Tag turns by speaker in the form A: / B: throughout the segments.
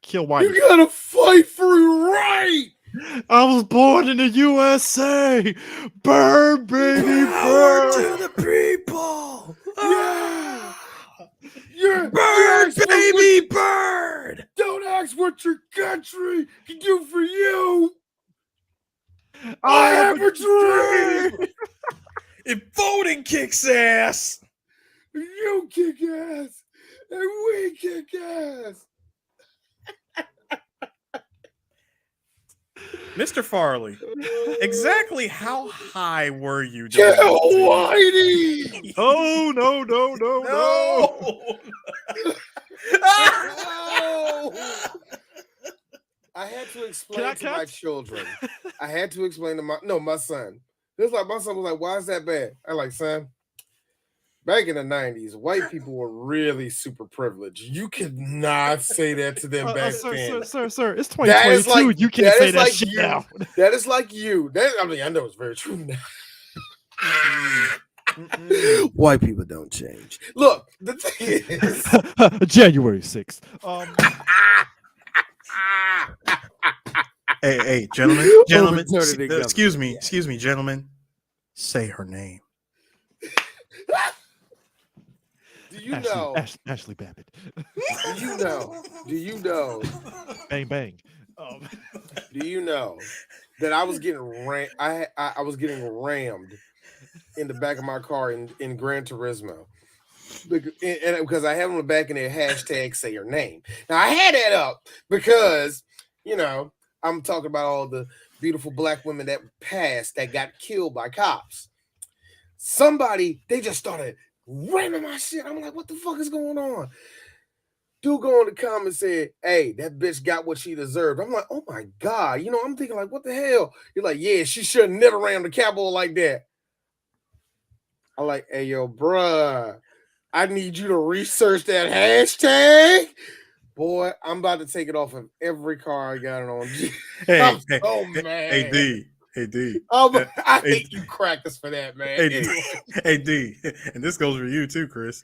A: Kill white.
B: You gotta fight for your right.
A: I was born in the USA. Burn, baby,
C: Power
A: burn.
C: to the people.
B: Yeah. Yeah.
C: Bird, baby, bird.
B: Don't ask what your country can do for you. I have a dream.
C: If voting kicks ass.
B: You kick ass, and we kick ass.
C: Mr. Farley, exactly how high were you?
B: Kill Whitey.
A: Oh, no.
B: I had to explain to
A: cut?
B: my children. I had to explain to my son. It's like my son was like, "Why is that bad?" I like, son. Back in the 90s, white people were really super privileged. You could not say that to them back then.
A: Sir, it's 2022. You can't say that shit now.
B: That is like you. I know it's very true now. White people don't change. Look, the thing is,
A: January 6th.
C: Hey, gentlemen. Excuse me, gentlemen. Say her name.
B: Do you know?
A: Ashley Babbitt.
B: Do you know?
A: Bang bang.
B: Do you know that I was getting I was getting rammed in the back of my car in Gran Turismo because I had on the back in there hashtag say your name. Now I had that up because I'm talking about all the beautiful black women that passed that got killed by cops. They just started ramming my shit. I'm like, what the fuck is going on? Dude go in the comments and said, hey, that bitch got what she deserved. I'm like, oh my God. I'm thinking like, what the hell? You're like, yeah, she should have never ran the Capitol like that. I'm like, hey, yo, bruh, I need you to research that hashtag. Boy, I'm about to take it off of every car I got it on. I'm so mad.
C: Hey, D.
B: I hate you crackers for that, man.
C: Hey, D. And this goes for you too, Chris.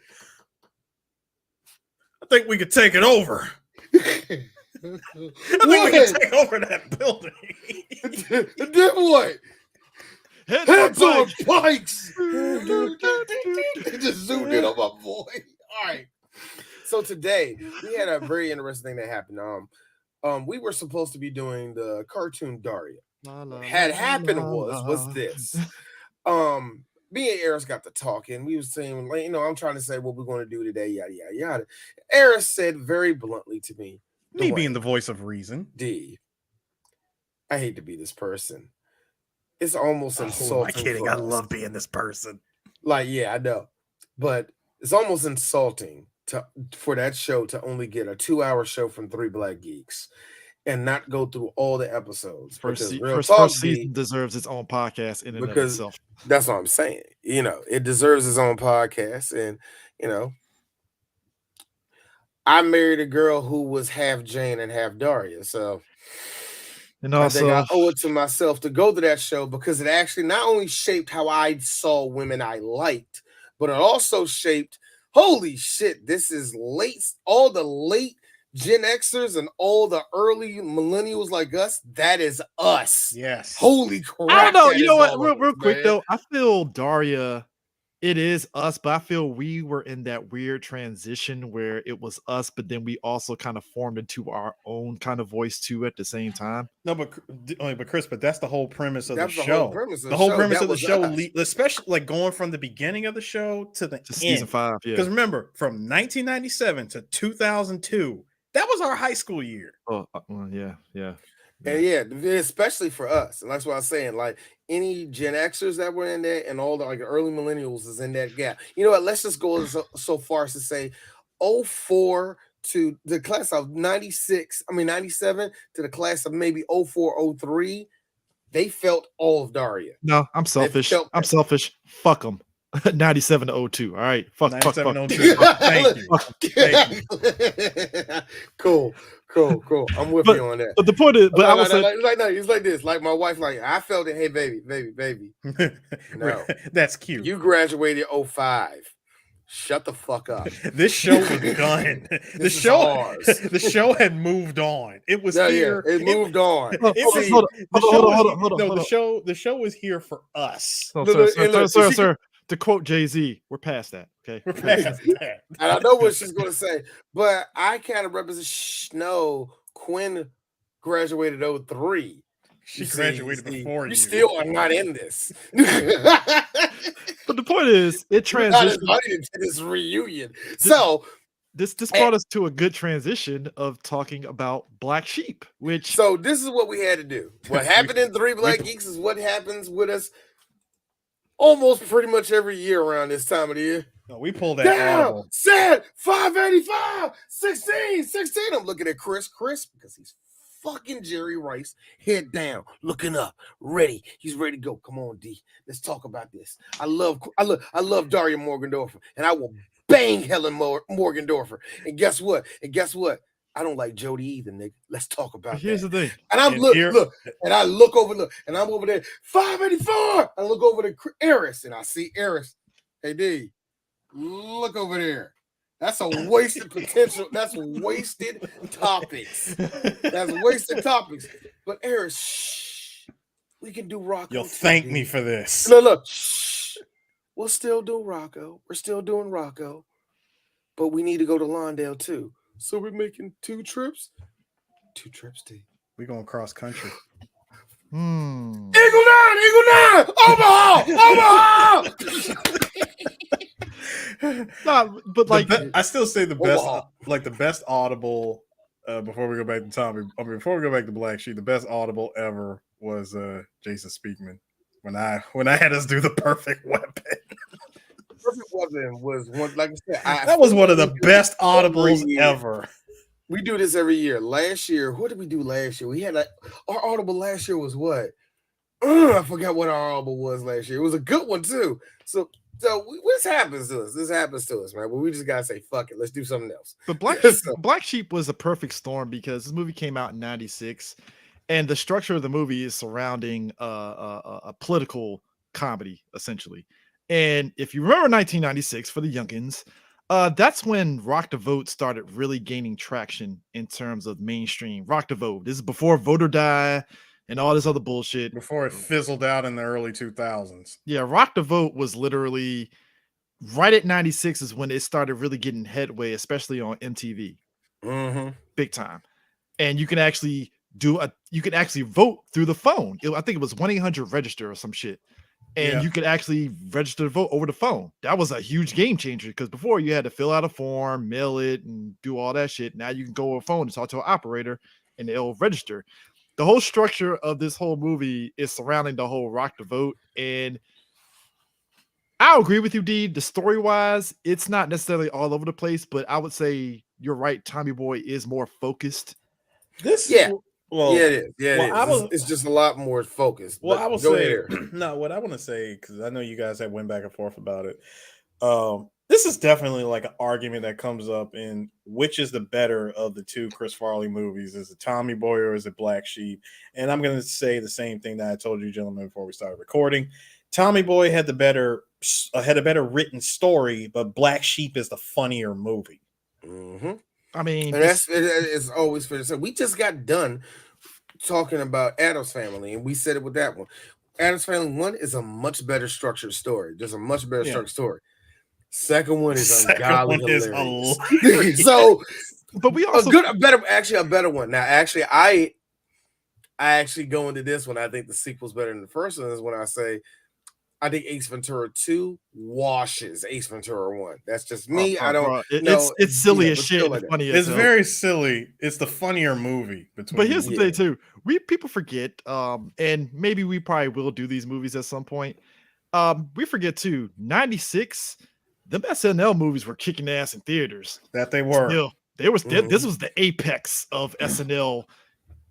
C: I think we could take it over. I think we can take over that building.
B: Then what? Heads on pikes. Just zoomed in on my boy. All right. So today we had a very interesting thing that happened. We were supposed to be doing the cartoon Daria. What had happened was this. Me and Eris got to talking. We was saying, like, I'm trying to say what we're going to do today, yada yada yada. Eris said very bluntly to me,
C: me being the voice of reason,
B: D, I hate to be this person. It's almost insulting.
C: Am I kidding? I love being this person.
B: Like, yeah, I know, but it's almost insulting for that show to only get a 2-hour show from 3 Black Geeks and not go through all the episodes.
A: First season deserves its own podcast in and of itself.
B: That's what I'm saying. It deserves its own podcast. And, I married a girl who was half Jane and half Daria. So
A: and also,
B: I think I owe it to myself to go to that show because it actually not only shaped how I saw women I liked, but it also shaped, holy shit, this is all the late Gen Xers and all the early millennials like us, that is us.
C: Yes.
B: Holy crap.
A: I don't know. You know what? Real quick, though, I feel Daria, it is us, but I feel we were in that weird transition where it was us, but then we also kind of formed into our own kind of voice too at the same time.
C: No, but Chris, that's the whole premise of the show. The whole premise of the show, especially like going from the beginning of the show to the end.
A: Season 5, yeah.
C: Because remember, from 1997 to 2002, that was our high school year.
A: Oh, yeah.
B: And yeah, especially for us. And that's what I was saying. Like any Gen Xers that were in there and all the like early millennials is in that gap. You know what? Let's just go so far as to say 04 to the class of 97 to the class of maybe 04, 03. They felt all of Daria.
A: No, I'm selfish. Fuck them. 97 to 02. All right. Fuck.
C: 02. Thank you.
B: Cool. I'm with you on that.
A: But the point is, but I was
B: it's like this. Like my wife, like I felt it. Hey, baby. No,
C: that's cute.
B: You graduated 05. Shut the fuck up.
C: This show was done. The show had moved on. It was here.
B: Yeah, it moved on.
C: Hold on. The show was here for us.
A: Sir. To quote Jay-Z, we're past that. Okay,
C: we're past that.
B: And I know what she's going to say, but I kind of represent. No, Quinn graduated 03.
C: She graduated before you.
B: You still are not in this.
A: But the point is, it transitioned
B: to this reunion. So
A: this brought us to a good transition of talking about Black Sheep, which.
B: So this is what we had to do. What happened in Three Black Geeks is what happens with us almost pretty much every year around this time of the year.
C: No, we pulled that audible.
B: Said 585, 16. I'm looking at Chris because he's fucking Jerry Rice, head down, looking up, ready. He's ready to go. Come on, D. Let's talk about this. I love Daria Morgendorffer, and I will bang Helen Morgendorffer. And guess what? I don't like Jody either, nigga. Let's talk about that.
A: Here's the thing.
B: And I'm look, and I look over, and I'm over there, 584. I look over to Eris, and I see Eris. Hey, D, look over there. That's a wasted potential. That's wasted topics. But Eris, shh, we can do Rocco.
C: You'll thank me for this.
B: Look, shh. We'll still do Rocco. We're still doing Rocco. But we need to go to Lawndale too. So we're making 2 trips. 2 trips, D.
C: We're going cross country.
B: Eagle 9! Omaha!
A: Nah, but like
C: I still say the best, the best audible. Before we go back to Tommy, before we go back to Black Sheep, the best audible ever was Jason Speakman when I had us do the Perfect Weapon.
B: Perfect Weapon was one, like I said,
C: that was one of the best audibles ever.
B: We do this every year. Last year, what did we do last year? We had our audible last year was what? I forgot what our audible was last year. It was a good one too. So this happens to us. This happens to us, man. But we just gotta say, fuck it. Let's do something else.
A: But Black Sheep was a perfect storm because this movie came out in '96, and the structure of the movie is surrounding a political comedy, essentially. And if you remember 1996 for the youngins, that's when Rock the Vote started really gaining traction in terms of mainstream. Rock the Vote. This is before Vote or Die and all this other bullshit.
C: Before it fizzled out in the early 2000s.
A: Yeah, Rock the Vote was literally right at 96 is when it started really getting headway, especially on MTV.
B: Mm-hmm.
A: Big time. And you can actually vote through the phone. I think it was 1-800-register or some shit. And you could actually register to vote over the phone. That was a huge game changer because before you had to fill out a form, mail it, and do all that shit. Now you can go over a phone and talk to an operator and they'll register. The whole structure of this whole movie is surrounding the whole Rock the Vote. And I'll agree with you, D. The story-wise, it's not necessarily all over the place, but I would say you're right. Tommy Boy is more focused.
C: Well,
B: yeah, it is. Yeah, it's just a lot more focused.
C: Well, I will say, what I want to say, because I know you guys have went back and forth about it. This is definitely like an argument that comes up in which is the better of the 2 Chris Farley movies. Is it Tommy Boy or is it Black Sheep? And I'm going to say the same thing that I told you gentlemen before we started recording. Tommy Boy had a better written story, but Black Sheep is the funnier movie.
B: Mm-hmm.
A: I mean,
B: it's always fair to say. We just got done talking about Addams Family, and we said it with that one. Addams Family 1 is a much better structured story. There's a much better structured story. Second one is ungodly hilarious. So,
A: but we also
B: a better one. Now, actually, I actually go into this one. I think the sequel's better than the first one. Is when I say I think Ace Ventura 2 washes Ace Ventura 1. That's just me. I don't know.
A: It's silly as shit. Like funny
C: it's very silly. It's the funnier movie.
A: But here's the thing, too. People forget, and maybe we probably will do these movies at some point. We forget, too, 96, the SNL movies were kicking ass in theaters.
C: That they were.
A: Still, this was the apex of SNL.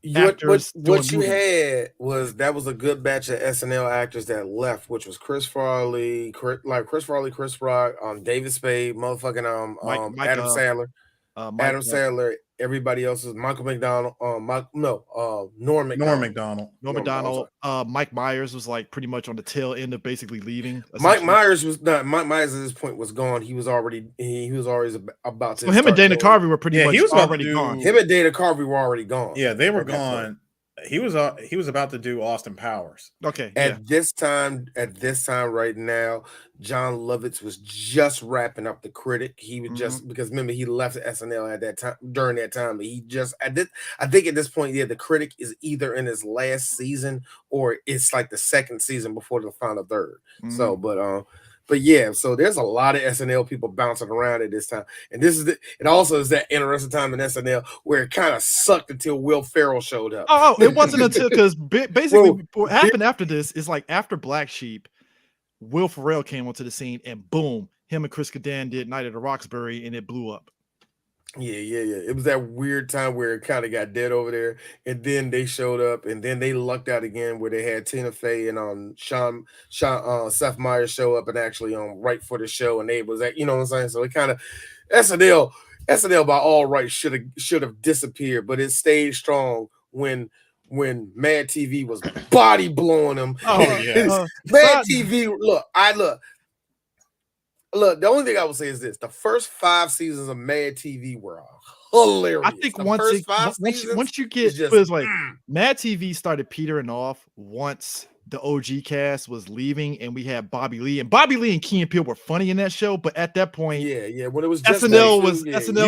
B: What you had was a good batch of SNL actors that left, which was Chris Farley, Chris Rock, David Spade, motherfucking Adam Sandler, everybody else is Michael McDonald. Norm McDonald.
C: Norm McDonald.
A: Norm
B: Norm
A: Macdonald, Mike Myers was like pretty much on the tail end of basically leaving.
B: Mike Myers was not. Mike Myers at this point was gone. He was already about to.
A: So him and Dana Carvey were pretty much
C: he was
A: already gone.
B: Him and Dana Carvey were already gone.
C: Yeah, they were gone. He was about to do Austin Powers.
A: Okay.
B: At this time right now, John Lovitz was just wrapping up The Critic. He was just because remember he left SNL at that time during that time. He just I think at this point, The Critic is either in his last season or it's like the second season before the final third. So, but yeah, so there's a lot of SNL people bouncing around at this time, and it also is that interesting time in SNL where it kind of sucked until Will Ferrell showed up.
A: Oh, it wasn't until because basically what happened after this is like after Black Sheep, Will Ferrell came onto the scene, and boom, him and Chris Kattan did Night at the Roxbury, and it blew up.
B: Yeah. It was that weird time where it kind of got dead over there, and then they showed up, and then they lucked out again where they had Tina Fey and Seth Meyers show up and actually right for the show, and they was that, you know what I'm saying? So it kind of SNL by all rights should have disappeared, but it stayed strong when Mad TV was body blowing them.
A: Oh yeah,
B: Mad TV. Look, the only thing I will say is this: the first 5 seasons of Mad TV were hilarious.
A: I think once you get put this way, Mad TV started petering off once the OG cast was leaving, and we had Bobby Lee, and Key and Peele were funny in that show. But at that point,
B: when it was just
A: SNL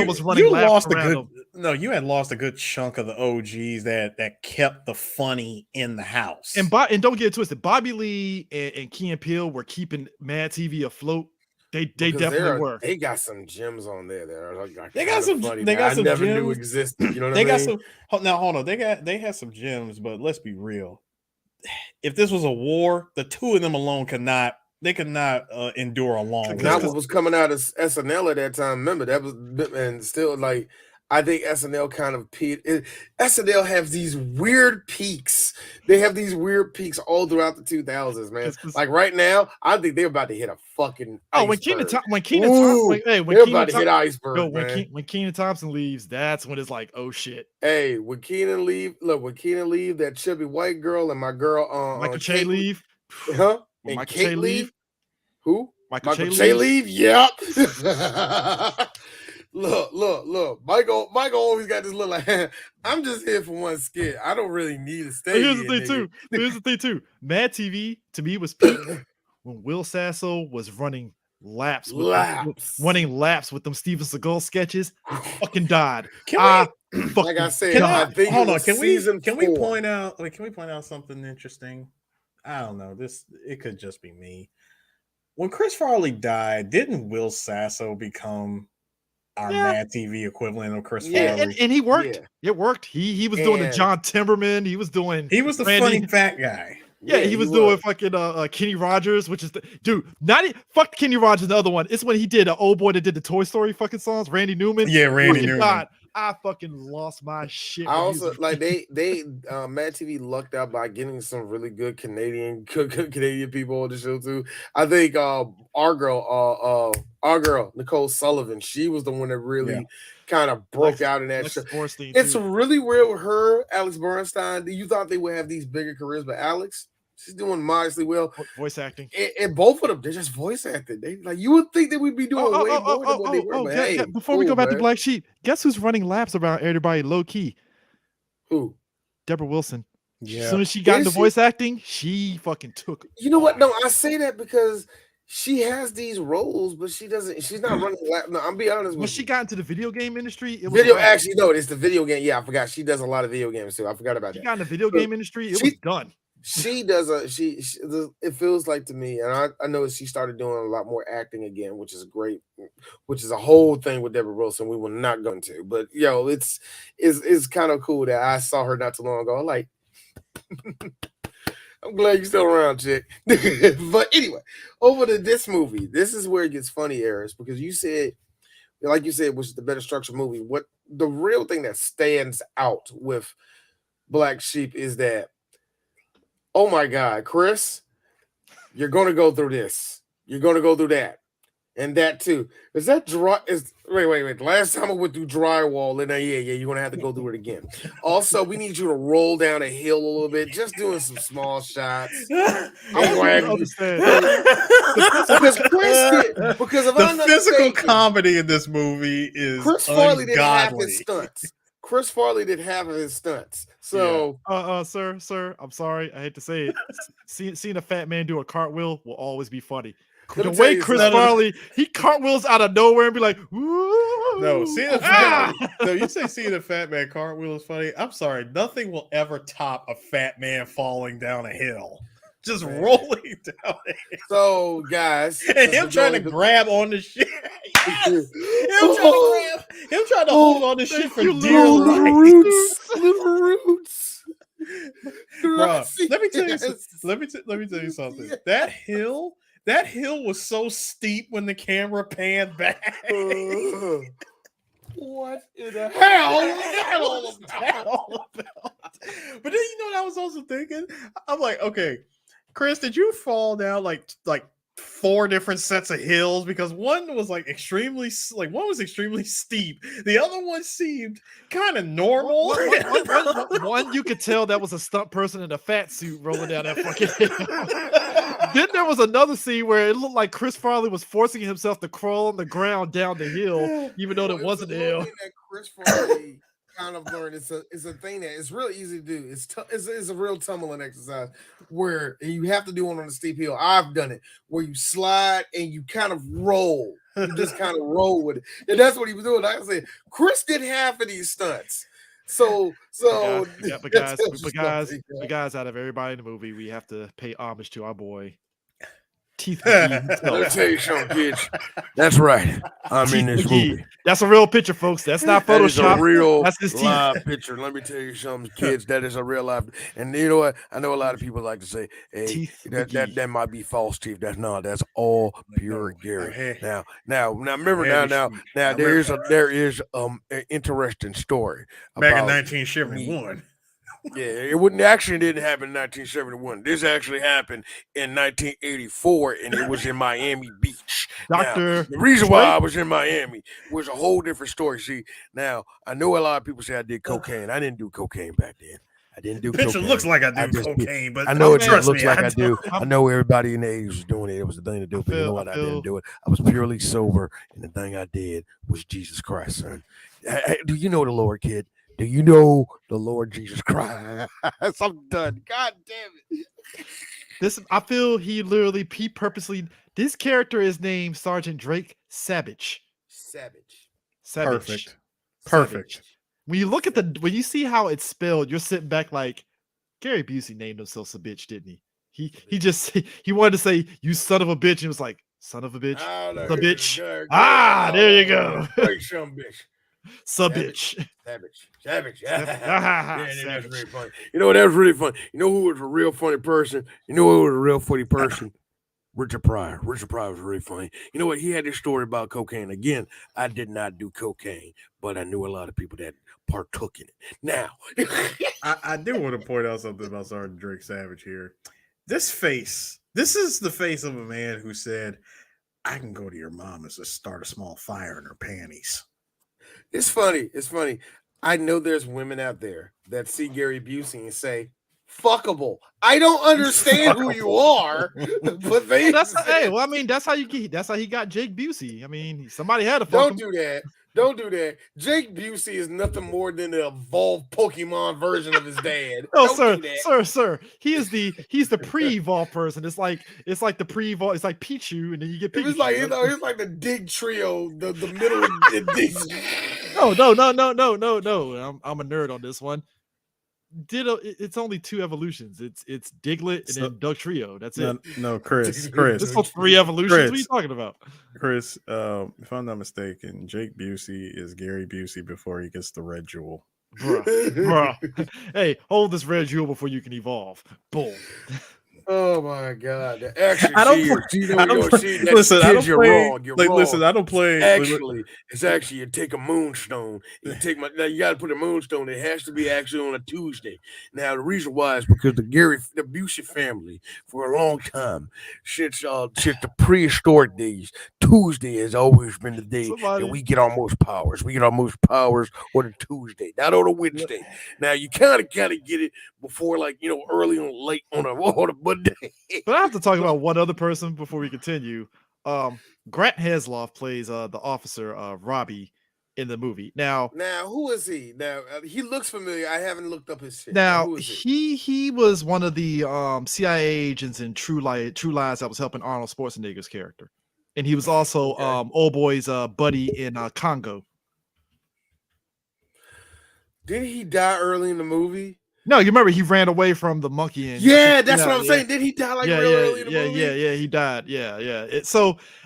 A: was running.
C: You had lost a good chunk of the OGs that kept the funny in the house.
A: And don't get it twisted, Bobby Lee and Key and Peele were keeping Mad TV afloat. They definitely were.
B: They got some gems on there that are like
C: they got some
B: funny.
C: They got some
B: never
C: gems.
B: Knew existed. You know what
C: they
B: I mean?
C: got some. Now hold on. They had some gems, but let's be real. If this was a war, the two of them alone could not endure a long.
B: Not what was coming out of SNL at that time. Remember that was, and still like. I think SNL kind of peaked. SNL has these weird peaks. They have these weird peaks all throughout the 2000s, man. Like right now, I think they're about to hit a fucking iceberg.
A: When Kenan
B: iceberg, man.
A: When Kenan Thompson leaves, that's when it's like, oh shit.
B: Hey, when Kenan leave, that chubby white girl and my girl
A: Michael Che leave,
B: huh?
A: And
B: Michael Che leave. Who?
A: Michael
B: Che leave. Yep. Look. Michael always got this little like, I'm just here for one skit. I don't really need to stay.
A: Here's the thing too. Mad TV to me was peak when Will Sasso was running laps with them Steven Seagal sketches. Fucking died.
B: I think
C: can we point out something interesting? I don't know. It could just be me. When Chris Farley died, didn't Will Sasso become our Mad TV equivalent of Chris Farley?
A: And he worked. Yeah. It worked. He was doing the John Timberman. He was the
C: funny fat guy.
A: Yeah, he was doing fucking Kenny Rogers, which is fuck Kenny Rogers. The other one. It's when he did an old boy that did the Toy Story fucking songs. Randy Newman.
C: Yeah, Randy Newman.
A: God, I fucking lost my shit.
B: I also like they Mad TV lucked out by getting some really good Canadian people on the show too. I think our girl Nicole Sullivan, she was the one that really kind of broke out in that show. It's really weird with her, Alex Bernstein. You thought they would have these bigger careers, but Alex, she's doing modestly well.
A: Voice acting.
B: And both of them, they're just voice acting. They like you would think that we'd be doing way more than what they were. But hey,
A: before we go back to Black Sheep, guess who's running laps around everybody low key?
B: Who?
A: Deborah Wilson.
C: Yeah.
A: As soon as she got into voice acting, she fucking took.
B: You know what? No, I say that because she has these roles, but she's not running lap. No, I'm be honest with you.
A: When she got into the video game industry,
B: it's the video game. Yeah, I forgot. She does a lot of video games too. I forgot about that.
A: She got in the video game industry, it was done.
B: She does it feels like to me, and I know she started doing a lot more acting again, which is great, which is a whole thing with Deborah Wilson we will not go into. But it's kind of cool that I saw her not too long ago. Like, I'm glad you're still around, chick. But anyway, over to this movie. This is where it gets funny, Eris, because you said, like you said, which is the better structured movie. What the real thing that stands out with Black Sheep is that, oh my God, Chris, you're going to go through this. You're going to go through that. And that too. Is that dry? Wait. Last time I went through drywall, and you're gonna have to go through it again. Also, we need you to roll down a hill a little bit, just doing some small shots.
A: I want you to understand
B: because if
C: the
B: I'm not
C: physical
B: mistaken,
C: comedy in this movie is
B: Chris Farley did half
C: ungodly.
B: his stunts. Chris Farley did half of his stunts. So,
A: sir, I'm sorry, I hate to say it. Seeing a fat man do a cartwheel will always be funny.
B: Let
A: The
B: me tell
A: way
B: you
A: Chris
B: something.
A: Farley, he cartwheels out of nowhere and be like, "Ooh."
C: No, seeing a fat no, you say seeing a fat man cartwheel is funny. I'm sorry, nothing will ever top a fat man falling down a hill. Just rolling down a hill.
B: So, guys,
C: And him trying to grab on the shit. Yes! Him trying to hold on to shit for dear life.
B: Little roots.
C: Bro, let me tell you something.
B: Yes.
C: That hill was so steep when the camera panned back.
B: What in the hell?
C: But then you know what I was also thinking? I'm like, okay, Chris, did you fall down like 4 different sets of hills? Because one was extremely steep. The other one seemed kind of normal.
A: One you could tell that was a stunt person in a fat suit rolling down that fucking hill. Then there was another scene where it looked like Chris Farley was forcing himself to crawl on the ground down the hill, even though it wasn't a hill.
B: That Chris Farley kind of learned. It's a thing that it's real easy to do. It's a real tumbling exercise where you have to do it on a steep hill. I've done it where you slide and you kind of roll. You just kind of roll with it, and that's what he was doing. Like I said, Chris did half of these stunts. So,
A: but guys, out of everybody in the movie, we have to pay homage to our boy Teeth McGee.
B: Let me tell you something, kids. That's right. I'm in this movie.
A: That's a real picture, folks. That's not Photoshop.
B: That is a real
A: That's his
B: live picture. Let me tell you something, kids. That is a real live. And you know what? I know a lot of people like to say, "Hey, that might be false teeth." That's all pure Gary. Now, remember now. There is an interesting story
C: back in 1971.
B: Yeah, it didn't happen in 1971. This actually happened in 1984, and it was in Miami Beach. Now, the reason why I was in Miami was a whole different story. See, now I know a lot of people say I did cocaine. I didn't do cocaine back then. I didn't do
C: picture
B: cocaine.
C: Looks like I do cocaine, but
B: I know it looks like I do. I know everybody in the 80s was doing it. It was the thing to do, but you know what? I didn't do it. I was purely sober, and the thing I did was Jesus Christ, son. Do you know the Lord, kid? Do you know the Lord Jesus Christ? I'm done. God damn it.
A: I feel he purposely. This character is named Sergeant Drake Savage.
C: Perfect.
A: When you look at when you see how it's spelled, you're sitting back like Gary Busey named himself Savage, didn't he? He wanted to say "you son of a bitch" and it was like "son of a bitch," the bitch. There you go.
B: Bitch.
A: Savage.
B: Savage. That's really funny. You know, that was really funny. You know who was a real funny person? Richard Pryor. Richard Pryor was really funny. You know what? He had this story about cocaine. Again, I did not do cocaine, but I knew a lot of people that partook in it. Now,
C: I do want to point out something about Sergeant Drake Savage here. This is the face of a man who said, "I can go to your mom and just start a small fire in her panties."
B: It's funny. I know there's women out there that see Gary Busey and say, "Fuckable." I don't understand who you are, but
A: that's how he got Jake Busey. I mean, somebody had to fuck him.
B: Don't do that. Jake Busey is nothing more than the evolved Pokemon version of his dad.
A: Sir. He's the pre-evolved person. It's like the pre-evolved. It's like Pichu, and then you get Pikachu.
B: It's like the Dig Trio, the middle of Dig.
A: No. I'm a nerd on this one. Ditto. It's only 2 evolutions. It's Diglett and then Doug Trio. That's it.
C: No, Chris.
A: This was 3 evolutions. What are you talking about,
C: Chris? If I'm not mistaken, Jake Busey is Gary Busey before he gets the red jewel.
A: Bruh. Hey, hold this red jewel before you can evolve. Boom.
B: Oh my God! The action
C: I don't
B: scene,
C: play. I don't play.
B: see,
C: Listen, I
B: kids,
C: don't
B: you're
C: play.
B: wrong. You're
C: Like,
B: wrong.
C: listen, I don't play.
B: It's actually you take a moonstone. You take now you got to put a moonstone. It has to be actually on a Tuesday. Now the reason why is because the Busey family for a long time, since the prehistoric days, Tuesday has always been the day that
A: Somebody,
B: we get our most powers. We get our most powers on a Tuesday, not on a Wednesday. Now you kind of get it before, like, early on, late on a on a Monday.
A: but I have to talk about one other person before we continue. Grant Hasloff plays the officer Robbie in the movie. Now
B: Who is he? Now he looks familiar. I haven't looked up his shit. Now,
A: Now
B: who is he?
A: he was one of the CIA agents in True Lies that was helping Arnold Schwarzenegger's character, and he was also
B: Okay.
A: Old Boy's buddy in Congo.
B: Did he die early in the movie?
A: No, you remember he ran away from the monkey and
B: Yeah, that's what I'm saying. Did he die like
A: yeah,
B: real
A: yeah,
B: early in the
A: yeah,
B: movie?
A: yeah. He died. Yeah.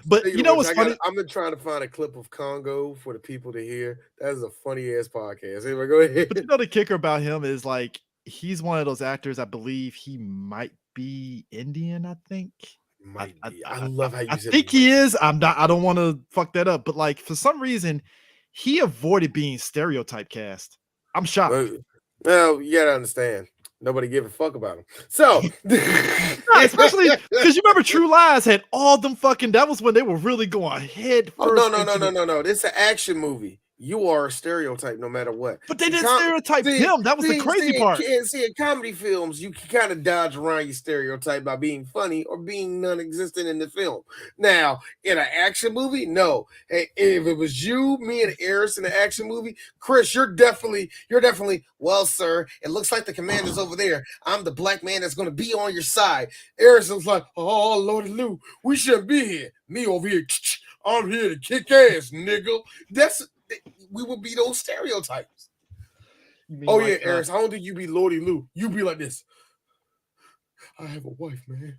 A: But
B: Speaking
A: you
B: of
A: know
B: which,
A: what's funny?
B: I've been trying to find a clip of Congo for the people to hear. That is a funny ass podcast. Anyway, go ahead.
A: But you know the kicker about him is like he's one of those actors. I believe he might be Indian. I think.
B: Might be. I love how you
A: I
B: said
A: think he
B: might.
A: is. I'm not. I don't want to fuck that up. But like for some reason, he avoided being stereotype cast. I'm shocked.
B: Well, you gotta understand. Nobody give a fuck about him. So,
A: Especially because you remember True Lies had all them fucking. That was when they were really going head
B: oh
A: first.
B: no. This is an action movie. You are a stereotype no matter what.
A: But they didn't stereotype him. That was the crazy part.
B: See, in comedy films, you can kind of dodge around your stereotype by being funny or being non-existent in the film. Now, in an action movie, no. Hey, if it was you, me, and Eris in an action movie, Chris, you're definitely, well, sir, it looks like the commander's over there. I'm the black man that's going to be on your side. Eris was like, oh, Lordy Lou, we shouldn't be here. Me over here, I'm here to kick ass, nigga. We would be those stereotypes. Oh like, yeah, Eris, I don't think you be Lordy Lou. You be like this. I have a wife, man.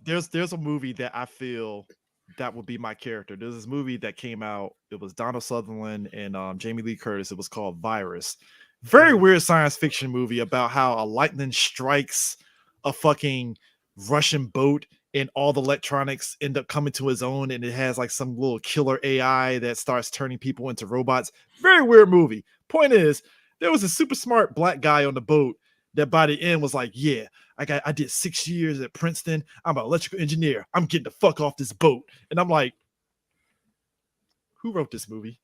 A: There's a movie that I feel that would be my character. There's this movie that came out. It was Donald Sutherland and Jamie Lee Curtis. It was called Virus. Very weird science fiction movie about how a lightning strikes a fucking Russian boat and all the electronics end up coming to his own, and it has like some little killer AI that starts turning people into robots. Very weird movie. Point is, there was a super smart black guy on the boat that by the end was like, yeah, I did 6 years at Princeton. I'm an electrical engineer. I'm getting the fuck off this boat. And I'm like, who wrote this movie?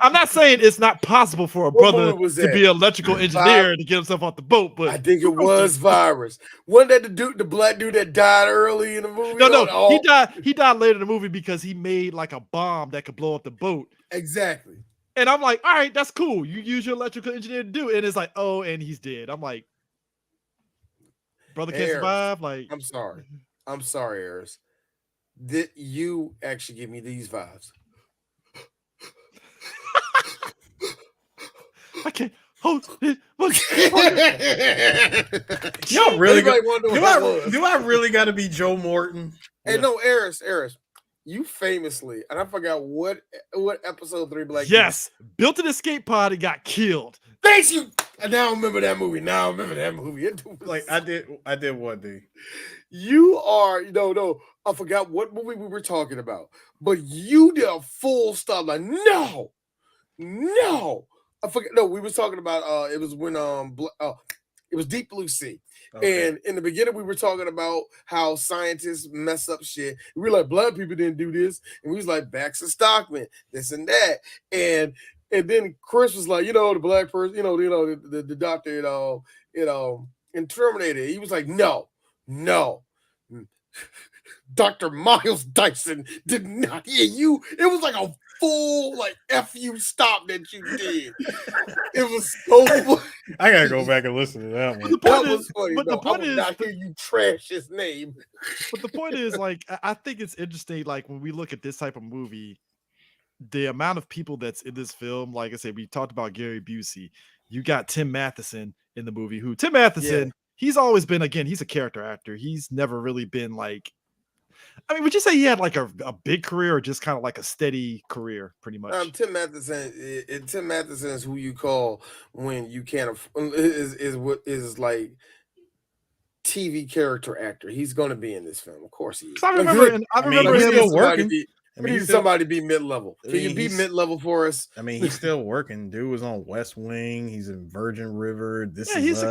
A: I'm not saying it's not possible for a brother to be an electrical engineer to get himself off the boat, but
B: I think it was Virus. Wasn't that the black dude that died early in the movie?
A: No, he died later in the movie because he made like a bomb that could blow up the boat.
B: Exactly.
A: And I'm like, all right, that's cool. You use your electrical engineer to do it. And it's like, oh, and he's dead. I'm like, brother can't survive. Like,
B: I'm sorry, Eris. Did you actually give me these vibes?
A: I can't hold it.
C: Y'all really do I really got to be Joe Morton?
B: Hey, no, Eris. You famously, and I forgot what episode 3 Black.
A: Yes, built an escape pod and got killed.
B: Thanks you. And now I remember that movie.
C: Like I did what, D?
B: You are no. I forgot what movie we were talking about, but you did a full stop. Like no. I forget. No, we were talking about. It was when it was Deep Blue Sea. Okay. And in the beginning, we were talking about how scientists mess up shit. We were like, black people didn't do this. And we was like, Baxter Stockman, this and that. And then Chris was like, the black person, the doctor, in Terminator. He was like, no. Dr. Miles Dyson did not hear you. It was like a full FU stop that you did. It was so funny.
C: I gotta go back and listen to that one.
B: That was funny. But the point is, not hear you trash his name.
A: But the point is, I think it's interesting. Like when we look at this type of movie, the amount of people that's in this film. Like I said, we talked about Gary Busey. You got Tim Matheson in the movie. He's always been, again, he's a character actor. He's never really been like. I mean, would you say he had like a big career or just kind of like a steady career, pretty much?
B: Tim Matheson. Tim Matheson is who you call when you can't is what is like TV character actor. He's going to be in this film, of course he is.
A: I remember, I remember
C: he's
A: him.
C: still working.
B: We need somebody to be mid-level. Can you be mid-level for us?
C: I mean, he's still working. Dude was on West Wing. He's in Virgin River.
A: He's a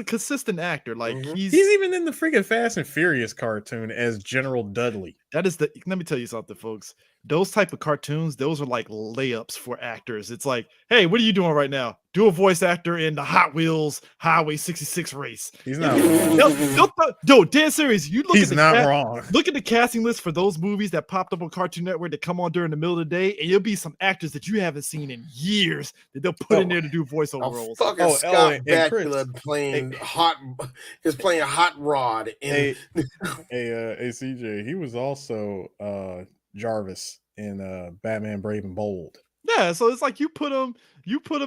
A: consistent actor. Like he's
C: even in the freaking Fast and Furious cartoon as General Dudley.
A: That is let me tell you something, folks. Those type of cartoons, those are like layups for actors. It's like, hey, what are you doing right now? Do a voice actor in the Hot Wheels Highway 66 race.
C: He's not wrong.
A: Dude, dead serious. You look.
C: He's not wrong.
A: Look at the casting list for those movies that popped up on Cartoon Network that come on during the middle of the day, and you'll be some actors that you haven't seen in years that they'll put in there to do voiceover roles.
B: Fucking Scott Bakula playing Hot Rod.
C: Hey, CJ, he was also Jarvis in Batman Brave and Bold.
A: Yeah, so it's like you put him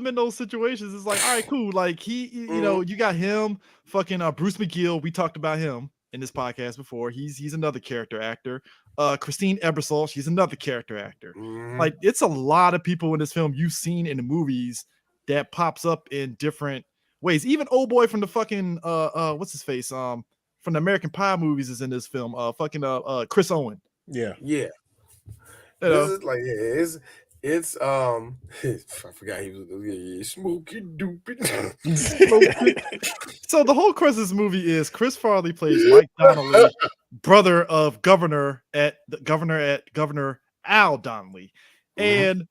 A: in those situations. It's like, all right, cool. Like you know, you got him, fucking Bruce McGill. We talked about him in this podcast before. He's another character actor. Christine Ebersol, she's another character actor. Like it's a lot of people in this film you've seen in the movies that pops up in different ways. Even old boy from the fucking what's his face? From the American Pie movies is in this film. Chris Owen.
C: Yeah.
B: This is like it's I forgot he was smoky doopy.
A: So the whole crux of this movie is Chris Farley plays Mike Donnelly, brother of Governor Al Donnelly, and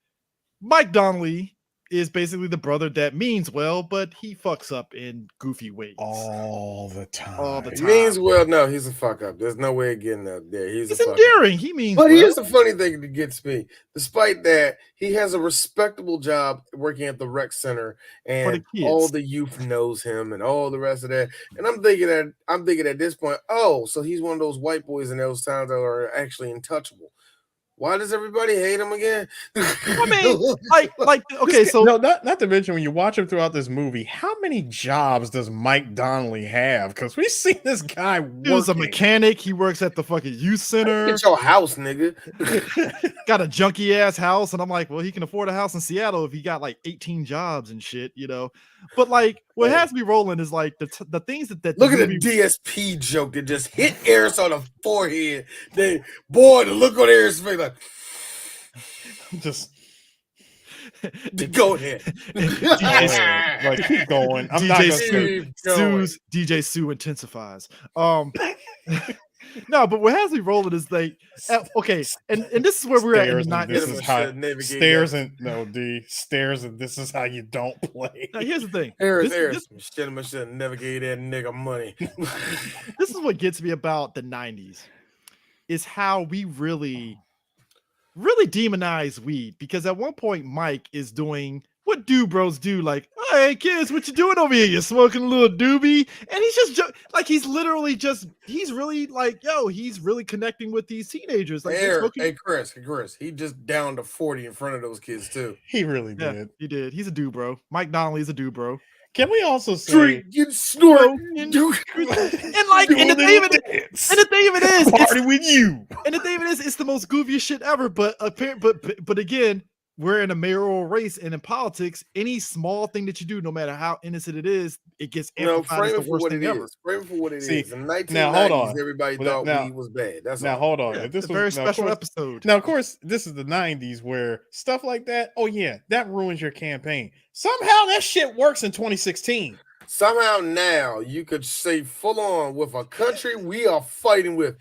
A: Mike Donnelly is basically the brother that means well, but he fucks up in goofy ways
C: all the time.
B: He means well. No, he's a fuck up. There's no way of getting up there. He's
A: endearing.
B: Up.
A: He means
B: but
A: well.
B: Here's the funny thing that gets me. Despite that, he has a respectable job working at the rec center, and all the youth knows him, and all the rest of that. And I'm thinking at this point, oh, so he's one of those white boys in those towns that are actually untouchable. Why does everybody hate him again?
A: I mean, like okay, so
C: no, not to mention when you watch him throughout this movie, how many jobs does Mike Donnelly have? Because we've seen this guy working.
A: He was a mechanic. He works at the fucking youth center.
B: Get your house, nigga.
A: Got a junky ass house, and I'm like, well, he can afford a house in Seattle if he got like 18 jobs and shit, you know. But like, what has me rolling is like the things that
B: look at the DSP joke that just hit Eris on the forehead. The look on Eris' face like.
C: Just
B: go ahead.
C: Like keep going. I'm
A: DJ Sue intensifies. No, but what has me rolling is like okay, and this is where we're at.
C: Stairs and this is how you don't play.
A: Now, here's the thing.
B: Eris should have never gave that nigga money.
A: This is what gets me about the 90s is how we really demonize weed, because at one point Mike is doing what bros do, like, hey kids, what you doing over here? You smoking a little doobie? And he's just like, he's really like, yo, he's really connecting with these teenagers. Like,
B: hey Chris, he just downed to 40 in front of those kids too.
C: He really did.
A: Yeah, he did. He's a bro. Mike Donnelly's a bro.
C: Can we also say
B: drink, get snort,
A: and the thing of it is,
C: party with you.
A: And the thing of it is, it's the most goofiest shit ever. But again, we're in a mayoral race, and in politics, any small thing that you do, no matter how innocent it is, it gets amplified as the worst thing ever.
B: Frame for what it is. In 1990s,
C: now, hold on.
B: Everybody thought weed was bad. That's
C: now
B: all.
C: Hold on.
A: Yeah,
C: If this
A: it's a
C: was
A: very special episode.
C: Now, of course, this is the 90s where stuff like that, oh yeah, that ruins your campaign. Somehow that shit works in 2016.
B: Somehow now you could say full on with a country we are fighting with.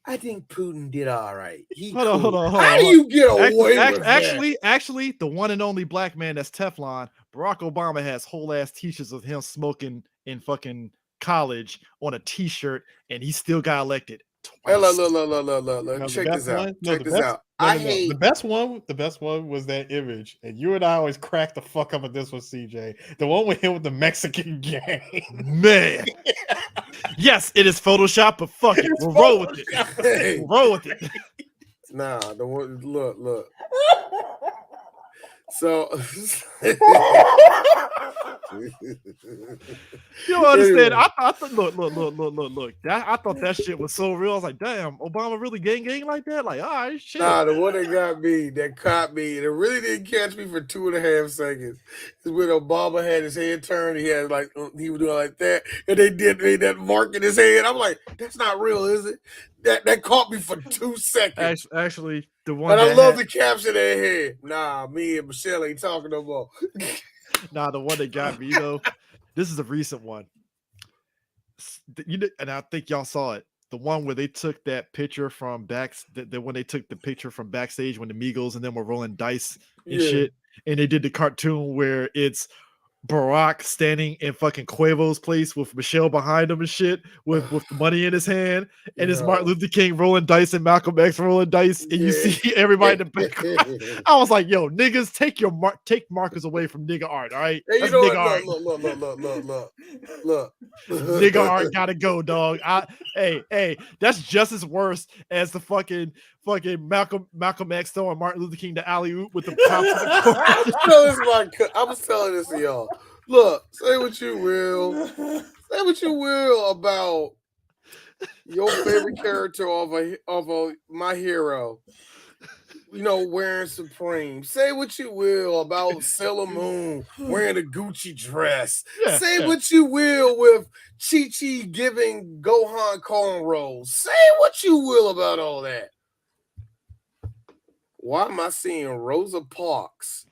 B: I think Putin did all right.
A: Hold on.
B: How do you get away with that?
A: Actually, the one and only black man that's Teflon, Barack Obama has whole ass t-shirts of him smoking in fucking college on a t-shirt, and he still got elected.
B: Hey, look. Check this out.
C: The best one was that image, and you and I always crack the fuck up at this one, CJ. The one with him with the Mexican gang.
A: Man. Yes, it is Photoshop, but fuck it. We'll roll with it. We'll roll with it.
B: Nah, the one look. So
A: You don't understand.
B: Anyway.
A: I thought, look. I thought that shit was so real. I was like, damn, Obama really gang like that? Like, all right, shit.
B: Nah, the one that caught me, and it really didn't catch me for 2.5 seconds, is when Obama had his head turned. He had like he was doing like that, and they made that mark in his head. I'm like, that's not real, is it? That caught me for 2 seconds.
A: Actually, the one
B: And I
A: that
B: love the caption they had. Nah, me and Michelle ain't talking no more.
A: Nah, the one that got me though. This is a recent one. You know, and I think y'all saw it. The one where they took that picture from when they took the picture from backstage when the Migos and them were rolling dice and shit, and they did the cartoon where it's Barack standing in fucking Quavo's place with Michelle behind him and shit, with the money in his hand, and it's Martin Luther King rolling dice and Malcolm X rolling dice, and you see everybody in the background. I was like, "Yo, niggas, take markers away from nigga art, all right?
B: Hey,
A: That's
B: you know
A: nigga art.
B: Look.
A: Nigga art gotta go, dog. Hey, that's just as worse as the fucking Malcolm X throwing Martin Luther King the alley oop with the cops in the court.
B: I was telling this to y'all. Look, say what you will about your favorite character of My Hero, wearing Supreme. Say what you will about Sailor Moon wearing a Gucci dress. Say what you will with Chi-Chi giving Gohan cornrows. Say what you will about all that. Why am I seeing Rosa Parks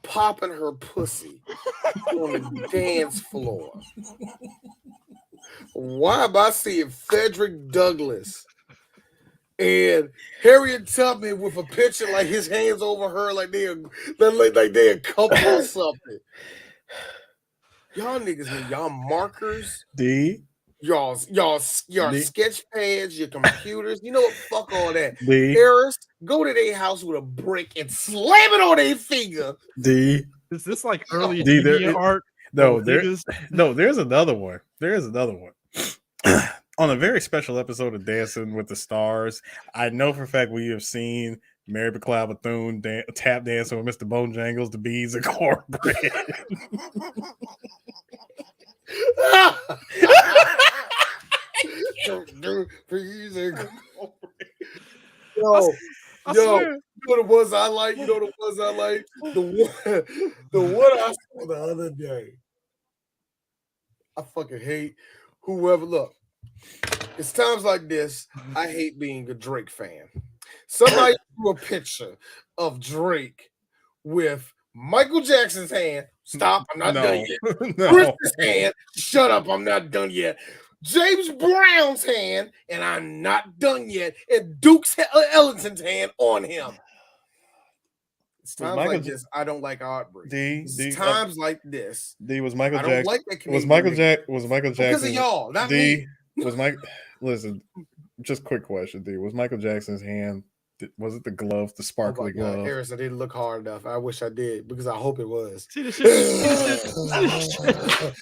B: popping her pussy on the dance floor? Why am I seeing Frederick Douglass and Harriet Tubman with a picture like his hands over her like they a couple or something? Y'all niggas need y'all markers. Y'all sketch pads, your computers. You know what? Fuck all that. Harris, go to their house with a brick and slam it on their finger.
A: Is this like early deviant art?
C: No, there's another one. There is another one. On a very special episode of Dancing with the Stars, I know for a fact we have seen Mary McLeod Bethune tap dancing with Mr. Bojangles, the bees and cornbread.
B: Yo, you know the ones I like? You know the ones I like? The one I saw the other day. I fucking hate whoever. Look, it's times like this, I hate being a Drake fan. Somebody drew a picture of Drake with Michael Jackson's hand. Stop, I'm not done yet. Chris's hand. Shut up, I'm not done yet. James Brown's hand, and I'm not done yet. And Duke's Ellington's hand on him. It's times like this I don't like Heartbreak. It's times like this.
C: Was Michael Jackson?
B: I don't like that.
C: Was Michael Jackson?
B: Because of y'all, not me.
C: Was Mike? Listen, just quick question, D. Was Michael Jackson's hand? Was it the glove, the sparkly glove?
B: Harris, I didn't look hard enough. I wish I did because I hope it was.
A: See this shit?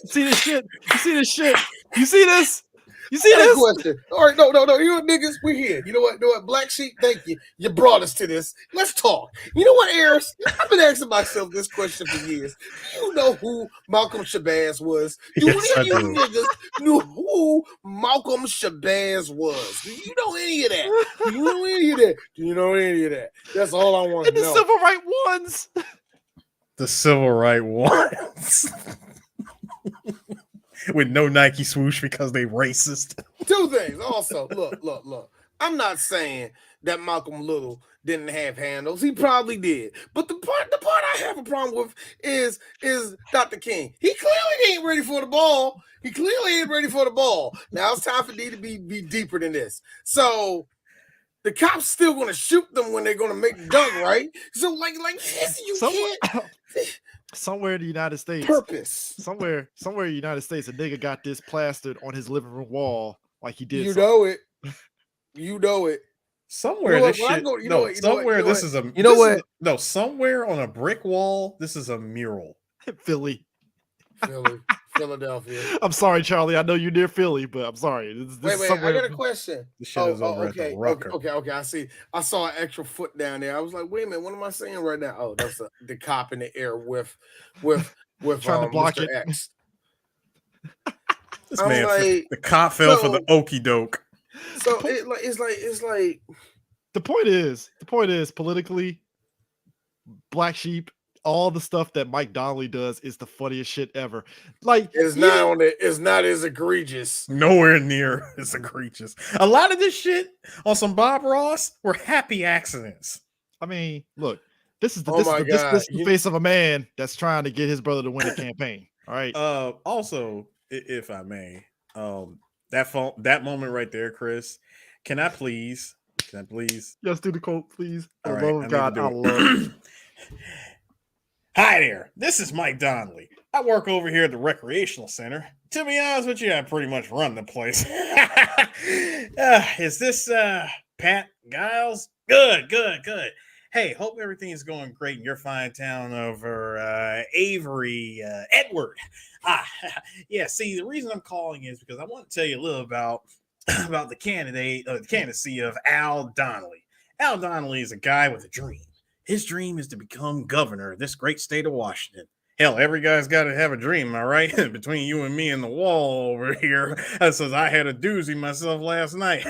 A: See this shit? You see this shit? You see this? You see this?
B: Question. All right, no. You niggas, we're here. You know what? Black Sheep, thank you. You brought us to this. Let's talk. You know what, Harris? I've been asking myself this question for years. Do you know who Malcolm Shabazz was? Do any of you niggas know who Malcolm Shabazz was? Do you know any of that? Do you know any of that? That's all I want to know.
A: The civil rights ones.
C: The civil rights ones. With no Nike swoosh because they racist.
B: Two things. Also, look. I'm not saying that Malcolm Little didn't have handles. He probably did. But the part I have a problem with is Dr. King. He clearly ain't ready for the ball. Now it's time for D to be deeper than this. So the cops still gonna shoot them when they're gonna make the dunk, right? So like can't.
A: Somewhere in the United States, somewhere in the United States, a nigga got this plastered on his living room wall like he did.
B: You know it.
C: Somewhere this shit. Somewhere on a brick wall. This is a mural.
A: Philly.
B: Philadelphia.
A: I'm sorry, Charlie. I know you're near Philly, but I'm sorry. This is
B: Wait,
A: somewhere.
B: I got a question.
C: This shit is over at the
B: Okay,
C: Rucker.
B: okay. I see. I saw an extra foot down there. I was like, wait a minute, what am I saying right now? Oh, that's the cop in the air with
A: Trying to block
B: Mr.
A: it.
B: X.
C: This
B: I'm
C: man,
B: like,
C: the cop fell for the
B: so-
C: okie doke.
B: So it's like
A: The point is politically, Black Sheep, all the stuff that Mike Donnelly does is the funniest shit ever. Like
B: it's not as egregious.
C: Nowhere near as egregious. A lot of this shit on some Bob Ross were happy accidents.
A: I mean, look, this is the
B: Oh my God.
A: this is the face of a man that's trying to get his brother to win a campaign. All right.
C: Also, if I may, that moment right there, Chris, can I please?
A: Yes, do the quote, please.
C: All
A: For
C: right,
A: the love of God, I
C: need to
A: love
C: do
A: it.
C: it. Hi there. This is Mike Donnelly. I work over here at the recreational center. To be honest with you, I pretty much run the place. Is this Pat Giles? Good. Hey, hope everything is going great in your fine town over Avery, Edward. Yeah. See, the reason I'm calling is because I want to tell you a little about the candidacy of Al Donnelly. Al Donnelly is a guy with a dream. His dream is to become governor of this great state of Washington. Hell, every guy's got to have a dream, all right? Between you and me and the wall over here, that says I had a doozy myself last night.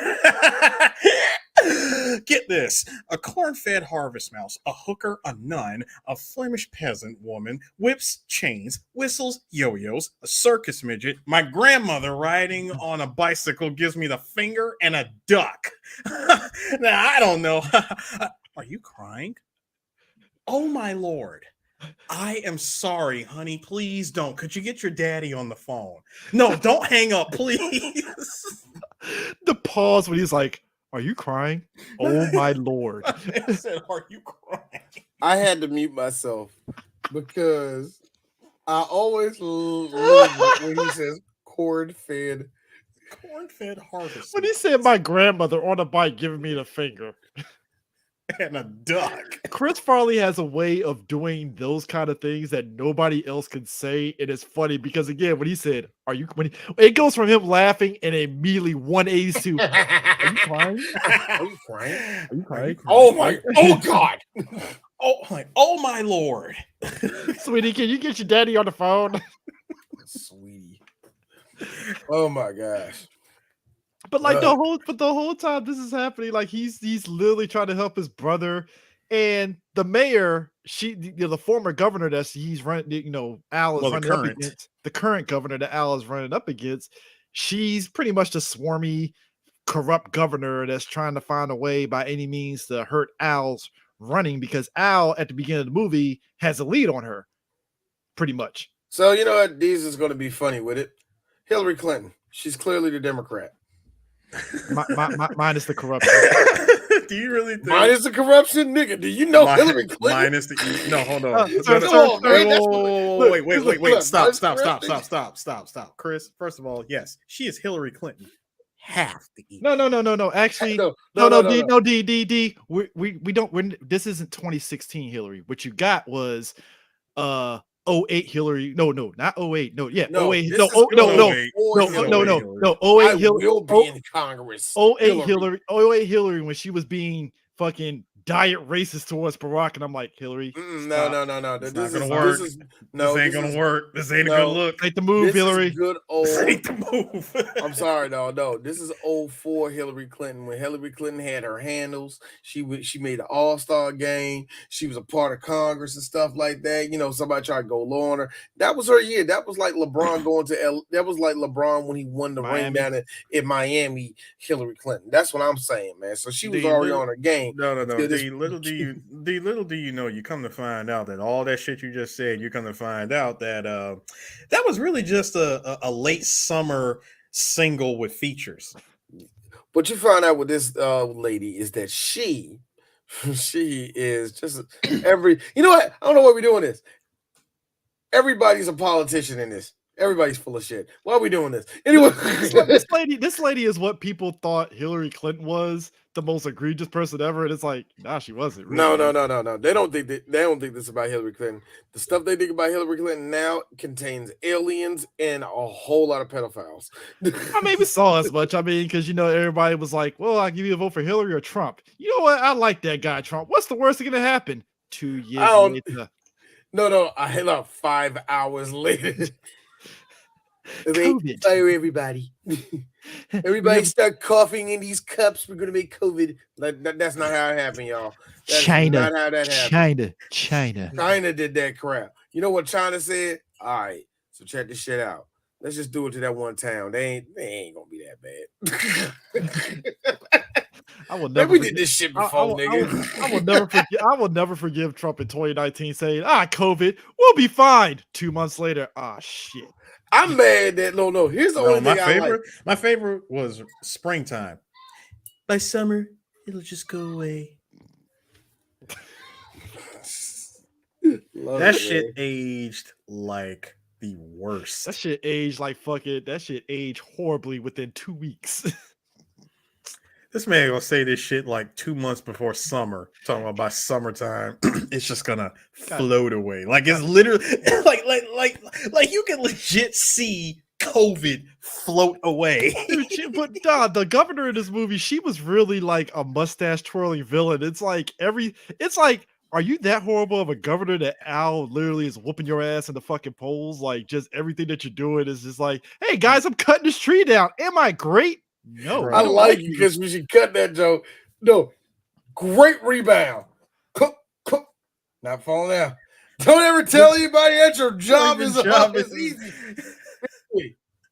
C: Get this: a corn-fed harvest mouse, a hooker, a nun, a Flemish peasant woman, whips, chains, whistles, yo-yos, a circus midget, my grandmother riding on a bicycle gives me the finger, and a duck. Now, I don't know. Are you crying? Oh, my Lord. I am sorry, honey. Please don't. Could you get your daddy on the phone? No, don't hang up, please.
A: The pause when he's like, "Are you crying? Oh my Lord."
C: I said, "Are you crying?"
B: I had to mute myself because I always love when he says corn-fed harvest.
A: When he said my grandmother on a bike giving me the finger.
C: And a duck.
A: Chris Farley has a way of doing those kind of things that nobody else can say. And it's funny because, again, when he said, it goes from him laughing and immediately 180 to, are you crying?
B: Are you crying?
A: Are you crying?
B: Oh God.
C: Oh my Lord.
A: Sweetie, can you get your daddy on the phone?
B: Sweetie. Oh my gosh.
A: But like the whole time this is happening, like he's literally trying to help his brother, and the mayor, the former governor that he's running, Al is running up against, the current governor that Al is running up against. She's pretty much the swarmy, corrupt governor that's trying to find a way by any means to hurt Al's running, because Al at the beginning of the movie has a lead on her, pretty much.
B: So you know what? Deez is going to be funny with it. Hillary Clinton. She's clearly the Democrat.
A: Minus the corruption.
C: Do you really think?
B: Minus the corruption, nigga? Do you know Hillary Clinton?
C: Minus the no, hold on. Wait. Stop. Chris, first of all, yes, she is Hillary Clinton. Half the E.
A: No. Actually, no. D. We don't. This isn't 2016 Hillary. What you got was 08 Hillary. No, not 08. No, yeah. 08. No. 08 Hillary
B: will be in Congress.
A: 08 Hillary when she was being fucking diet racist towards Barack, and I'm like, Hillary.
B: No.
C: This ain't gonna work. This ain't a good look.
A: Ain't the move, Hillary.
B: Good old.
C: This ain't the move.
B: I'm sorry, no. This is 04 Hillary Clinton, when Hillary Clinton had her handles. She made an all-star game. She was a part of Congress and stuff like that. Somebody tried to go low on her. That was her year. That was like LeBron going to that was like LeBron when he won the ring down in Miami. Hillary Clinton. That's what I'm saying, man. So she was already on her game.
C: No. Little do you know, you come to find out that all that shit you just said, you come to find out that that was really just a late summer single with features.
B: What you find out with this lady is that she is just you know what? I don't know why we're doing this. Everybody's a politician in this. Everybody's full of shit. Why are we doing this? Anyway,
A: this lady is what people thought Hillary Clinton was, the most egregious person ever, and it's like, nah, she wasn't. Really.
B: No. They don't think this about Hillary Clinton. The stuff they think about Hillary Clinton now contains aliens and a whole lot of pedophiles.
A: I mean, we saw as much. I mean, because everybody was like, "Well, I'll give you a vote for Hillary or Trump." You know what? I like that guy, Trump. What's the worst that's gonna happen? 2 years later.
B: No. I hit up 5 hours later.
A: COVID.
B: Fire everybody. Everybody start coughing in these cups. We're gonna make COVID. That's not how it happened, y'all. That's
A: China.
B: not how that happened.
A: China.
B: China did that crap. You know what China said? All right, so check this shit out. Let's just do it to that one town. They ain't gonna be that bad.
A: I will never.
B: We did this shit before, nigga.
A: I will never forgive Trump in 2019 saying, "COVID, we'll be fine." 2 months later, shit.
B: I'm mad that no. Here's the only thing I like.
C: My favorite was springtime. By summer, it'll just go away. That shit aged like the worst.
A: That shit aged like fucking. That shit aged horribly within 2 weeks.
C: This man gonna say this shit like 2 months before summer. Talking about by summertime, it's just gonna float away. Like it's literally like you can legit see COVID float away.
A: Dude, but the governor in this movie, she was really like a mustache twirling villain. It's like are you that horrible of a governor that Al literally is whooping your ass in the fucking polls? Like, just everything that you're doing is just like, hey guys, I'm cutting this tree down. Am I great? No.
B: I like you because we should cut that joke. No, great rebound. Not falling out. Don't ever tell anybody that your job is easy.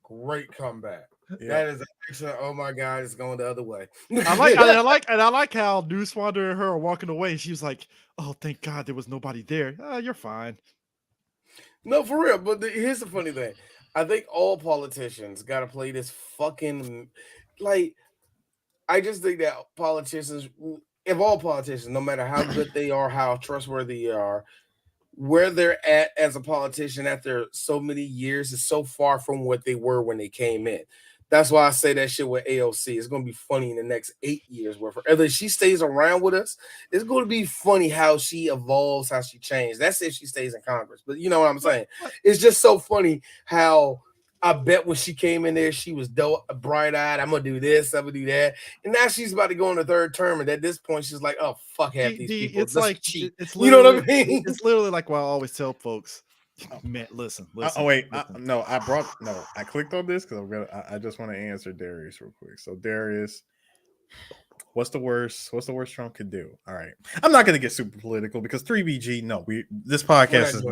B: Great comeback. Yeah. That is excellent. Oh my God, it's going the other way.
A: I like how Newswander and her are walking away. She was like, "Oh, thank God there was nobody there. You're fine."
B: No, for real. But here's the funny thing. I think all politicians got to play this fucking I just think that politicians, if all politicians, no matter how good they are, how trustworthy they are, where they're at as a politician after so many years is so far from what they were when they came in. That's why I say that shit with AOC. It's going to be funny in the next 8 years. Whether she stays around with us, it's going to be funny how she evolves, how she changes. That's if she stays in Congress. But you know what I'm saying? It's just so funny how I bet when she came in there, she was bright-eyed. I'm going to do this. I'm going to do that. And now she's about to go in the third term. And at this point, she's like, oh, fuck half these people.
A: It's like
B: cheap. You know what I mean?
A: It's literally like what I always tell folks. Man, listen.
C: I clicked on this because I just want to answer Darius real quick. So Darius, what's the worst Trump could do? All right, I'm not going to get super political because 3BG. No, this podcast is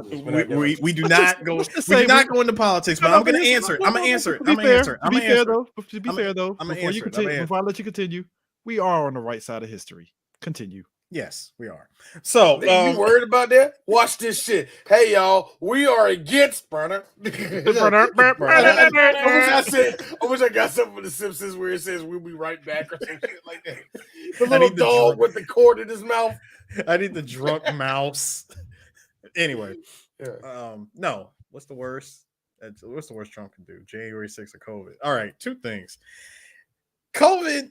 C: we do not go into politics. But I'm going to answer it. I'm going to answer it. To be fair though,
A: before I let you continue, we are on the right side of history. Continue.
C: Yes, we are. So,
B: you worried about that? Watch this shit. Hey, y'all, we are against Burner. I wish I got something from The Simpsons where it says we'll be right back or some shit like that. The little dog with the cord in his mouth.
C: I need the drunk mouse. Anyway, no. What's the worst? What's the worst Trump can do? January 6th or COVID? All right, two things. COVID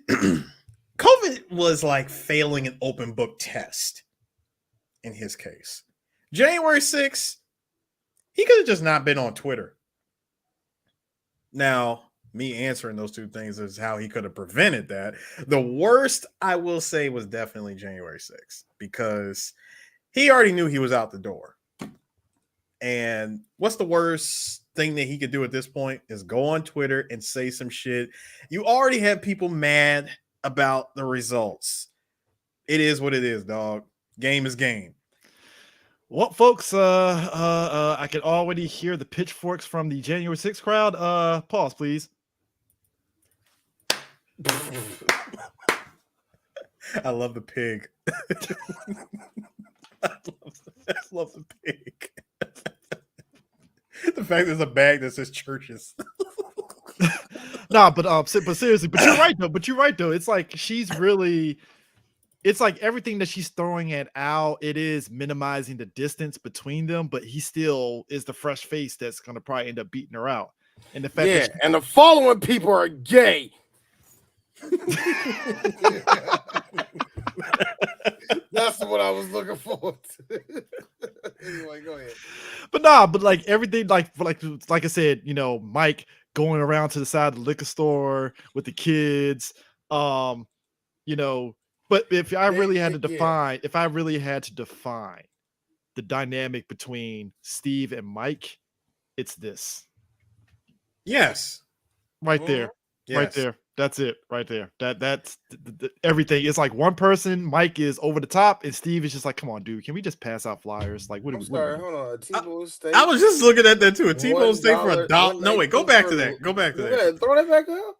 C: was like failing an open book test in his case. January 6th, he could have just not been on Twitter. Now, me answering those two things is how he could have prevented that. The worst, I will say, was definitely January 6th because he already knew he was out the door. And what's the worst thing that he could do at this point is go on Twitter and say some shit. You already have people mad about the results. It is what it is, dog. Game is game.
A: Well, folks, I can already hear the pitchforks from the January 6th crowd. Pause, please.
C: I love the pig. I love the pig. The fact there's a bag that says churches.
A: Nah, but seriously, but you're right though. It's like she's really it's like everything that she's throwing at Al, it is minimizing the distance between them, but he still is the fresh face that's gonna probably end up beating her out. And the fact
B: Yeah,
A: that
B: and the following people are gay. That's what I was looking for. Anyway, go ahead.
A: but like everything, like I said, you know, Mike going around to the side of the liquor store with the kids, you know. But if I really had to define, the dynamic between Steve and Mike, it's this.
C: Yes.
A: Right there.
C: Yes.
A: Right there. That's it. Right there. That's everything. It's like one person, Mike is over the top, and Steve is just like, come on, dude, can we just pass out flyers? Like, what are we?
B: Sorry, hold on. A T-bone steak.
C: I was just looking at that too. A T-bone steak for $1. No, wait, go back to that. Go back to that.
B: Throw that back up.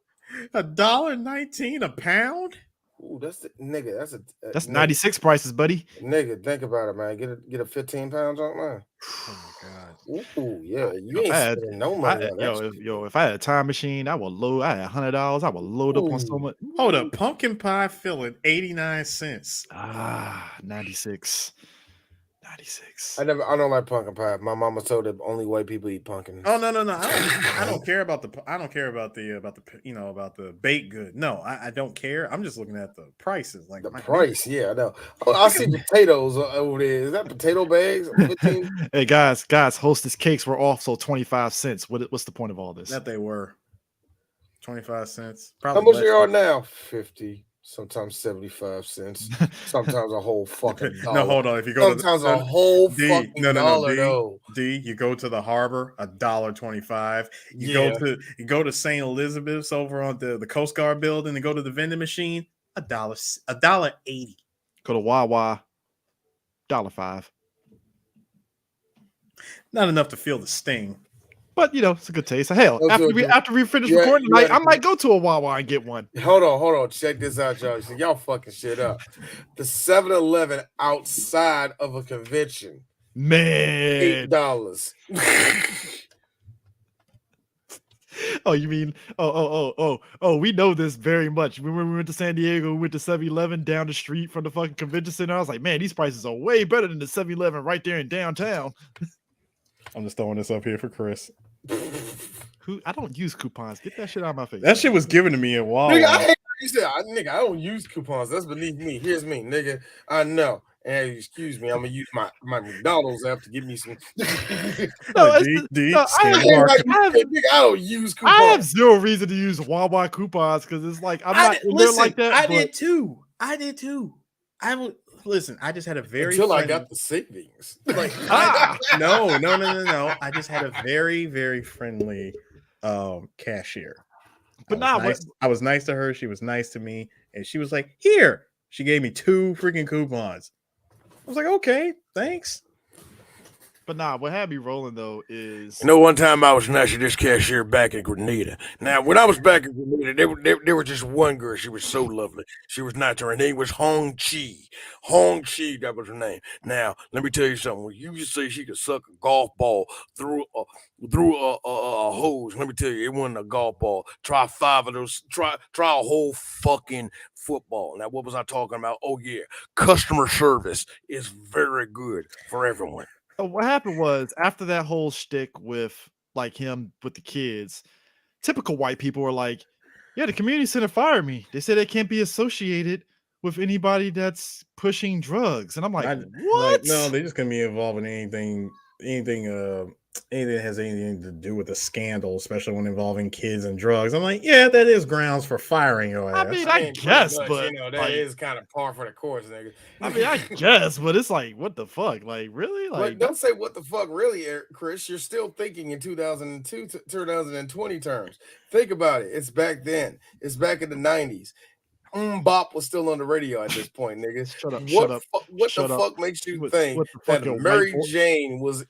C: $1.19 a pound.
B: Ooh, that's the nigga.
A: That's 96 prices, buddy.
B: Nigga, think about it, man. Get a 15-pound junk, man.
C: Oh my god.
B: Ooh, yeah. You ain't spending no money on that.
A: If I had a time machine, I would load. I had $100. I would load up on so much.
C: Hold up, pumpkin pie filling 89 cents.
A: 96.
B: I don't like pumpkin pie. My mama told the only white people eat pumpkins.
C: Oh no. I don't care about the baked good. No, I don't care. I'm just looking at the prices. Like
B: the price, yeah, I know. Oh, I see potatoes over there. Is that potato bags? 15?
A: Hey guys, Hostess cakes were also 25 cents. What's the point of all this?
C: That they were 25 cents.
B: Probably. How much they are now? 50. Sometimes 75 cents. Sometimes a whole fucking dollar.
C: No, hold on. If you go
B: sometimes a whole fucking dollar.
C: You go to the harbor, $1.25. You go to St. Elizabeth's over on the Coast Guard building and go to the vending machine, $1.80.
A: Go to Wawa, $1.05.
C: Not enough to feel the sting.
A: But you know, it's a good taste. Hell, after we finish recording tonight, I might go to a Wawa and get one.
B: Hold on. Check this out, y'all. So y'all fucking shit up. The 7-Eleven outside of a convention.
A: Man.
B: $8.
A: Oh, you mean we know this very much. When we went to San Diego, we went to 7-Eleven down the street from the fucking convention center. I was like, man, these prices are way better than the 7-Eleven right there in downtown.
C: I'm just throwing this up here for Chris.
A: I don't use coupons. Get that shit out of my face.
C: That shit was given to me in Wawa.
B: Nigga, I don't use coupons. That's beneath me. Here's me, nigga. I know. And excuse me, I'm gonna use my McDonald's app to give me some.
A: I
B: don't use coupons.
A: I have zero reason to use Wawa coupons because it's like I'm not in there like that.
C: I did too. Listen, I just had a very
B: I got the savings.
C: No. I just had a very, very friendly cashier.
A: But
C: I was nice to her. She was nice to me, and she was like, "Here." She gave me 2 freaking coupons. I was like, "Okay, thanks."
A: But what had me rolling though is
B: one time I was nice to this cashier back in Grenada. Now, when I was back in Grenada, there was just one girl. She was so lovely. She was nice. Her name was Hong Chi. Hong Chi, that was her name. Now, let me tell you something. When you just say she could suck a golf ball through a hose, let me tell you, it wasn't a golf ball. Try 5 of those. Try a whole fucking football. Now, what was I talking about? Oh yeah, customer service is very good for everyone.
A: What happened was after that whole shtick with like him with the kids, typical white people were like, yeah, the community center fired me. They said they can't be associated with anybody that's pushing drugs. And I'm like, what?
C: No, they just can't be involved in anything that has anything to do with a scandal, especially when involving kids and drugs. I'm like, yeah, that is grounds for firing your ass.
A: I mean, I guess, but
B: that is kind of par for the course, nigga.
A: I mean, I guess, but it's like, what the fuck? Like, really? Like,
B: don't say what the fuck, really, Chris. You're still thinking in 2002, 2020 terms. Think about it. It's back then. It's back in the 90s. Bop was still on the radio at this point, nigga. What the fuck makes you think that Mary Jane was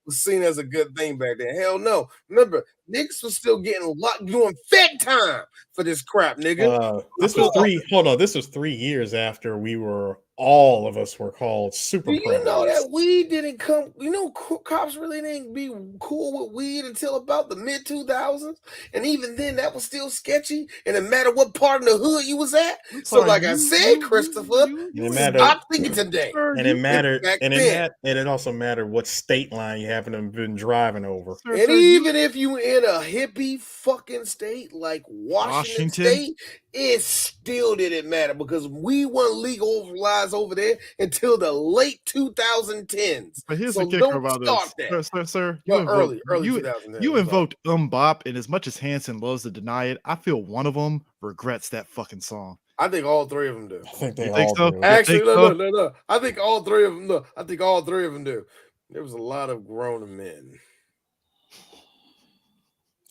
B: seen as a good thing back then? Hell no. Remember, niggas was still getting locked doing fed time for this crap, nigga.
C: This was 3 years after we were all of us were called super
B: Do you know
C: predators.
B: that weed didn't come? You know, cops really didn't be cool with weed until about the mid 2000s, and even then, that was still sketchy. And it mattered what part of the hood you was at. So, like I said, Christopher, stop thinking today.
C: And it mattered,
B: back
C: and
B: then.
C: it also mattered what state line you happen to have been driving over.
B: And even if you in a hippie fucking state like Washington State, it still didn't matter because we weren't legalized over there until the late 2010s.
A: But here's
B: so
A: the kicker
B: don't
A: about
B: start
A: this,
B: that.
A: sir.
B: Early 2010s.
A: You invoked Bop, and as much as Hanson loves to deny it, I feel one of them regrets that fucking song.
B: I think all three of them do.
C: I think they
A: You think
C: all
A: so?
C: do.
B: Actually, no. I think all three of them. No, I think all three of them do. There was a lot of grown men.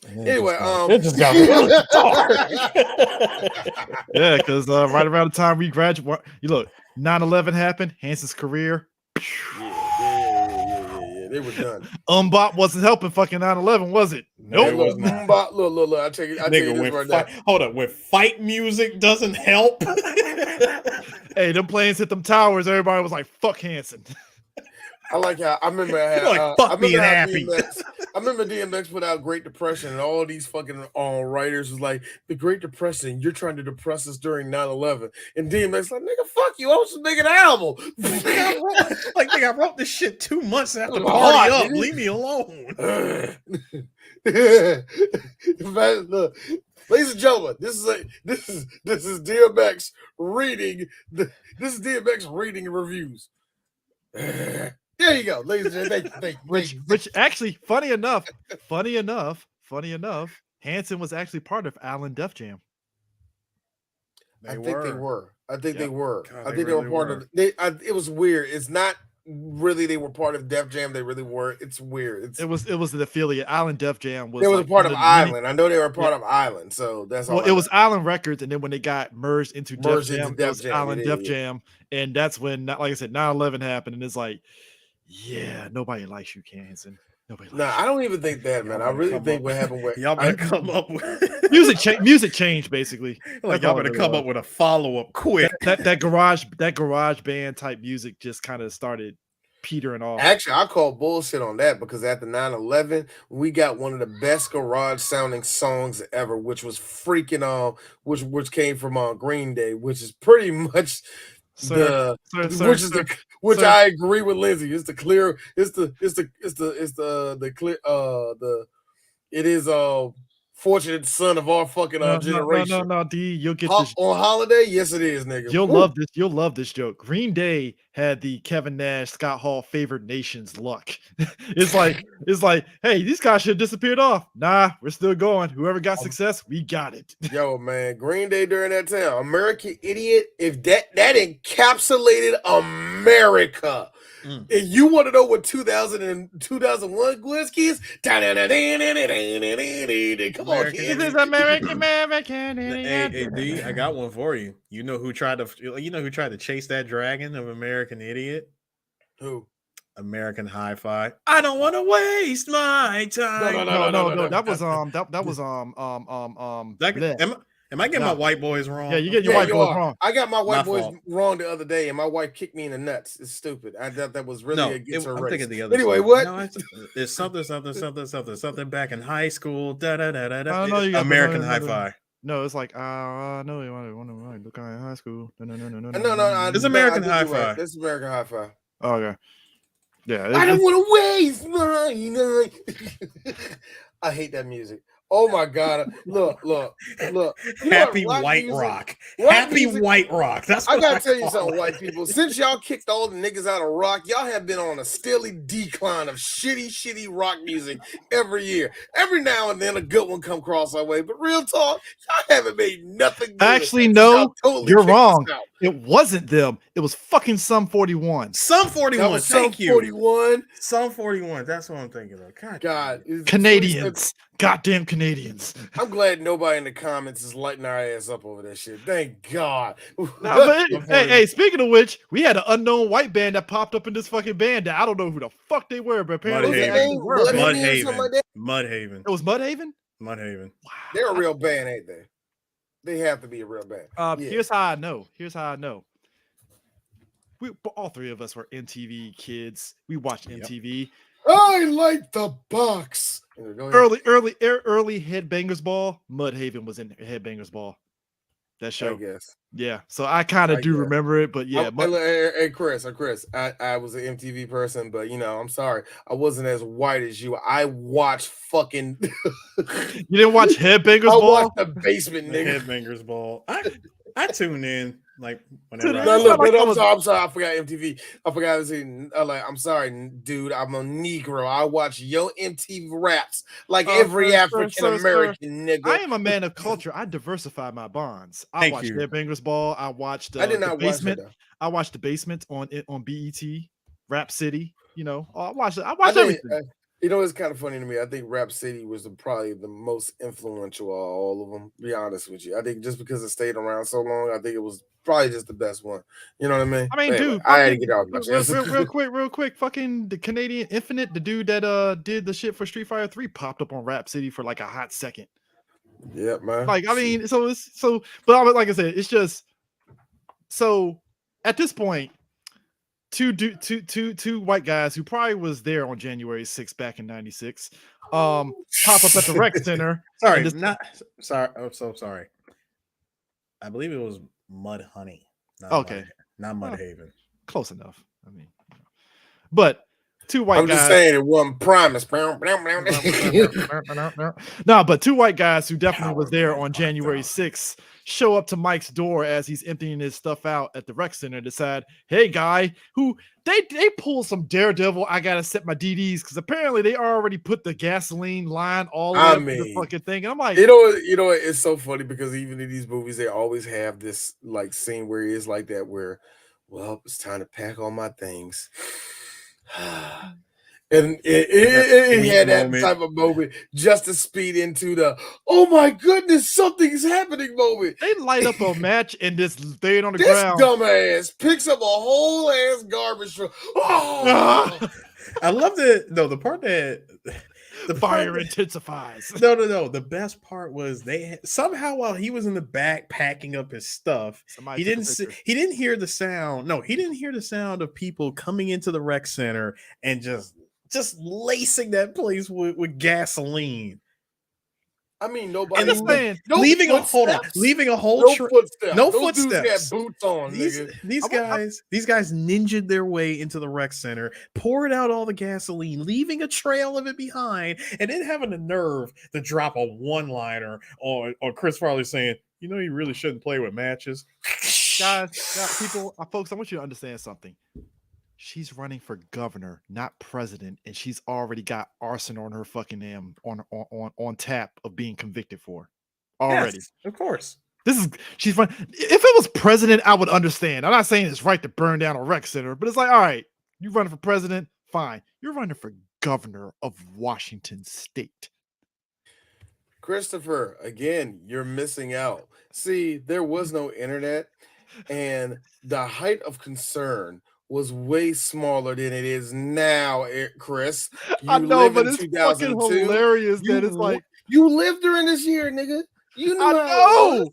B: Anyway,
C: it just got really dark.
A: Yeah, because right around the time we graduated, you look, 9/11 happened. Hanson's career.
B: Yeah. They were done.
A: Bop wasn't helping fucking 9/11, was it?
C: No,
A: Nope.
C: it was not.
B: Look. I tell you this right now.
C: Hold up, when fight music doesn't help.
A: Hey, them planes hit them towers. Everybody was like, "Fuck Hanson."
B: I like how I remember.
C: Fuck being happy.
B: I remember DMX put out Great Depression, and all these fucking writers was like, "The Great Depression, you're trying to depress us during 9/11." And DMX like, "Nigga, fuck you! I was just making an album."
C: Like, I wrote this shit 2 months after
B: Hard,
C: Party Up.
B: nigga.
C: Leave me alone.
B: Look, ladies and gentlemen, this is DMX reading this is DMX reading reviews. There you go, ladies and gentlemen.
A: Which actually, funny enough, Hanson was actually part of Allen Def Jam.
B: I think they were. God,
C: they
B: they were
C: really
B: part of. It was weird. It's not really they were part of Def Jam. They really were. It's weird.
A: It was an affiliate. Allen Def Jam was.
B: It was a part of Island. I know they were part of Island. So that's all.
A: Well, it was Island Records, and then when they got merged into Def Jam, it was Allen Def
B: Jam,
A: and that's when, like I said, 9/11 happened, and it's like, yeah, nobody likes you, Hanson. Nobody.
B: Nah, I don't even think that, man. I really think what happened with
C: y'all better come up with
A: music changed basically.
C: Like y'all better come up with a follow up quick.
A: That garage band type music just kind of started petering off.
B: Actually, I call bullshit on that because after 9/11, we got one of the best garage sounding songs ever, which was freaking which came from Green Day, which is pretty much which I agree with Lindsay. It's the clear. It is fortunate son of our fucking generation.
A: No, D, you'll get
B: this on Holiday. Yes, it is, nigga.
A: You'll love this. You'll love this joke. Green Day had the Kevin Nash, Scott Hall favored nations luck. it's like, hey, these guys should have disappeared off. Nah, we're still going. Whoever got success, we got it.
B: Yo, man, Green Day during that time, American Idiot. If that encapsulated America. And you want to know what 2000 and 2001 was, kids? Come on, kids.
A: This is American.
C: Hey, D, I got one for you. You know who tried to chase that dragon of American Idiot?
B: Who?
C: American Hi-Fi. I don't want to waste my time.
B: No.
A: That was
C: Am I getting my white boys wrong?
A: Yeah, you get your white boys wrong.
B: I got my white boys wrong the other day, and my wife kicked me in the nuts. It's stupid. I thought that was really against her race.
C: I'm thinking the other.
B: Anyway, what?
C: No, it's something back in high school.
A: American
C: Hi-Fi.
A: No, it's like no, you want to look at high school. No.
C: It's American Hi-Fi.
B: It's American Hi-Fi.
A: Oh, okay. Yeah,
B: I don't want to waste my. I hate that music. Oh my God! Look!
C: Happy White Rock. Happy White Rock. That's what
B: I gotta tell you something, white people. Since y'all kicked all the niggas out of rock, y'all have been on a steady decline of shitty rock music every year. Every now and then a good one come across our way, but real talk, y'all haven't made nothing good.
A: Actually, no, you're wrong. It wasn't them. It was fucking Sum 41.
C: Sum 41. Thank you.
B: 41.
C: Sum 41. That's what I'm thinking of. God.
A: Canadians. Goddamn Canadians.
B: I'm glad nobody in the comments is lighting our ass up over that shit. Thank God.
A: Hey, speaking of which, we had an unknown white band that popped up in this fucking band that I don't know who the fuck they were, but apparently
C: Mudhaven.
A: It was Mudhaven?
C: Mudhaven.
A: Wow.
B: They're a real band, ain't they? They have to be a real band.
A: Here's how I know. all three of us were MTV kids. We watched MTV.
B: I like the box.
A: Early Headbangers Ball. Mudhaven was in Headbangers Ball. That show.
B: I guess.
A: Yeah. So I kind of do remember it, but yeah.
B: Hey, Chris, I was an MTV person, but I'm sorry. I wasn't as white as you. I watched fucking
A: You didn't watch Headbangers Ball?
B: I watched The Basement, nigga.
C: Headbangers Ball. I tune in like whenever.
B: I'm sorry. I forgot MTV. I forgot to say. I'm sorry, dude. I'm a Negro. I watch your MTV raps like every African American nigga.
A: I am a man of culture. I diversify my bonds. I watched Headbangers Ball. I watched.
B: I did not
A: The Basement.
B: watch it.
A: I watched The Basement on BET, Rap City. I watched it. I watched everything.
B: It's kind of funny to me. I think Rap City was probably the most influential of all of them, to be honest with you. I think just because it stayed around so long, I think it was probably just the best one. You know what I mean?
A: I mean, anyway, dude,
B: I had to get out my chest.
A: Real quick, fucking the Canadian Infinite, the dude that did the shit for Street Fighter 3 popped up on Rap City for like a hot second.
B: Yeah, man.
A: Like, I mean, but like I said, it's just so at this point. Two white guys who probably was there on January 6th back in '96 pop up at the rec center.
C: Sorry. I'm so sorry. I believe it was Mud Honey. Not Mudhaven.
A: Close enough. I mean, but two white guys.
B: I'm just saying it wasn't promised.
A: No, but two white guys who definitely was there on January 6th show up to Mike's door as he's emptying his stuff out at the rec center and decide, hey, guy, who they pull some daredevil, I gotta set my DDs, because apparently they already put the gasoline line all over the fucking thing. And I'm like,
B: it's so funny because even in these movies, they always have this like scene where it is like that, where, well, it's time to pack all my things. And it had that type of moment just to speed into the oh my goodness, something's happening moment.
A: They light up a match and just lay it on the ground.
B: This dumbass picks up a whole ass garbage truck. Oh!
C: I love the part that
A: the fire intensifies.
C: No. The best part was somehow while he was in the back packing up his stuff, he didn't hear the sound. No, he didn't hear the sound of people coming into the rec center and just lacing that place with gasoline.
B: I mean, nobody.
C: Leaving a whole footsteps. No footsteps.
B: Got boots on.
C: These guys ninja'd their way into the rec center, poured out all the gasoline, leaving a trail of it behind, and then having the nerve to drop a one-liner on Chris Farley saying, you really shouldn't play with matches.
A: Guys, folks, I want you to understand something. She's running for governor, not president, and she's already got arson on her fucking name on tap of being convicted for already.
C: Yes, of course.
A: She's fun. If it was president, I would understand. I'm not saying it's right to burn down a rec center, but it's like, all right, you running for president, fine. You're running for governor of Washington State.
B: Christopher, again, you're missing out. See, there was no internet, and the height of concern was way smaller than it is now, Chris.
A: I know, but it's fucking hilarious that it's like
B: you lived during this year, nigga. You know.
A: I know.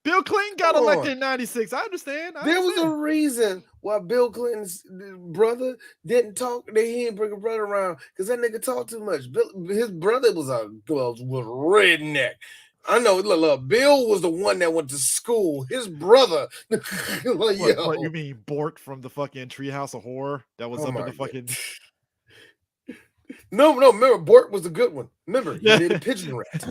A: Bill Clinton got elected in '96. I understand.
B: There was a reason why Bill Clinton's brother didn't talk. He didn't bring a brother around because that nigga talked too much. His brother was redneck. I know. Look, Bill was the one that went to school. His brother.
A: What you mean, Bort from the fucking Treehouse of Horror? That was up in the fucking.
B: No. Remember, Bort was the good one. Remember, he made a pigeon rat.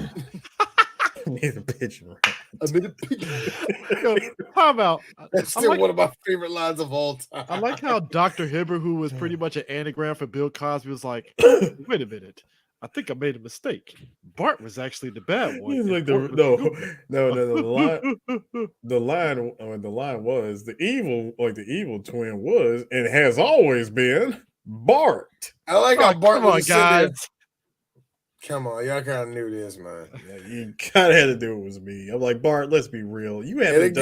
C: Made a pigeon rat.
B: I made a pigeon
A: rat. How about?
B: That's still one of my favorite lines of all time.
A: I like how Dr. Hibbert, who was pretty much an anagram for Bill Cosby, was like, "Wait a minute. I think I made a mistake. Bart was actually the bad one."
C: He's like the line was the evil twin was and has always been Bart.
B: I like how Bart was
A: guys.
B: Come on, y'all kind of knew this, man.
C: Yeah, you kind of had to do it was me. I'm like, Bart, let's be real. You haven't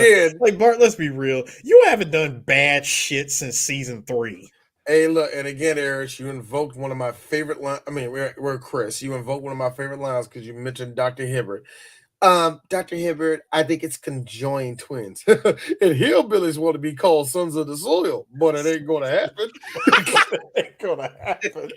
C: Bart, let's be real. You haven't done bad shit since season 3.
B: Hey, look, and again, Eric, you invoked one of my favorite lines. I mean, we're Chris. You invoked one of my favorite lines because you mentioned Dr. Hibbert. Dr. Hibbert, I think it's conjoined twins. And hillbillies want to be called sons of the soil, but it ain't gonna happen.
C: Ain't gonna happen.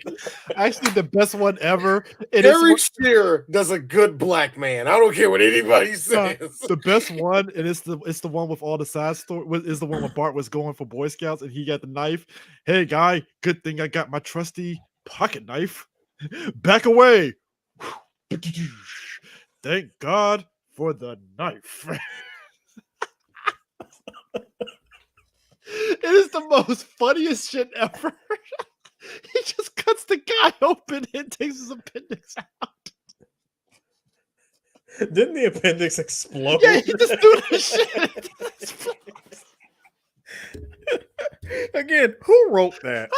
A: Actually, the best one ever.
B: Eric Shearer does a good black man. I don't care what anybody says.
A: The best one, and it's the one with all the side story. Is the one where Bart was going for Boy Scouts and he got the knife. Hey, guy, good thing I got my trusty pocket knife. Back away. Thank God for the knife. It is the most funniest shit ever. He just cuts the guy open and takes his appendix out.
C: Didn't the appendix explode?
A: Yeah, he just do this shit.
C: Again, who wrote that?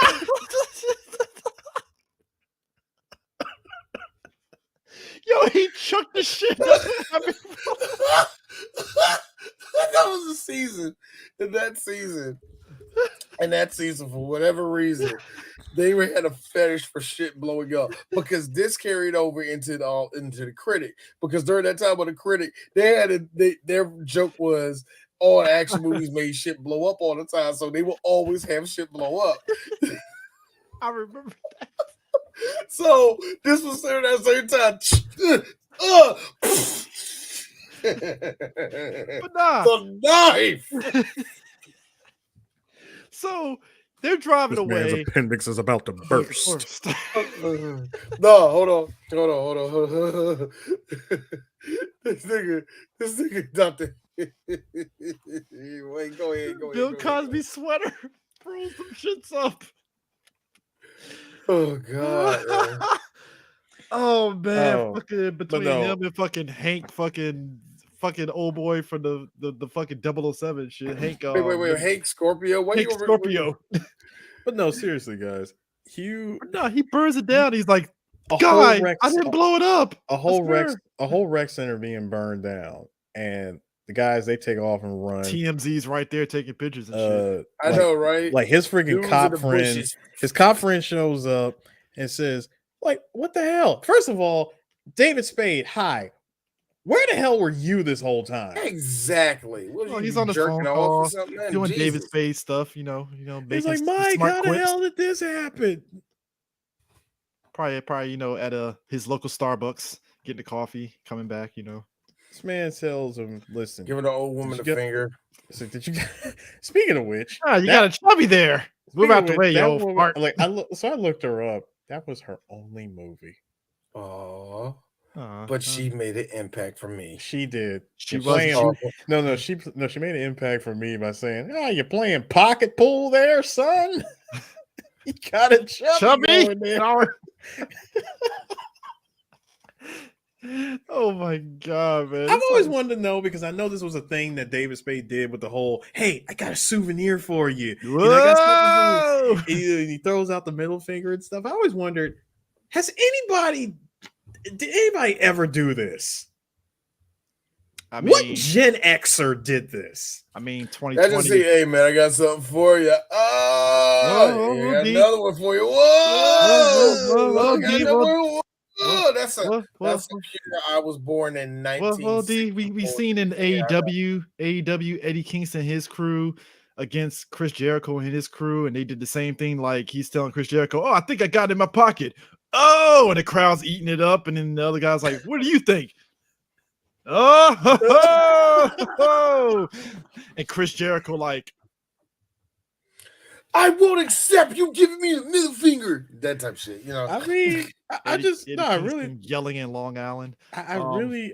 A: Yo, he chucked the shit.
B: That was a season. In that season, for whatever reason, they had a fetish for shit blowing up because this carried over into the critic. Because during that time with the critic, their joke was all action movies made shit blow up all the time, so they will always have shit blow up.
A: I remember that.
B: So this was there at the same time.
A: But nah,
B: the knife.
A: So they're driving
C: This
A: away.
C: man's appendix is about to burst.
B: No, hold on. This nigga, Doctor. Wait, go ahead.
A: Bill Cosby sweater throws some shits up.
B: Oh God.
A: Oh man,
C: Oh,
A: fucking between
C: no.
A: him and fucking Hank, fucking old boy from the fucking 007 shit. Hank.
B: Wait, Hank Scorpio. What
A: Hank Scorpio.
C: But no, seriously, guys.
A: No, he burns it down. He's like,
C: A
A: guy,
C: whole rec,
A: I didn't blow it up.
C: a whole
A: I
C: rec center being burned down, and the guys they take off and run.
A: TMZ's right there taking pictures and shit.
B: I know, right?
C: Like his freaking
B: Dudes in
C: cop
B: the
C: friend,
B: bushes.
C: his cop friend shows up and says, "Like, what the hell?" First of all, David Spade, hi. Where the hell were you this whole time?
B: Exactly. What,
A: He's on the
B: jerking
A: phone
B: off
A: call,
B: or something? Man,
A: doing
B: Jesus.
A: David Spade stuff.
C: He's
A: making
C: like,
A: some
C: Mike,
A: smart
C: how the
A: quips.
C: hell did this happen?
A: Probably at his local Starbucks, getting a coffee, coming back.
C: This man tells him, "Listen,
B: Giving the old woman the finger.
C: So did you? Speaking of which,
A: you got a chubby there. Move out the way, yo.
C: Woman, I looked her up. That was her only movie.
B: Oh, but she made an impact for me.
C: She did.
A: She
C: made an impact for me by saying, "Oh, you're playing pocket pool there, son. You got a chubby going there."
A: Oh my god, man!
C: I've always wanted to know because I know this was a thing that David Spade did with the whole, "Hey, I got a souvenir for you."
A: Whoa!
C: I got something for you. He throws out the middle finger and stuff. I always wondered, did anybody ever do this?
A: I mean,
C: What Gen Xer did this?
A: I mean, 2020.
B: I just say, "Hey man, I got something for you." Oh, I got another one for you. Whoa, that's a year I was born in 1960.
A: We seen in AEW Eddie Kingston, his crew against Chris Jericho and his crew, and they did the same thing. Like he's telling Chris Jericho, "Oh, I think I got it in my pocket." Oh, and the crowd's eating it up, and then the other guy's like, "What do you think?" Oh, and Chris Jericho like,
B: "I won't accept you giving me the middle finger." That type of shit,
C: I mean, I really
A: yelling in Long Island.
C: I really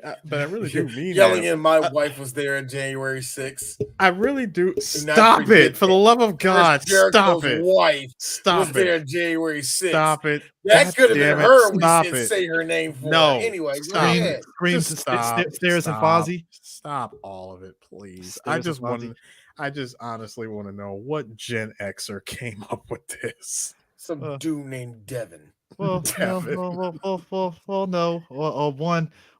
C: do mean
B: yelling
C: that.
B: in. My wife was there on January 6th.
C: I really do. Stop it! For the love of God, stop it!
B: Wife
C: was
B: there on January 6th.
C: Stop it!
B: That could have been her.
C: Stop
B: we
C: it!
B: Say her name for
C: no.
B: Her. Anyway,
A: Screams and stares and Fozzie.
C: Stop all of it, please. I just honestly want to know what Gen Xer came up with this.
B: Some dude named Devin.
A: No.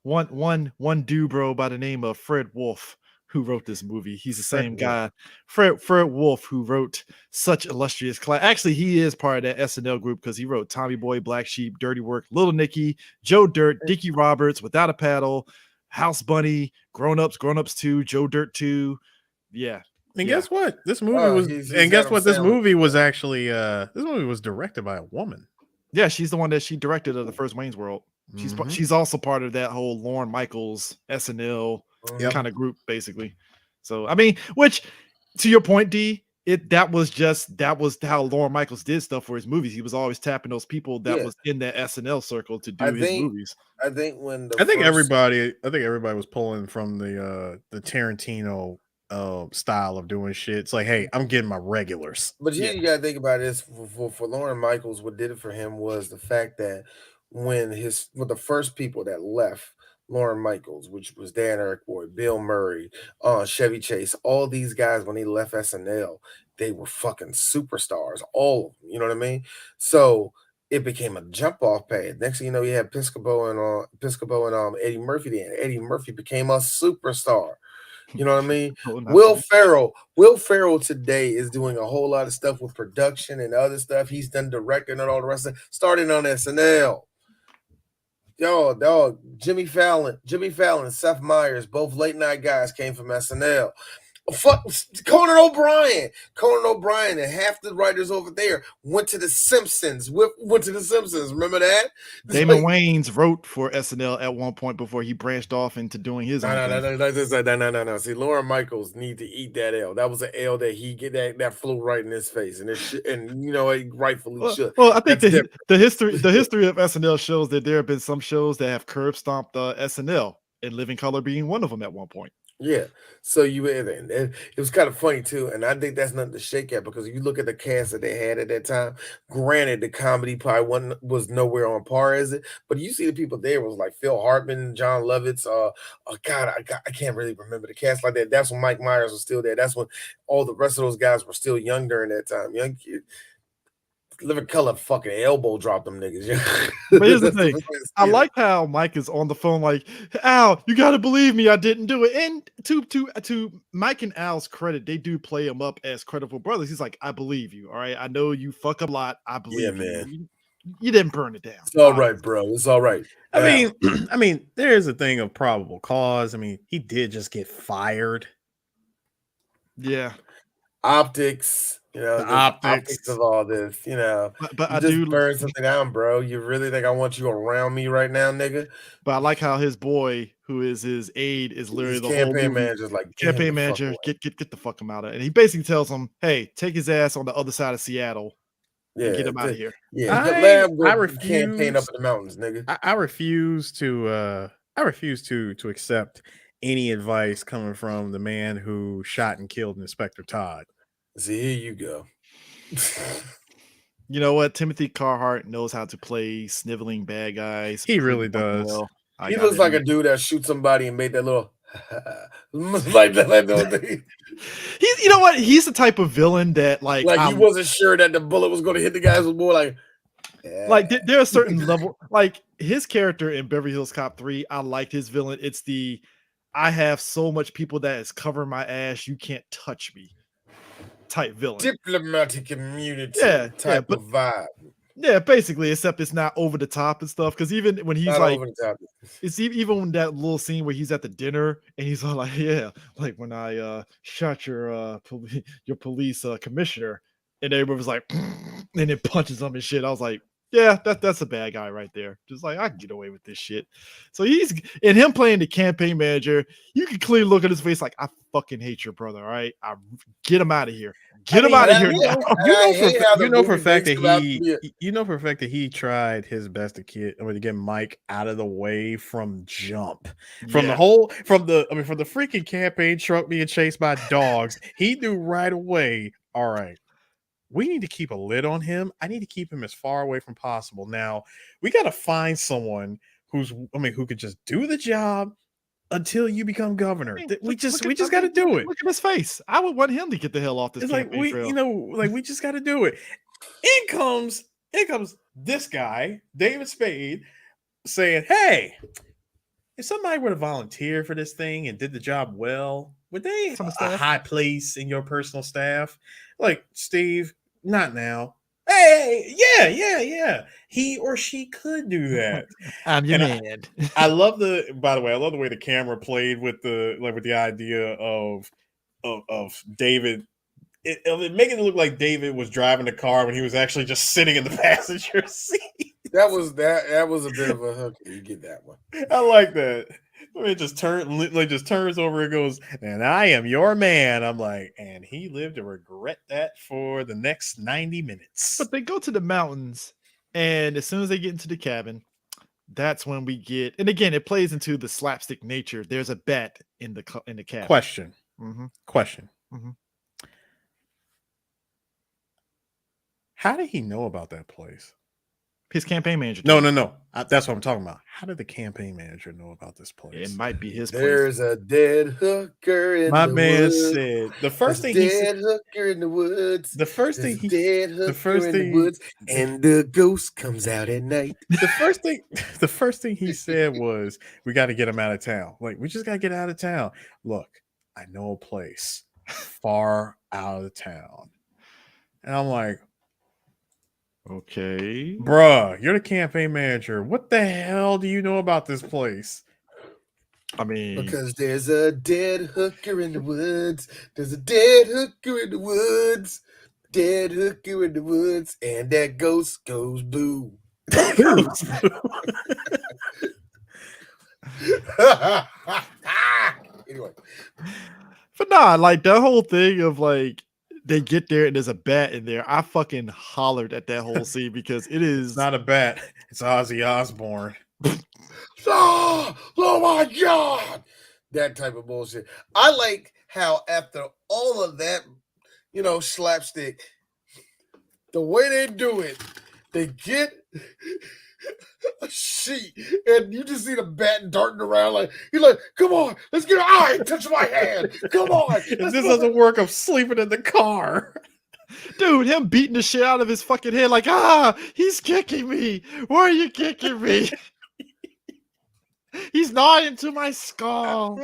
A: One dude, bro, by the name of Fred Wolf, who wrote this movie. He's the same guy, Fred Wolf, who wrote such illustrious class. Actually, he is part of that SNL group because he wrote Tommy Boy, Black Sheep, Dirty Work, Little Nicky, Joe Dirt, Dickie Roberts, Without a Paddle, House Bunny, Grown Ups 2, Joe Dirt 2. Yeah.
C: And
A: Yeah.
C: guess what? This movie was
B: he's got him
C: This
B: sound like-
C: movie was actually this movie was directed by a woman.
A: Yeah, she's the one that she directed of the first Wayne's World. She's also part of that whole Lorne Michaels SNL kind of group, basically. So I mean, which to your point, D, that was how Lorne Michaels did stuff for his movies. He was always tapping those people that was in that SNL circle to do his movies.
B: I think when
C: everybody was pulling from the Tarantino style of doing shit. It's like, hey, I'm getting my regulars.
B: But you gotta think about this for Lorne Michaels. What did it for him was the fact that when the first people that left Lorne Michaels, which was Dan Aykroyd, Bill Murray, Chevy Chase, all these guys, when they left SNL, they were fucking superstars, all of them. You know what I mean? So it became a jump off pad. Next thing you know, you had Piscopo and Eddie Murphy. Then Eddie Murphy became a superstar. You know what I mean? Will Ferrell today is doing a whole lot of stuff with production and other stuff. He's done directing and all the rest of it, starting on SNL. Yo, dog, Jimmy Fallon, Seth Meyers, both late night guys came from SNL. Fuck Conan O'Brien, and half the writers over there went to the Simpsons. Remember that?
A: Damon Wayans wrote for SNL at one point before he branched off into doing his own thing.
B: No. See, Lorne Michaels need to eat that L. That was an L that he get that flew right in his face, and he rightfully should.
A: Well, I think the history of SNL shows that there have been some shows that have curb stomped SNL, and Living Color being one of them at one point.
B: Yeah, so it was kind of funny too, and I think that's nothing to shake at because if you look at the cast that they had at that time, granted the comedy probably was nowhere on par as it, but you see the people there was like Phil Hartman, John Lovitz, I can't really remember the cast like that. That's when Mike Myers was still there. That's when all the rest of those guys were still young during that time. Young kid. Living Color fucking elbow dropped them niggas.
A: But here's the thing. I like how Mike is on the phone like, Al, you got to believe me, I didn't do it. And to Mike and Al's credit, they do play him up as credible brothers. He's like, I believe you. All right. I know you fuck a lot. I believe you.
B: Man.
A: You didn't burn it down.
B: It's all right, bro. It's all right.
C: I mean, there is a thing of probable cause. I mean, he did just get fired.
A: Yeah.
B: Optics. The optics of all this,
A: but I
B: do burn something down, bro. You really think I want you around me right now, nigga?
A: But I like how his boy, who is his aide, is literally the
B: campaign
A: whole movie.
B: manager's like
A: campaign manager, get the fuck him out of it. And he basically tells him, hey, take his ass on the other side of Seattle. And get him out of here.
B: Yeah,
C: I refuse
B: campaign up in the mountains, nigga.
C: I refuse to accept any advice coming from the man who shot and killed Inspector Todd.
B: See, here you go.
A: You know what? Timothy Carhart knows how to play sniveling bad guys.
C: He really does.
A: Well.
B: He looks like a dude that shoots somebody and made that little like that.
A: You know what? He's the type of villain that like
B: he wasn't sure that the bullet was going to hit the guys. Was more like. Yeah.
A: Like there are certain level, like his character in Beverly Hills Cop 3. I liked his villain. It's I have so much people that is covering my ass. You can't touch me. Type villain,
B: diplomatic immunity, type of vibe.
A: Yeah, basically, except it's not over the top and stuff. Because even when he's
B: not
A: like,
B: over the top.
A: It's even that little scene where he's at the dinner and he's all like, "Yeah, like when I shot your police commissioner," and everybody was like, and it punches him and shit. I was like, yeah, that's a bad guy right there. Just like I can get away with this shit. So he's and him playing the campaign manager. You can clearly look at his face like I fucking hate your brother. All right, get him out of here. Get him out of here.
C: You know for a fact that he tried his best to get Mike out of the way from jump. From the freaking campaign truck being chased by dogs. He knew right away. All right. We need to keep a lid on him. I need to keep him as far away from possible. Now, we got to find someone who could just do the job until you become governor. We just got to do it.
A: Look at his face. I would want him to get the hell off this.
C: It's like we just got to do it. In comes this guy, David Spade, saying, "Hey, if somebody were to volunteer for this thing and did the job well, would they have a high place in your personal staff?" Like, Steve, not now. Hey, yeah. He or she could do that.
A: I'm your
C: And
A: man.
C: I love by the way, I love the way the camera played with the idea of David. Making it look like David was driving the car when he was actually just sitting in the passenger seat.
B: That was a bit of a hook. You get that one.
C: I like that. It just turns over and goes, and I am your man. I'm like, and he lived to regret that for the next 90 minutes.
A: But they go to the mountains, and as soon as they get into the cabin, that's when we get. And again, it plays into the slapstick nature. There's a bet in the cabin.
C: Question.
A: Mm-hmm.
C: Question.
A: Mm-hmm.
C: How did he know about that place?
A: His campaign manager.
C: No. That's what I'm talking about. How did the campaign manager know about this place?
A: It might be his place.
B: There's a dead hooker in
C: My
B: the
C: man
B: woods.
C: said the first thing
B: There's
C: he
B: a
C: said.
B: dead hooker in the woods.
C: The first
B: There's
C: thing
B: a dead hooker in the woods, and the ghost comes out at night.
C: The first thing he said was, "We got to get him out of town. Like, we just got to get out of town. Look, I know a place far out of town." And I'm like,
A: okay,
C: bruh, you're the campaign manager. What the hell do you know about this place?
A: I mean,
B: because there's a dead hooker in the woods. There's a dead hooker in the woods. Dead hooker in the woods, and that ghost goes boo. Anyway,
A: but nah, like that whole thing of like they get there and there's a bat in there. I fucking hollered at that whole scene because it is
C: It's not a bat. It's Ozzy Osbourne.
B: oh my god, that type of bullshit. I like how after all of that, slapstick, the way they do it, they get a sheet and you just see the bat darting around like he's like, come on, let's get touch my hand. Come on.
C: If this doesn't work, I'm sleeping in the car.
A: Dude, him beating the shit out of his fucking head, like, he's kicking me. Why are you kicking me? He's gnawing into my skull.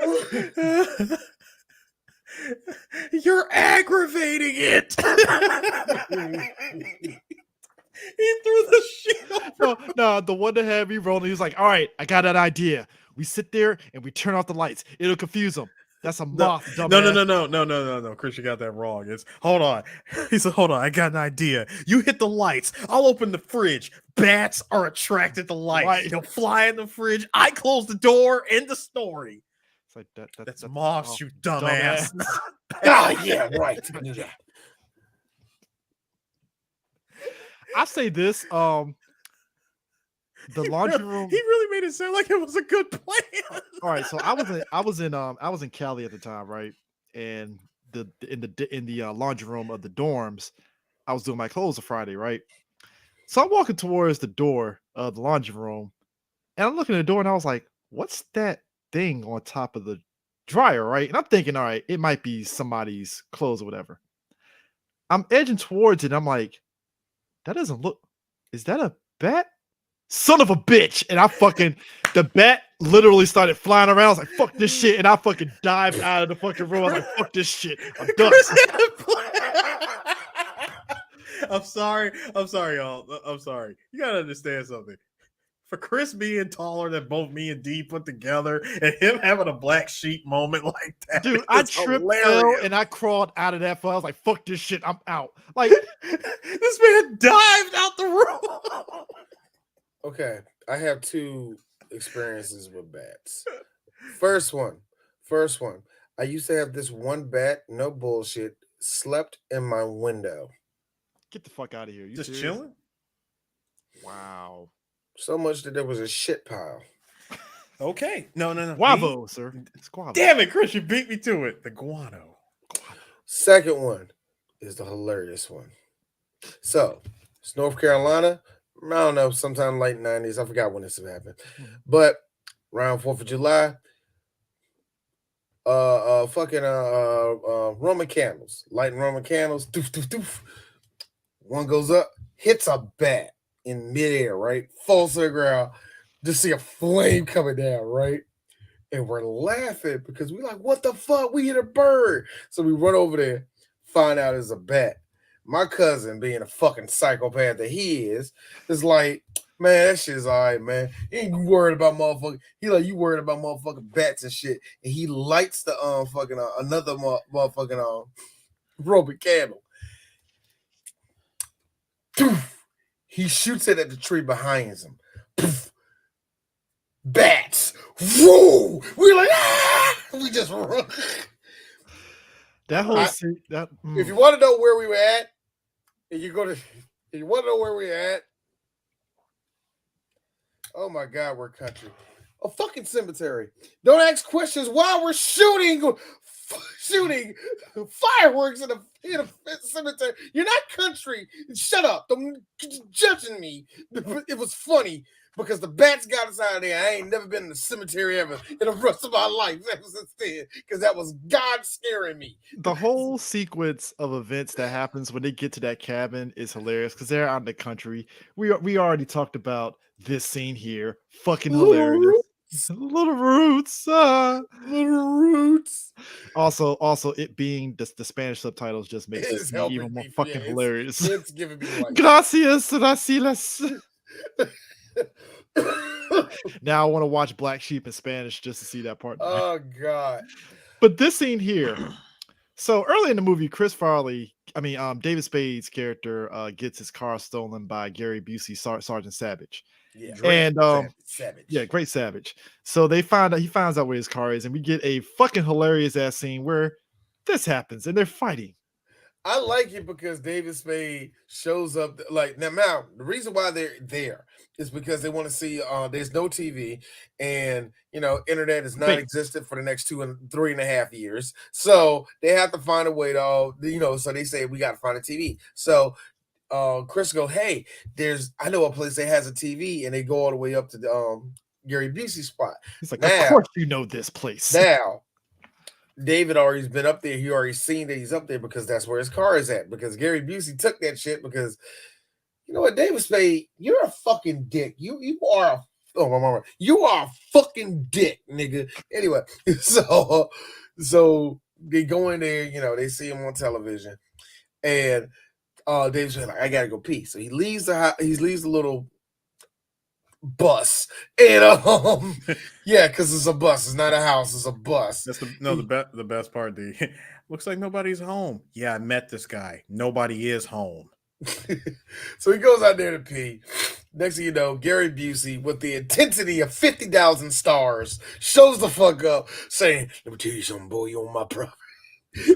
C: You're aggravating it. He threw the shit.
A: No, the one that had me rolling, he was like, all right, I got an idea. We sit there and we turn off the lights. It'll confuse them. That's a moth, dumbass.
C: No. Chris, you got that wrong. Hold on. He said, hold on, I got an idea. You hit the lights. I'll open the fridge. Bats are attracted to light.
A: Right.
C: They'll fly in the fridge. I close the door. End the story.
A: It's like
C: that's moths, you dumbass.
B: Yeah, right. I knew that.
A: I say this, the laundry room.
C: He really made it sound like it was a good plan.
A: All right, so I was in Cali at the time, right? And in the laundry room of the dorms, I was doing my clothes on Friday, right? So I'm walking towards the door of the laundry room, and I'm looking at the door, and I was like, "What's that thing on top of the dryer?" Right? And I'm thinking, all right, it might be somebody's clothes or whatever. I'm edging towards it, and I'm like, that doesn't look. Is that a bat? Son of a bitch! And the bat literally started flying around. I was like, "Fuck this shit!" And I fucking dived out of the fucking room. I was like, "Fuck this shit! I'm done."
C: I'm sorry, y'all. I'm sorry. You gotta understand something. For Chris being taller than both me and D put together, and him having a black sheep moment like that,
A: dude, I tripped, fell, and I crawled out of that. I was like, "Fuck this shit! I'm out!" Like
C: this man dived out the room.
B: Okay, I have two experiences with bats. First one. I used to have this one bat, no bullshit, slept in my window.
A: Get the fuck out of here! You
C: just
A: serious?
C: chilling?
A: Wow.
B: So much that there was a shit pile.
C: Okay. No.
A: Guavo, sir. It's guavo.
C: Damn it, Chris, you beat me to it. The guano.
B: Second one is the hilarious one. So, it's North Carolina. I don't know, sometime late 90s. I forgot when this happened. But around 4th of July, Roman candles. Lighting Roman candles. Doof, doof, doof. One goes up, hits a bat in midair, right? Falls to the ground. Just see a flame coming down, right? And we're laughing because we're like, what the fuck? We hit a bird. So we run over there, find out it's a bat. My cousin, being a fucking psychopath that he is like, man, that shit's all right, man. He ain't worried about motherfucking. He like, you worried about motherfucking bats and shit. And he lights the fucking another motherfucking Roman candle. He shoots it at the tree behind him. Bats. Whoa! We're like, ah! We just run.
A: That whole scene,
B: If you want to know where we were at, and you want to know where we're at, oh my God, we're country. A fucking cemetery. Don't ask questions while we're shooting fireworks in a cemetery. You're not country. Shut up. Don't judging me. It was funny because the bats got us out of there. I ain't never been in the cemetery ever in the rest of my life ever since then, because that was God scaring me.
A: The whole sequence of events that happens when they get to that cabin is hilarious because they're out in the country. We already talked about this scene here. Fucking hilarious. Little roots.
B: Little roots.
A: Also, it being the Spanish subtitles just makes this scene even more fucking hilarious.
B: It's giving me like
A: Gracias, gracias. Now I want to watch Black Sheep in Spanish just to see that part.
B: Oh God.
A: But this scene here. So early in the movie, David Spade's character gets his car stolen by Gary Busey, Sergeant Savage.
B: Yeah,
A: and
B: Savage.
A: Yeah, great Savage. So he finds out where his car is, and we get a fucking hilarious ass scene where this happens and they're fighting.
B: I like it because David Spade shows up. Like now, the reason why they're there is because they want to see. There's no TV, and internet is non-existent for the next 2 and 3.5 years. So they have to find a way to, So they say we got to find a TV. So Chris go, hey, I know a place that has a TV, and they go all the way up to the Gary Busey spot.
A: He's like, of course you know this place.
B: Now, David already's been up there. He already seen that he's up there because that's where his car is at. Because Gary Busey took that shit because, you know what, David Spade, you're a fucking dick. You are you are a fucking dick, nigga. Anyway, so they go in there, they see him on television, and David's like, I gotta go pee. So he leaves the little bus, and yeah, because it's a bus. It's not a house. It's a bus.
C: That's the best part. Looks like nobody's home. Yeah, I met this guy. Nobody is home.
B: So he goes out there to pee. Next thing you know, Gary Busey, with the intensity of 50,000 stars, shows the fuck up, saying, "Let me tell you something, boy. You on my property."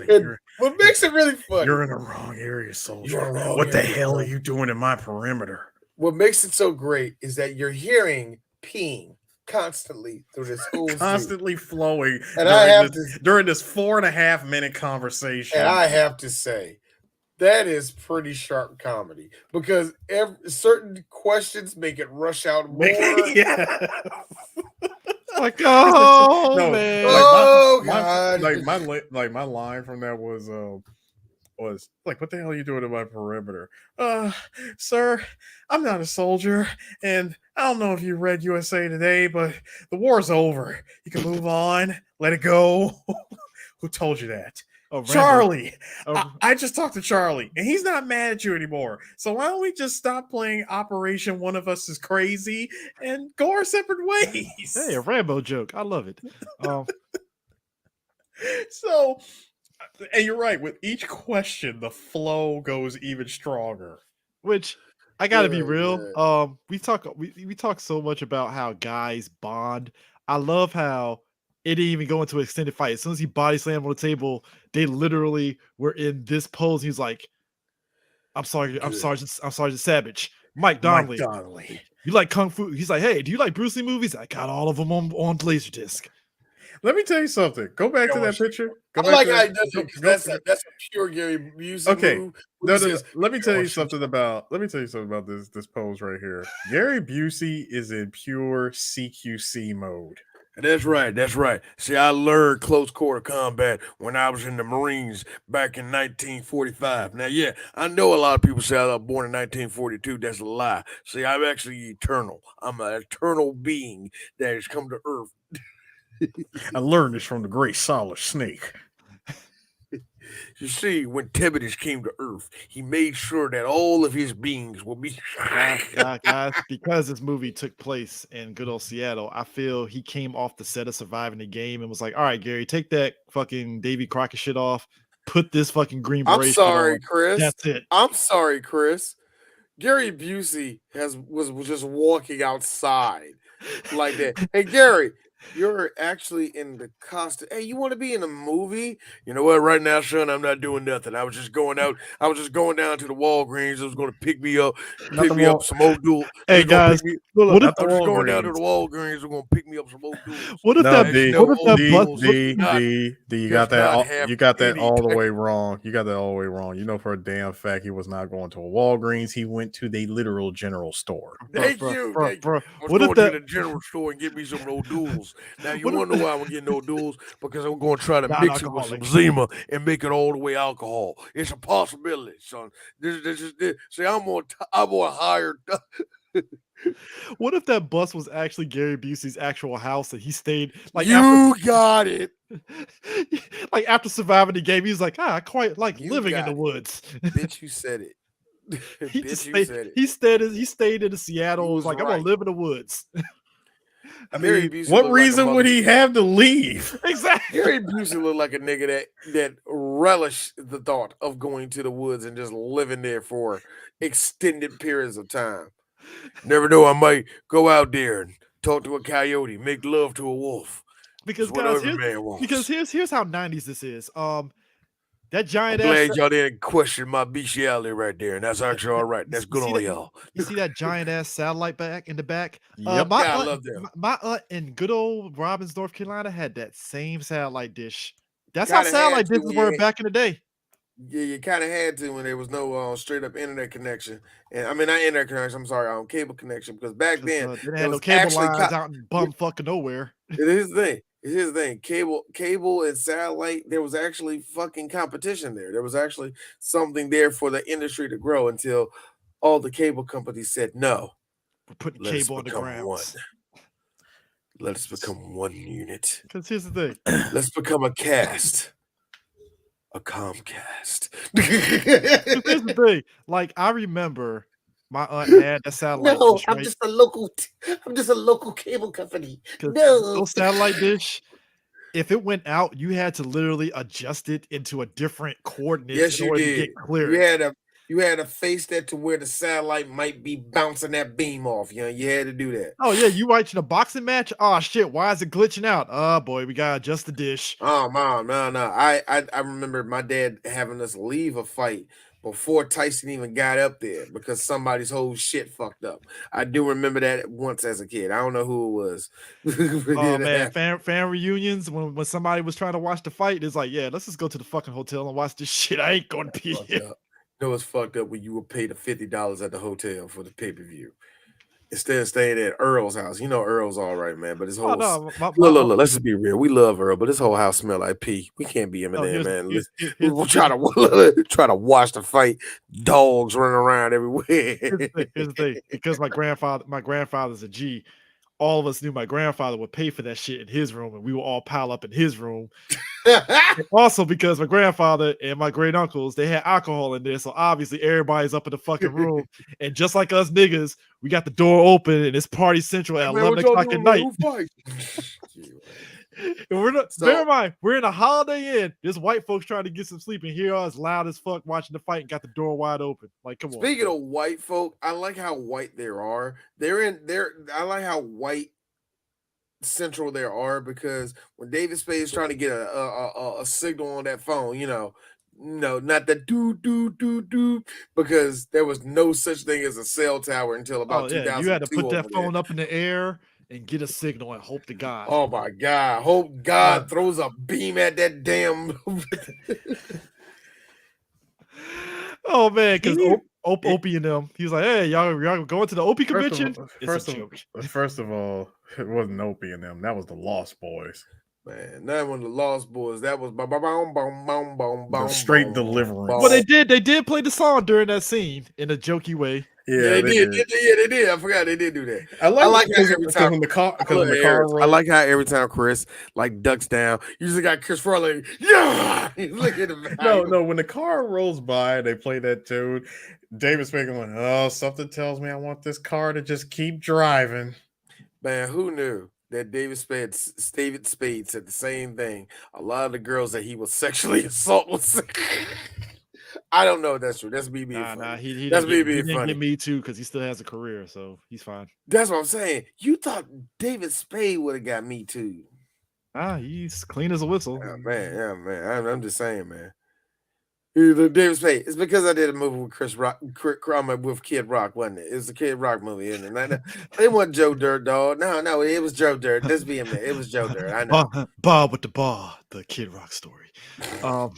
B: Like, what makes it really funny?
C: You're in the wrong area, soldier. What the hell are you doing in my perimeter?
B: What makes it so great is that you're hearing peeing constantly through this whole
C: constantly flowing,
B: and
C: during this 4.5 minute conversation.
B: And I have to say, that is pretty sharp comedy because certain questions make it rush out more.
C: Yeah.
A: Like, oh no, man!
B: God!
C: My line from that was like, what the hell are you doing in my perimeter? Sir, I'm not a soldier, and I don't know if you read USA Today, but the war's over. You can move on, let it go. Who told you that? Charlie. I just talked to Charlie, and he's not mad at you anymore. So why don't we just stop playing Operation One of Us is Crazy and go our separate ways?
A: Hey, a Rambo joke. I love it.
C: So, and you're right. With each question, the flow goes even stronger.
A: Which, I gotta be real. We talk so much about how guys bond. I love how it didn't even go into an extended fight. As soon as he body slammed on the table, they literally were in this pose. He's like, I'm Sergeant Savage. Mike Donnelly. You like Kung Fu? He's like, hey, do you like Bruce Lee movies? I got all of them on Laserdisc.
C: Let me tell you something. Go back to that picture.
B: That's a pure Gary Busey move.
C: No. Let me tell you something about this pose right here. Gary Busey is in pure CQC mode.
B: That's right. See, I learned close quarter combat when I was in the Marines back in 1945. Now, yeah, I know a lot of people say I was born in 1942. That's a lie. See, I'm actually eternal. I'm an eternal being that has come to Earth.
C: I learned this from the great Solid Snake.
B: You see, when Tiberius came to Earth, he made sure that all of his beings will be.
A: Guys, because this movie took place in good old Seattle, I feel he came off the set of Surviving the Game and was like, "All right, Gary, take that fucking Davy Crockett shit off. Put this fucking Green
B: I'm
A: Beret shit
B: sorry,
A: on.
B: Chris.
A: That's it."
B: I'm sorry, Chris. Gary Busey was just walking outside like that. Hey, Gary, you're actually in the costume. Hey, you want to be in a movie? You know what? Right now, son, I'm not doing nothing. I was just going out. I was just going down to the Walgreens. It was going to pick me up
C: Not the wall.
B: some old duel. It
A: Hey
B: was going to
A: guys,
B: pick me.
A: what if
C: Not the
B: I was just going down to
C: Walgreens.
B: the Walgreens. We're going to pick me up some old duels.
A: what if
C: No,
A: that
B: As you
C: D,
B: know,
A: what if
B: old
A: that
C: D,
A: bus
B: duels
A: what
C: D,
B: not
C: D, D. You
B: does
C: got that.
B: not have
C: You got that
B: any
C: all the
B: type.
C: way wrong. You got that all the way wrong. You know for a damn fact he was not going to a Walgreens. He went to the literal general store.
B: Thank you, thank you.
A: bro,
B: I was
A: what if
B: going to
A: that
B: the general store and get me some old duels. Now you
A: what
B: want to know
A: if
B: why I'm getting no duels? Because I'm going to try to mix it with some
A: non-alcoholic?
B: Zima and make it all the way alcohol. It's a possibility, son. This is this. See, I'm on higher.
A: What if that bus was actually Gary Busey's actual house and he stayed like after
B: You got it.
A: like after Surviving the Game, he was like, I quite like
B: You
A: living in the
B: got it.
A: woods.
B: Bitch, you said it.
A: He just
B: Bitch, you
A: stayed
B: said it.
A: he stayed in Seattle
B: You
A: and was
B: was
A: like, I'm gonna
B: right.
A: live in the woods.
C: I
B: Gary
C: mean,
B: Busey
C: what
B: looked like a
C: reason would he have to leave?
A: Exactly.
B: Gary Busey looked like a nigga that relished the thought of going to the woods and just living there for extended periods of time. Never know, I might go out there and talk to a coyote, make love to a wolf. It's
A: Because
B: what
A: guys,
B: every man wants.
A: here's how 90s this is. That
B: I'm
A: giant ass
B: glad y'all been question my bestiality right there, and that's actually all right. That's
A: you
B: good
A: see
B: on
A: that
B: y'all.
A: you see that giant ass satellite back in the back.
C: Yep.
A: My
B: Yeah, I
A: aunt,
B: love them.
A: my aunt in good old Robbins, North Carolina, had that same satellite dish. That's how
B: Kind of had
A: satellite
B: to
A: dishes
B: when
A: were back in the day.
B: you kind of had to when there was no straight up internet connection, and I mean not internet connection. I'm sorry, cable connection because back
A: Because
B: then
A: they didn't
B: there
A: have no
B: was
A: cable
B: actually
A: lines out in bum fucking nowhere.
B: it is the thing. It is the thing. Cable and satellite. There was actually fucking competition there. There was actually something there for the industry to grow until all the cable companies said no.
A: We're putting
B: Let us
A: cable on the
B: become one.
A: grounds.
B: Let us become one unit.
A: Because here's the thing.
B: Let's become a cast. A Comcast.
A: Here's the thing. Like I remember my aunt had that satellite
B: No,
A: dish, right?
B: I'm just a local cable company.
A: Because
B: No.
A: those satellite dish, if it went out, you had to literally adjust it into a different coordinates
B: Yes,
A: in
B: you
A: order to
B: did.
A: get clearance.
B: You had to face that to where the satellite might be bouncing that beam off. You know, you had to do that.
A: Oh yeah, you watching a boxing match? Oh shit, why is it glitching out? Oh boy, we gotta adjust the dish.
B: Oh mom, no. I remember my dad having us leave a fight before Tyson even got up there because somebody's whole shit fucked up. I do remember that once as a kid. I don't know who it was.
A: Oh
B: It
A: man,
B: happened.
A: fan reunions when somebody was trying to watch the fight, it's like, yeah, let's just go to the fucking hotel and watch this shit. I ain't gonna be
B: Fucked
A: here.
B: up. You know it's fucked up when you would pay the $50 at the hotel for the pay-per-view. Instead of staying at Earl's house. You know Earl's all right, man. But his
A: Oh
B: whole
A: no,
B: look, let's just be real. We love Earl, but his whole house smell like pee. We can't be him in
A: oh,
B: there, man.
A: here's
B: We'll try to try to watch the fight. Dogs running around everywhere.
A: here's the thing. Because my grandfather's a G. All of us knew my grandfather would pay for that shit in his room, and we would all pile up in his room. And also because my grandfather and my great uncles, they had alcohol in there, so obviously everybody's up in the fucking room. And just like us niggas, we got the door open and it's party central at
B: Hey, man,
A: 11
B: what y'all
A: o'clock at
B: doing, man?
A: night.
B: Who fight?
A: And we're not,
B: So-
A: bear in mind, we're in a Holiday Inn. There's white folks trying to get some sleep, and here us loud as fuck watching the fight and got the door wide open. Like, come on.
B: Speaking of white folk, I like how white there are. I like how white central there are because when David Spade is trying to get a signal on that phone, no, not the do because there was no such thing as a cell tower until about
A: Oh yeah, you had to
B: 2002
A: put that
B: over there.
A: phone up in the air and get a signal and hope to God.
B: Oh my God! Hope God throws a beam at that damn.
A: Oh man, because
C: He-
A: Opie and them, he was like, "Hey, y'all going to the Opie convention?" It's a joke.
C: First of all, it wasn't Opie and them. That was the Lost Boys.
B: Man, that one of the Lost Boys. That was boom, boom, boom, boom, boom,
C: The
B: boom,
C: straight
B: boom,
C: deliverance.
A: Well,
B: boom.
A: they did play the song during that scene in a jokey way.
B: Yeah, they did. Yeah, they did. I forgot they did do that.
C: I
B: I like how
C: because
B: every time
C: when the car
B: I like how every time Chris like ducks down, you just got Chris Farley. Yeah, look at him.
C: no, when the car rolls by, they play that tune. David Spade going, "Oh, something tells me I want this car to just keep driving."
B: Man, who knew that David Spade said the same thing? A lot of the girls that he was sexually assaulted. I don't know if that's true. That's me being funny.
A: Nah, he
B: That's me
A: he
B: being
A: didn't
B: funny.
A: get me too because he still has a career, so he's fine.
B: That's what I'm saying. You thought David Spade would have got me too.
A: He's clean as a whistle.
B: Yeah, man. I'm just saying, man. David Spade. It's because I did a movie with Chris Rock, with Kid Rock, wasn't it? It was a Kid Rock movie, isn't it? It wasn't Joe Dirt, dog. No, it was Joe Dirt. Let's be a man. It was Joe Dirt. I know.
A: Bob with the bar, the Kid Rock story.
B: Ball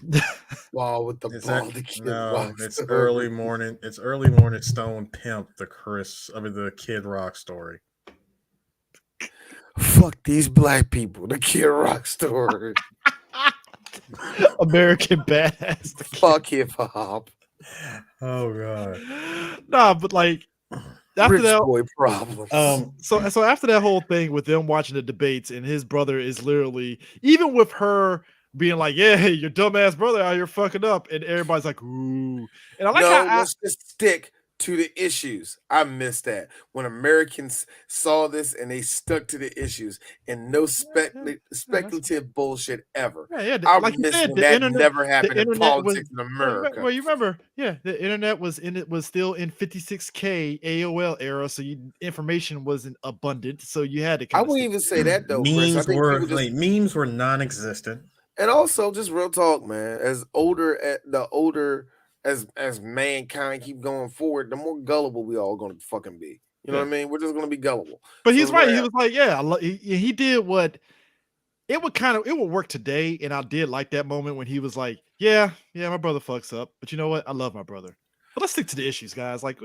B: with the ball. The Kid Rock.
C: It's early morning. It's early morning. Stone Pimp, the Kid Rock story.
B: Fuck these black people. The Kid Rock story.
A: American Badass.
B: Fuck hip hop.
C: Oh god.
A: Nah, but like after
B: Rich
A: that
B: boy problems.
A: So after that whole thing with them watching the debates, and his brother is literally, even with her being like, "Yeah, hey, your dumbass brother out here fucking up," and everybody's like, "Ooh," and I like how
B: let's just stick to the issues. I missed that when Americans saw this and they stuck to the issues and no speculative bullshit ever.
A: Yeah,
B: I
A: like you
B: miss
A: said,
B: when
A: the
B: that
A: internet,
B: never
A: the
B: happened in
A: internet was.
B: politics in America.
A: Well, you remember, yeah, the internet was still in 56K AOL era, so information wasn't abundant, so you had to.
B: I wouldn't even say that though, Chris. I think
C: memes were non-existent,
B: and also just real talk, man. As mankind keep going forward, the more gullible we all gonna fucking be. You know what I mean? We're just gonna be gullible.
A: But he's right. He was like, yeah, he did what it would work today, and I did like that moment when he was like, yeah, my brother fucks up, but you know what? I love my brother. But let's stick to the issues, guys. Like,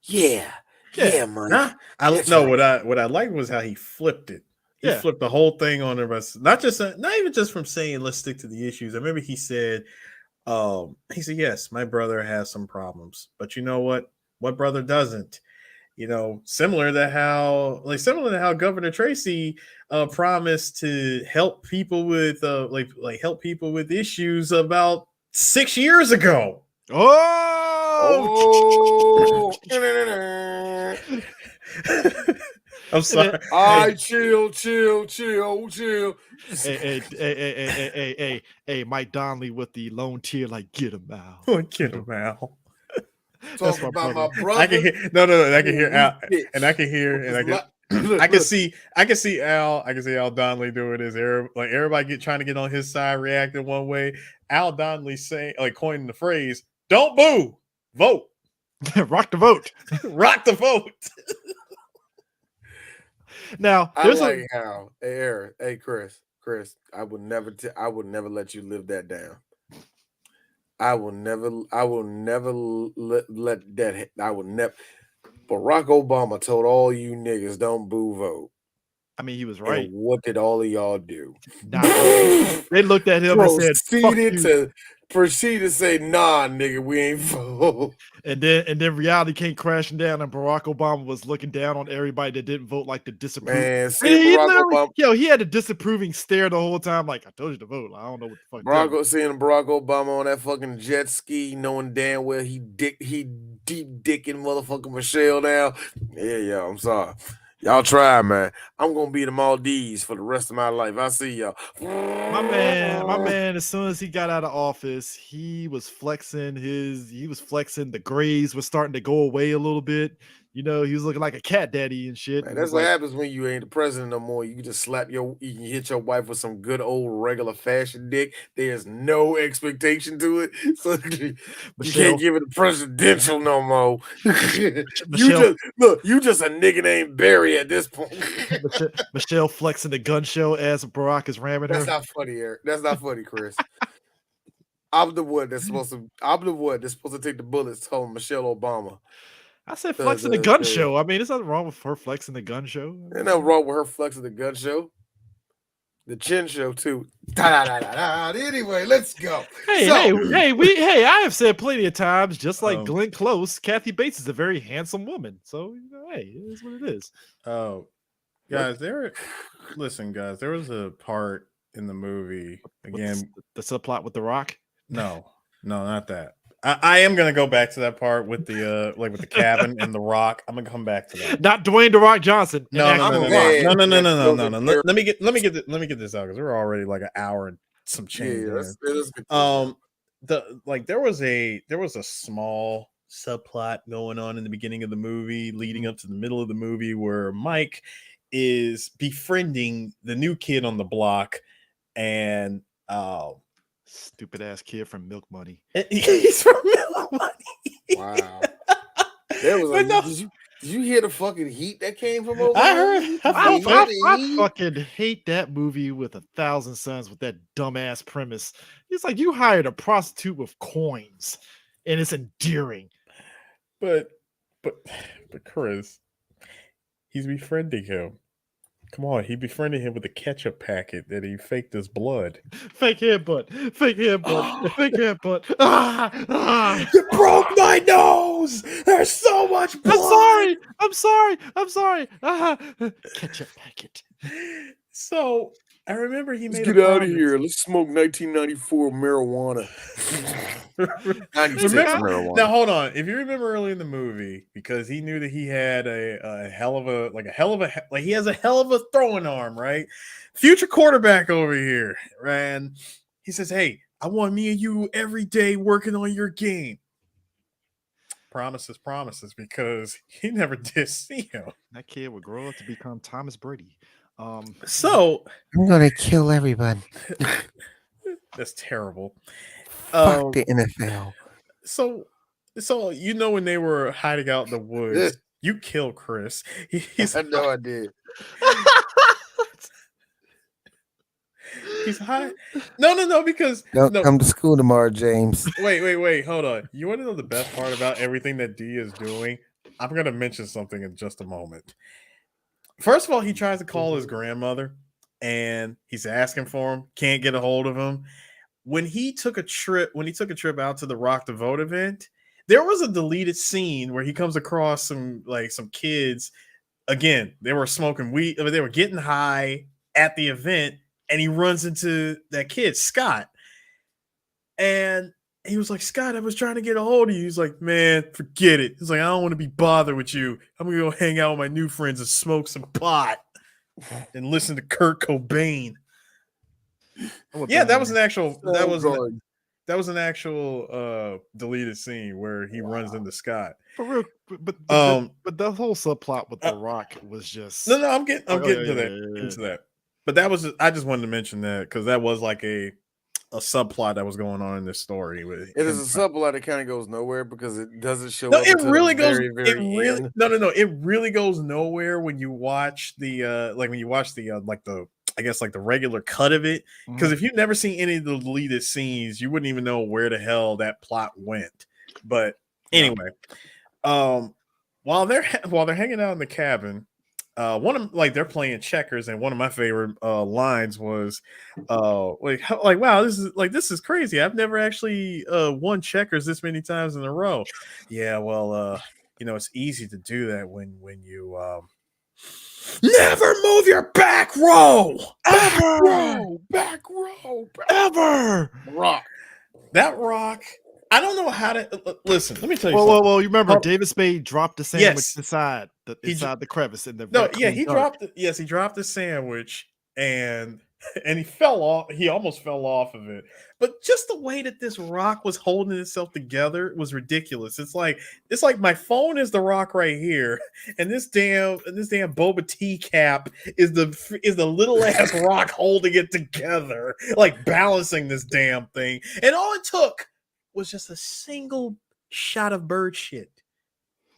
B: yeah, man.
C: What I liked was how he flipped it. He flipped the whole thing on the rest. Not even just from saying let's stick to the issues. I remember he said, yes, my brother has some problems, but you know what brother doesn't? You know, similar to how Governor Tracy promised to help people with help people with issues about 6 years ago.
B: Oh.
C: I'm sorry.
B: Chill.
A: Hey, Mike Donnelly with the lone tear, like, get him out.
C: Get him out.
B: Talking about my brother.
C: I can hear I can hear Al, and I can see Al Donnelly doing this. Like everybody trying to get on his side, reacting one way. Al Donnelly saying, like, coining the phrase, "Don't boo, vote,
A: rock the vote,
C: rock the vote."
A: Now,
B: I like how, hey Chris, I would never let you live that down. I will never let that. I will never. Barack Obama told all you niggas don't boo vote.
A: I mean, he was right.
B: And what did all of y'all do?
A: They looked at him and said,
B: proceeded to say, nah, nigga, we ain't vote.
A: And then reality came crashing down, and Barack Obama was looking down on everybody that didn't vote, like the disapproving.
B: Man,
A: he had a disapproving stare the whole time, like, I told you to vote. I don't know what the fuck.
B: Seeing Barack Obama on that fucking jet ski, knowing damn well he deep dicking motherfucking Michelle now. Yeah, I'm sorry. Y'all try, man. I'm gonna be in the Maldives for the rest of my life. I see y'all.
A: My man, as soon as he got out of office, he was flexing the grays were starting to go away a little bit. You know, he was looking like a cat daddy and shit.
B: Man, that's what happens when you ain't the president no more. You can just you can hit your wife with some good old regular fashion dick. There's no expectation to it. So you can't give it a presidential no more. You just a nigga named Barry at this point.
A: Michelle flexing the gun show as Barack is ramming her.
B: That's not funny, Eric. That's not funny, Chris. I'm the one that's supposed to take the bullets, told Michelle Obama.
A: I said flexing the gun show. I mean, there's nothing wrong with her flexing the gun show.
B: There's nothing wrong with her flexing the gun show. The Chin Show too. Anyway, let's go.
A: Hey, I have said plenty of times, just like Glenn Close, Kathy Bates is a very handsome woman. So, hey, it is what it is.
C: Oh, guys, listen, guys, there was a part in the movie again.
A: The subplot with The Rock?
C: No, not that. I am gonna go back to that part with the with the cabin and The Rock. I'm gonna come back to that.
A: Not Dwayne The Rock Johnson.
C: No. Let me get this out because we're already like an hour and some change. There was a small subplot going on in the beginning of the movie, leading up to the middle of the movie, where Mike is befriending the new kid on the block, and
A: stupid ass kid from Milk Money.
C: He's from Milk Money.
B: Wow. There was did you hear the fucking heat that came from over
C: I
B: there?
C: heard.
A: I fucking hate that movie with 1,000 suns with that dumbass premise. It's like you hired a prostitute with coins, and it's endearing.
C: But Chris, he's befriending him. Come on, he befriended him with a ketchup packet that he faked his blood.
A: Fake headbutt.
C: You broke my nose. There's so much blood.
A: I'm sorry. Ketchup packet.
C: So I remember he made.
B: Let's get out of here. Let's smoke 1994 marijuana. 96 marijuana.
C: Now hold on. If you remember early in the movie, because he knew that he had a hell of a throwing arm, right? Future quarterback over here, and he says, "Hey, I want me and you every day working on your game." Promises, because he never did see him.
A: That kid would grow up to become Thomas Brady.
C: So
D: I'm gonna kill everybody.
C: That's terrible.
D: Fuck the NFL.
C: So when they were hiding out in the woods, you killed Chris.
B: I know I did.
C: He's high. No, because
D: Don't come to school tomorrow, James.
C: Wait, hold on. You want to know the best part about everything that D is doing? I'm gonna mention something in just a moment. First of all, he tries to call his grandmother, and he's asking for him. Can't get a hold of him. When he took a trip out to the Rock the Vote event, there was a deleted scene where he comes across some kids. Again, they were smoking weed. They were getting high at the event, and he runs into that kid, Scott. And he was like, "Scott, I was trying to get a hold of you." He's like, "Man, forget it." He's like, "I don't want to be bothered with you. I'm going to go hang out with my new friends and smoke some pot and listen to Kurt Cobain." Yeah, that was an actual deleted scene where he runs into Scott.
A: For real, but the whole subplot with The Rock was just
C: no. I'm getting to that. But that was I just wanted to mention that because that was like a subplot that was going on in this story.
B: It is a subplot that kind of goes nowhere because it doesn't show
C: no,
B: up.
C: It really goes.
B: Very, very end.
C: It really goes nowhere when you watch the the regular cut of it. Because if you've never seen any of the deleted scenes, you wouldn't even know where the hell that plot went. But anyway, while they're hanging out in the cabin, one of they're playing checkers, and one of my favorite lines was wow, this is crazy. I've never actually won checkers this many times in a row. Yeah, well, it's easy to do that when you never move your back row ever.
B: Rock.
C: That Rock. I don't know how to listen. Let me tell you.
A: Well, you remember David Spade dropped the sandwich inside the crevice in the
C: he dropped the sandwich and he fell off. He almost fell off of it. But just the way that this Rock was holding itself together was ridiculous. It's like my phone is the Rock right here, and this damn boba tea cap is the little ass Rock holding it together, like balancing this damn thing. And all it took was just a single shot of bird shit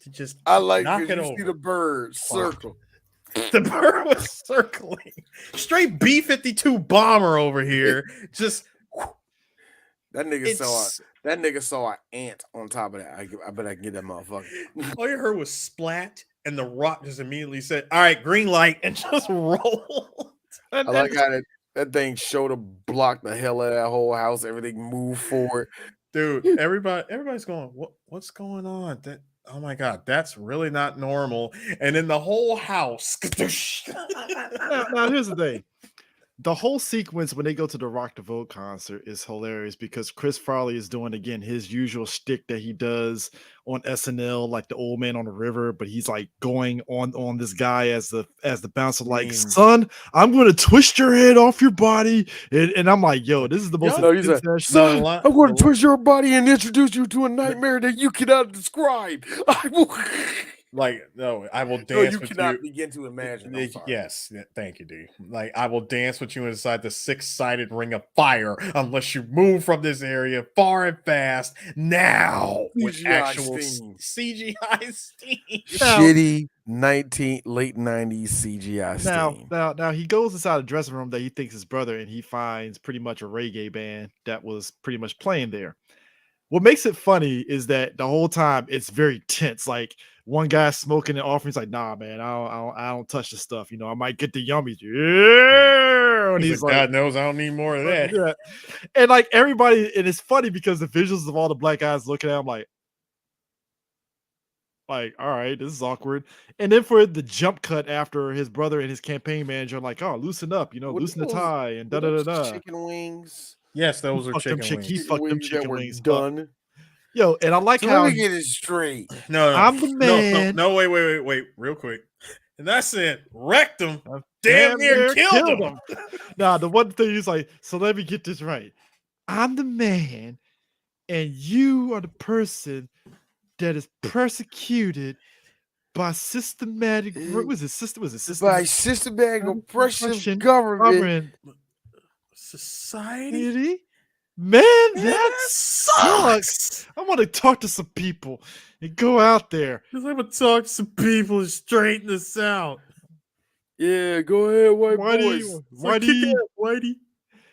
C: to just knock it over.
B: See the bird circle.
C: The bird was circling. Straight B-52 bomber over here. Just
B: that nigga saw an ant on top of that. I bet I can get that motherfucker.
C: All you heard was splat, and the Rock just immediately said, "All right, green light," and just rolled.
B: I like how That thing showed to block the hell out of that whole house. Everything moved forward.
C: Dude, everybody's going, what's going on? That, oh my god, that's really not normal. And then the whole house.
A: Now here's the thing. The whole sequence when they go to the Rock the Vote concert is hilarious because Chris Farley is doing again his usual shtick that he does on SNL, like the old man on the river, but he's like going on this guy as the bouncer, like, son, I'm gonna twist your head off your body. And I'm like, yo, this is the most
B: He's like, son, I'm going to twist your body and introduce you to a nightmare that you cannot describe. I will.
C: Like, no, I will dance
B: you
C: with
B: cannot
C: you.
B: begin to imagine.
C: Yes, thank you, D. Like, I will dance with you inside the 6-sided ring of fire unless you move from this area far and fast now with
B: CGI
C: actual
B: steam.
C: CGI steam.
D: Shitty late 90s CGI steam.
A: Now he goes inside a dressing room that he thinks his brother, and he finds pretty much a reggae band that was pretty much playing there. What makes it funny is that the whole time it's very tense. Like one guy smoking and offering, he's like, "Nah, man, I don't touch the stuff. You know, I might get the yummies." Yeah, and
C: he's like, God knows I don't need more of that.
A: Yeah. And like everybody, and it's funny because the visuals of all the black guys looking at him like, all right, this is awkward. And then for the jump cut after his brother and his campaign manager, like, oh, loosen up, loosen the tie and da da da da.
B: Chicken wings.
C: Yes, those are chicken wings.
A: He fucked them chicken wings
B: done.
A: Up. Yo, and I like
B: so
A: how
B: let me get it straight.
C: No,
A: I'm the man.
C: No, wait, real quick. And that's it. Wrecked him. Damn near killed him.
A: Now, the one thing is like, so let me get this right. I'm the man, and you are the person that is persecuted by systematic
B: by systematic oppressive government
A: society. Man, that sucks. I want to talk to some people and go out there.
C: Because I'm gonna talk to some people and straighten this out.
B: Yeah, go ahead, Whitey.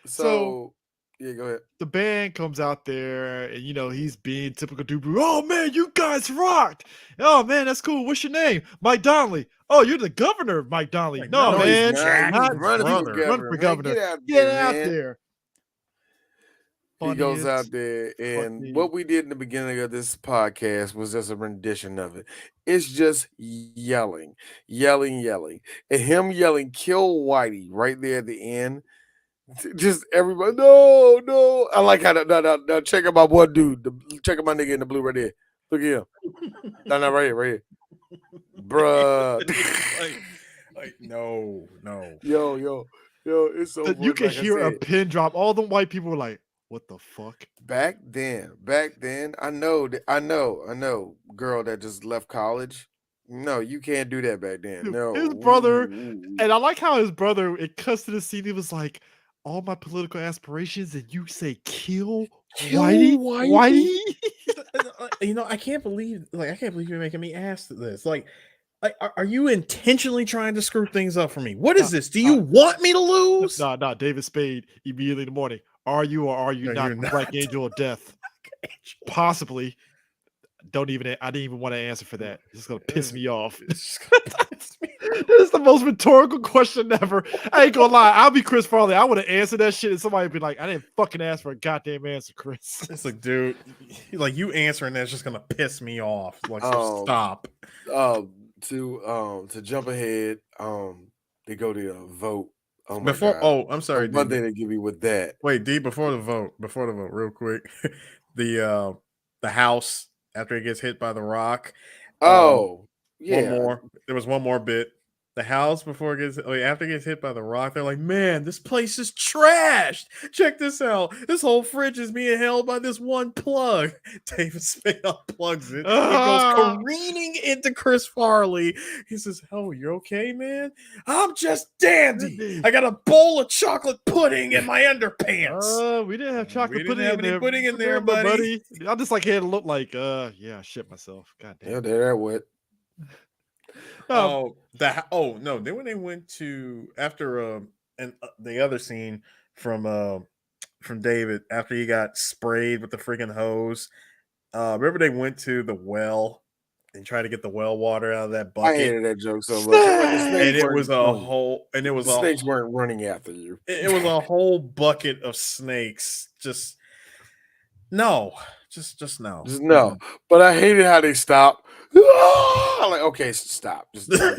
B: So yeah, go ahead.
A: The band comes out there, and he's being typical dude. Oh man, you guys rocked! Oh man, that's cool. What's your name? Mike Donnelly. Oh, you're the governor of Mike Donnelly.
B: Like,
A: no, man,
B: not run for governor.
A: Get out there.
B: He goes out there, and what we did in the beginning of this podcast was just a rendition of it. It's just yelling, and him yelling, "Kill Whitey!" right there at the end. Just everybody, no. I like how now check out my one dude. Check out my nigga in the blue right there. Look at him. No, right here. Bruh.
C: like, no.
B: Yo, it's so
A: you can hear a pin drop. All the white people were like, what the fuck?
B: Back then, I know, girl that just left college. No, you can't do that back then.
A: Dude,
B: no.
A: His brother, and I like how his brother, it cuts to the scene, he was like, all my political aspirations, and you say kill Whitey?
C: I can't believe you're making me ask this. Like, are you intentionally trying to screw things up for me? What is this? Do you want me to lose?
A: No, David Spade immediately in the morning. Are you or are you not Black Angel of Death? Possibly. I didn't even want to answer for that. It's gonna piss me off. This is the most rhetorical question ever. I ain't gonna lie. I'll be Chris Farley. I would have answered that shit, and somebody would be like, I didn't fucking ask for a goddamn answer, Chris.
C: It's like, dude, like you answering that's just gonna piss me off. Like, so stop.
B: To jump ahead, they go to a vote. Oh my
C: God. I'm sorry.
B: One thing they give me with that.
C: Wait, D, before the vote, real quick. The house after he gets hit by the rock.
B: Yeah.
C: One more. There was one more bit. The house after it gets hit by the rock, they're like, man, this place is trashed. Check this out. This whole fridge is being held by this one plug. David Spade unplugs it. It goes careening into Chris Farley. He says, oh, you're okay, man? I'm just dandy. I got a bowl of chocolate pudding in my underpants.
A: We didn't have chocolate pudding
C: in there. Pudding in there, buddy.
A: I just had to look like, I shit myself. God damn.
B: Yeah, they're wet.
C: No. Then when they went to after the other scene from David after he got sprayed with the freaking hose, remember they went to the well and try to get the well water out of that
B: I
C: bucket.
B: hated that joke so much. Like the snakes
C: And it
B: weren't
C: was a
B: running.
C: whole, and it was
B: The
C: a
B: snakes weren't running after you.
C: it was a whole bucket of snakes. Just no. Just no.
B: Just no. But I hated how they stopped. Like, okay, stop. Just stop.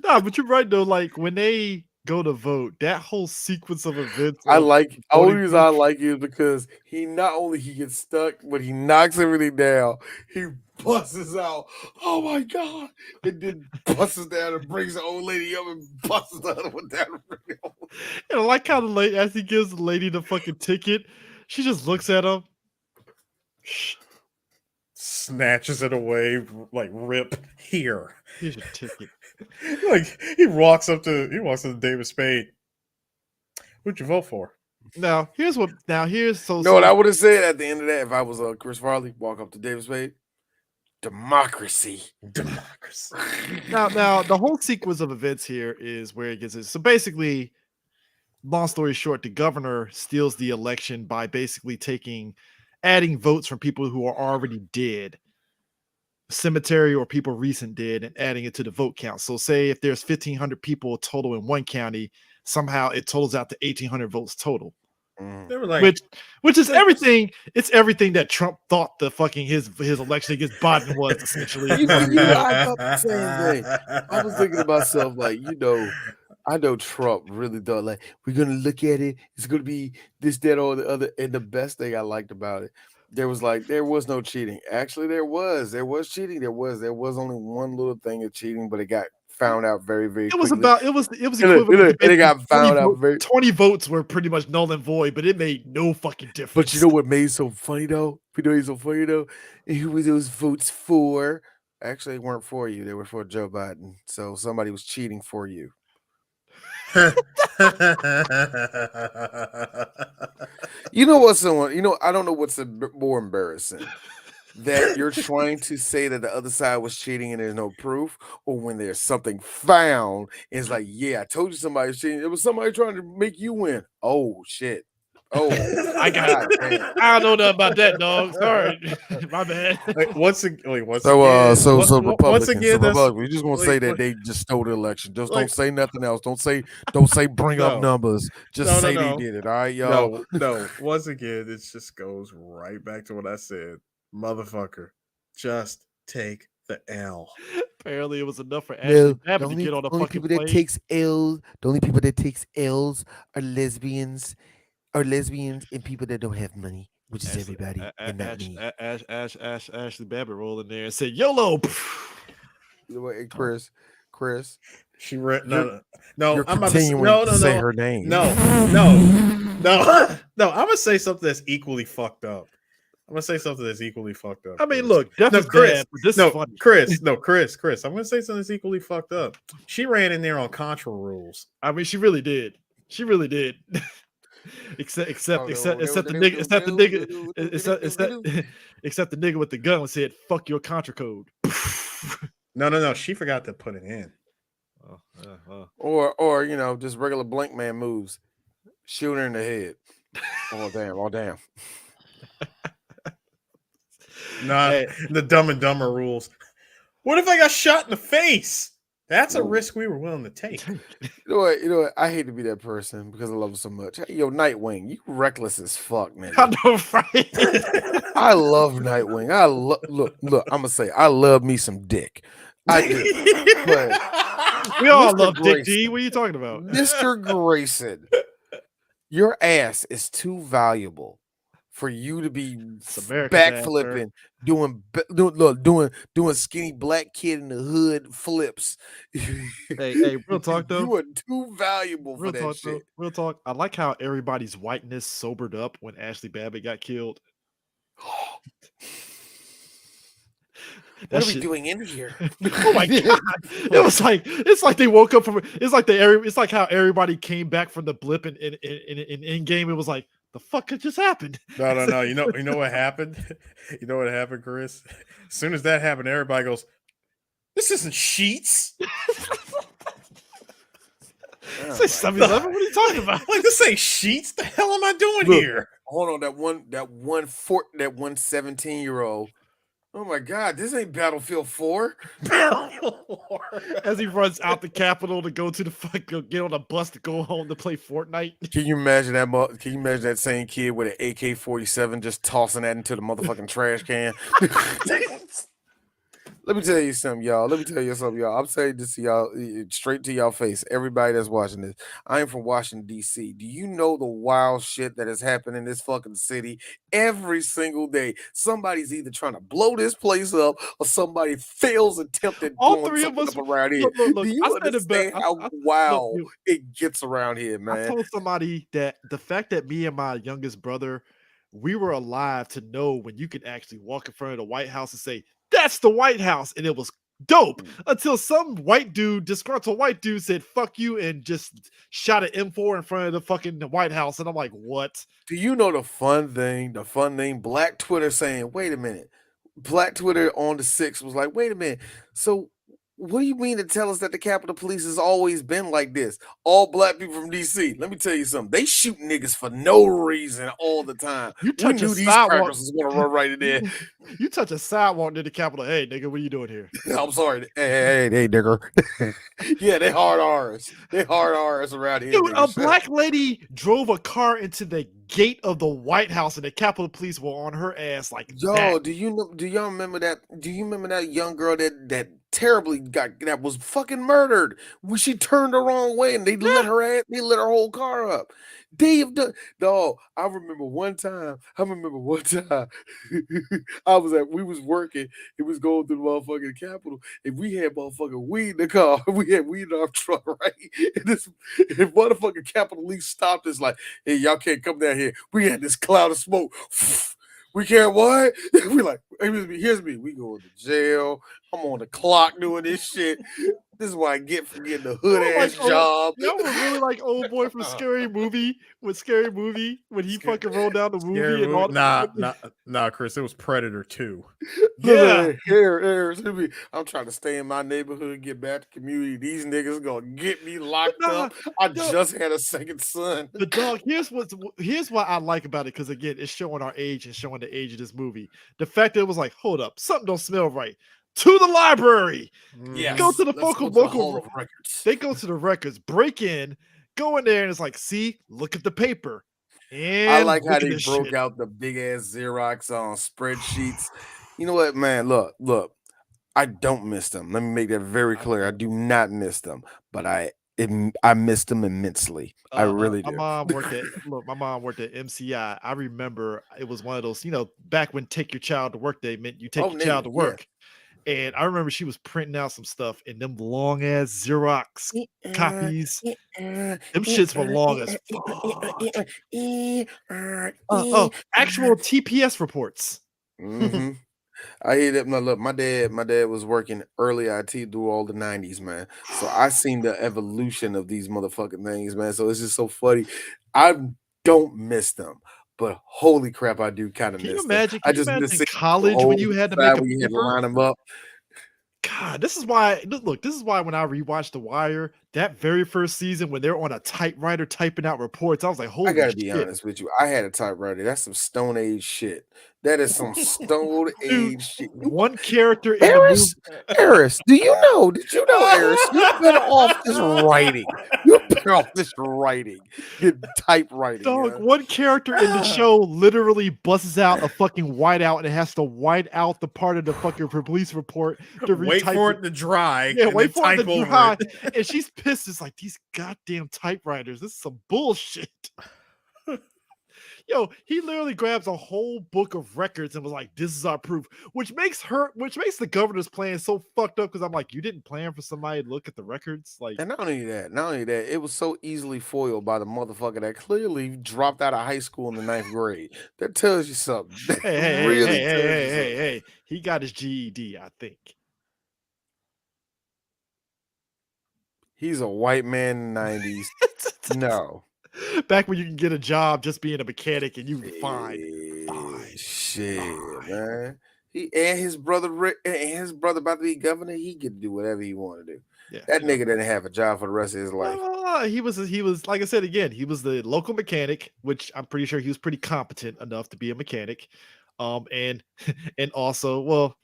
A: Nah, but you're right though. Like when they go to vote, that whole sequence of events.
B: I
A: of
B: like only
A: voting
B: reason I like it is because he not only he gets stuck, but he knocks everything down. He busts out. Oh my god! And then busts down and brings the old lady up and busts the other one down.
A: And I like how the lady, as he gives the lady the fucking ticket, she just looks at him.
C: Snatches it away, like rip here.
A: Here's your ticket.
C: Like he walks up to David Spade. Who'd you vote for?
A: Now here's
B: You know what I
A: so
B: would have said at the end of that if I was Chris Farley? Walk up to David Spade. Democracy.
A: now the whole sequence of events here is where it gets it. So basically, long story short, the governor steals the election by basically adding votes from people who are already dead, cemetery or people recent dead, and adding it to the vote count. So say if there's 1,500 people total in one county, somehow it totals out to 1,800 votes total.
C: They were like,
A: which is everything. It's everything that Trump thought the fucking his election against Biden was essentially.
B: I thought the same thing. I was thinking to myself, like, I know Trump really thought like we're gonna look at it. It's gonna be this, that, or the other. And the best thing I liked about it, there was no cheating. Actually, there was cheating. There was only one little thing of cheating, but it got found out very, very quickly.
A: It was equivalent.
B: It got found out
A: 20 votes were pretty much null and void, but it made no fucking difference.
B: But you know what made it so funny though? And who were those votes for? Actually, they weren't for you. They were for Joe Biden. So somebody was cheating for you. You know what? I don't know what's more embarrassing. That you're trying to say that the other side was cheating and there's no proof, or when there's something found, it's like, yeah, I told you somebody was cheating. It was somebody trying to make you win. Oh shit. Oh,
A: I got it. I don't know nothing about that, dog. Sorry, my bad.
C: Once again,
B: Republicans.
C: that's,
B: We just gonna say that they just stole the election. Just don't say nothing else. Don't say bring up numbers. Just say they did it. All right, y'all.
C: No. Once again, it just goes right back to what I said. Motherfucker, just take the L.
A: Apparently, it was enough for Ashley Babbitt to get on a fucking
B: people
A: plane.
B: That takes L's. The only people that takes L's are lesbians. And people that don't have money, which is everybody, and not me.
A: Ashley Babbitt rolled in there and said, "YOLO."
B: You know what, Chris?
C: She read
B: no.
C: I'm
B: continuing to say her name.
C: No. I'm gonna say something that's equally fucked up. I mean,
A: look, that's
C: Chris.
A: This is funny.
C: Chris. I'm gonna say something that's equally fucked up. She ran in there on Contra rules.
A: I mean, she really did. Except the nigga with the gun said, "Fuck your Contra code."
C: No. She forgot to put it in.
B: Or just regular blank man moves. Shoot her in the head. Oh damn.
C: Nah, the Dumb and Dumber rules. What if I got shot in the face? That's a risk we were willing to take.
B: You know what? I hate to be that person because I love her so much. Hey, yo, Nightwing, you reckless as fuck, man.
A: I know, right?
B: I love Nightwing. Look. I'm gonna say I love me some dick. I do. But
A: we all love Dick D. What are you talking about,
B: Mr. Grayson? Your ass is too valuable for you to be backflipping, doing skinny black kid in the hood flips.
A: Hey, real talk though.
B: You are too valuable for that shit.
A: Real talk. I like how everybody's whiteness sobered up when Ashley Babbitt got killed.
B: What are we doing in here?
A: Oh my god! It's like they woke up from. It's like how everybody came back from the blip in Endgame. It was like, the fuck could just happen?
C: No. You know what happened? You know what happened, Chris? As soon as that happened, everybody goes, "This isn't Sheets."
A: Say 7-11. What are you talking about?
C: Like, this ain't Sheets. The hell am I doing here?
B: Hold on, that one 17-year-old. Oh my God, this ain't Battlefield 4.
C: Battlefield 4.
A: As he runs out the Capitol to go to the get on a bus to go home to play Fortnite.
D: Can you imagine that? Can you imagine that same kid with an AK-47 just tossing that into the motherfucking trash can? Let me tell you something, y'all. I'm saying this to y'all straight to y'all face. Everybody that's watching this. I am from Washington, D.C. Do you know the wild shit that has happened in this fucking city every single day? Somebody's either trying to blow this place up or somebody fails attempted
A: All
D: blowing
A: three of
D: something
A: us.
D: up around here.
A: Look,
D: Do
A: I
D: you
A: said it, but
D: understand how wild it gets around here, man?
A: I told somebody that the fact that me and my youngest brother, we were alive to know when you could actually walk in front of the White House and say, "That's the White House," and it was dope until some white dude, disgruntled white dude, said "fuck you" and just shot an M4 in front of the fucking White House, and I'm like, what?
D: Do you know the fun thing? Black Twitter saying, "Wait a minute." Black Twitter on the 6th was like, "Wait a minute. So what do you mean to tell us that the Capitol Police has always been like this? All black people from DC. Let me tell you something. They shoot niggas for no reason all the time.
A: You
D: We
A: touch a
D: knew these
A: sidewalk,
D: crackers was gonna run right in there.
A: you touch a sidewalk near the Capitol. Hey, nigga, what are you doing here?
D: I'm sorry. Hey, nigger. Yeah, they hard R's. They hard R's around here.
A: Dude, a
D: nigga.
A: black lady drove a car into the gate of the White House, and the Capitol Police were on her ass like
D: Yo,
A: that.
D: do y'all remember that? Do you remember that young girl that terribly that was fucking murdered when she turned the wrong way and they lit her whole car up? They have done. No, I remember one time. We was working. It was going through the motherfucking Capitol, and we had motherfucking weed in the car. We had weed in our truck, right? And motherfucking Capitol Police stopped us like, "Hey, y'all can't come down here." We had this cloud of smoke. We can't what? We like, here's me. We going to jail. I'm on the clock doing this shit. This is what I get for getting a hood ass job.
A: Y'all were really like old boy from Scary Movie when he fucking rolled down the movie and all.
C: Nah, Chris. It was Predator 2.
A: Yeah.
D: I'm trying to stay in my neighborhood, get back to community. These niggas gonna get me locked up. I just had a second son.
A: The dog. Here's what I like about it, because again, it's showing our age and showing the age of this movie. The fact that it was like, hold up, something don't smell right. To the library.
B: Yes.
A: Go to the
B: local records.
A: They go to the records, break in, go in there, and it's like, see, look at the paper. And
D: I like how they broke out the big ass Xerox on spreadsheets. You know what, man? Look. I don't miss them. Let me make that very clear. I do not miss them, but I miss them immensely. I really do.
A: My mom worked at MCI. I remember it was one of those, back when Take Your Child to Work Day meant you take your child to work. And I remember she was printing out some stuff in them long ass Xerox copies. Them shits were long as fuck. Actual TPS reports.
D: Mm-hmm. I hear that. No, look, my dad was working early IT through all the 90s, man. So I seen the evolution of these motherfucking things, man. So it's just so funny. I don't miss them, but holy crap, I do kind of miss them.
A: I just miss college when you had to make
D: when you had to line them up.
A: God, this is why when I rewatched The Wire, that very first season when they're on a typewriter typing out reports, I was like, holy shit.
D: I gotta be honest with you. I had a typewriter. That's some Stone Age shit. That is some Stone Age shit.
A: One character in
D: Eris, do you know? Did you know, Eris? You've been off this writing. Good typewriting.
A: Dog, one character in the show literally busts out a fucking whiteout and has to white out the part of the fucking police report to
C: wait for it to dry.
A: Yeah, wait for it to dry. And she's pissed. It's like, these goddamn typewriters. This is some bullshit. Yo, he literally grabs a whole book of records and was like, this is our proof, which makes the governor's plan so fucked up, because I'm like, you didn't plan for somebody to look at the records? Like,
D: and not only that, it was so easily foiled by the motherfucker that clearly dropped out of high school in the 9th grade. That tells you something.
A: Hey, he got his GED, I think.
D: He's a white man in the 90s. No.
A: Back when you can get a job just being a mechanic and you fine.
D: Man. His brother about to be governor, he get to do whatever he want to do. Yeah, that nigga didn't have a job for the rest of his life.
A: He was like I said again, he was the local mechanic, which I'm pretty sure he was pretty competent enough to be a mechanic. And also, well,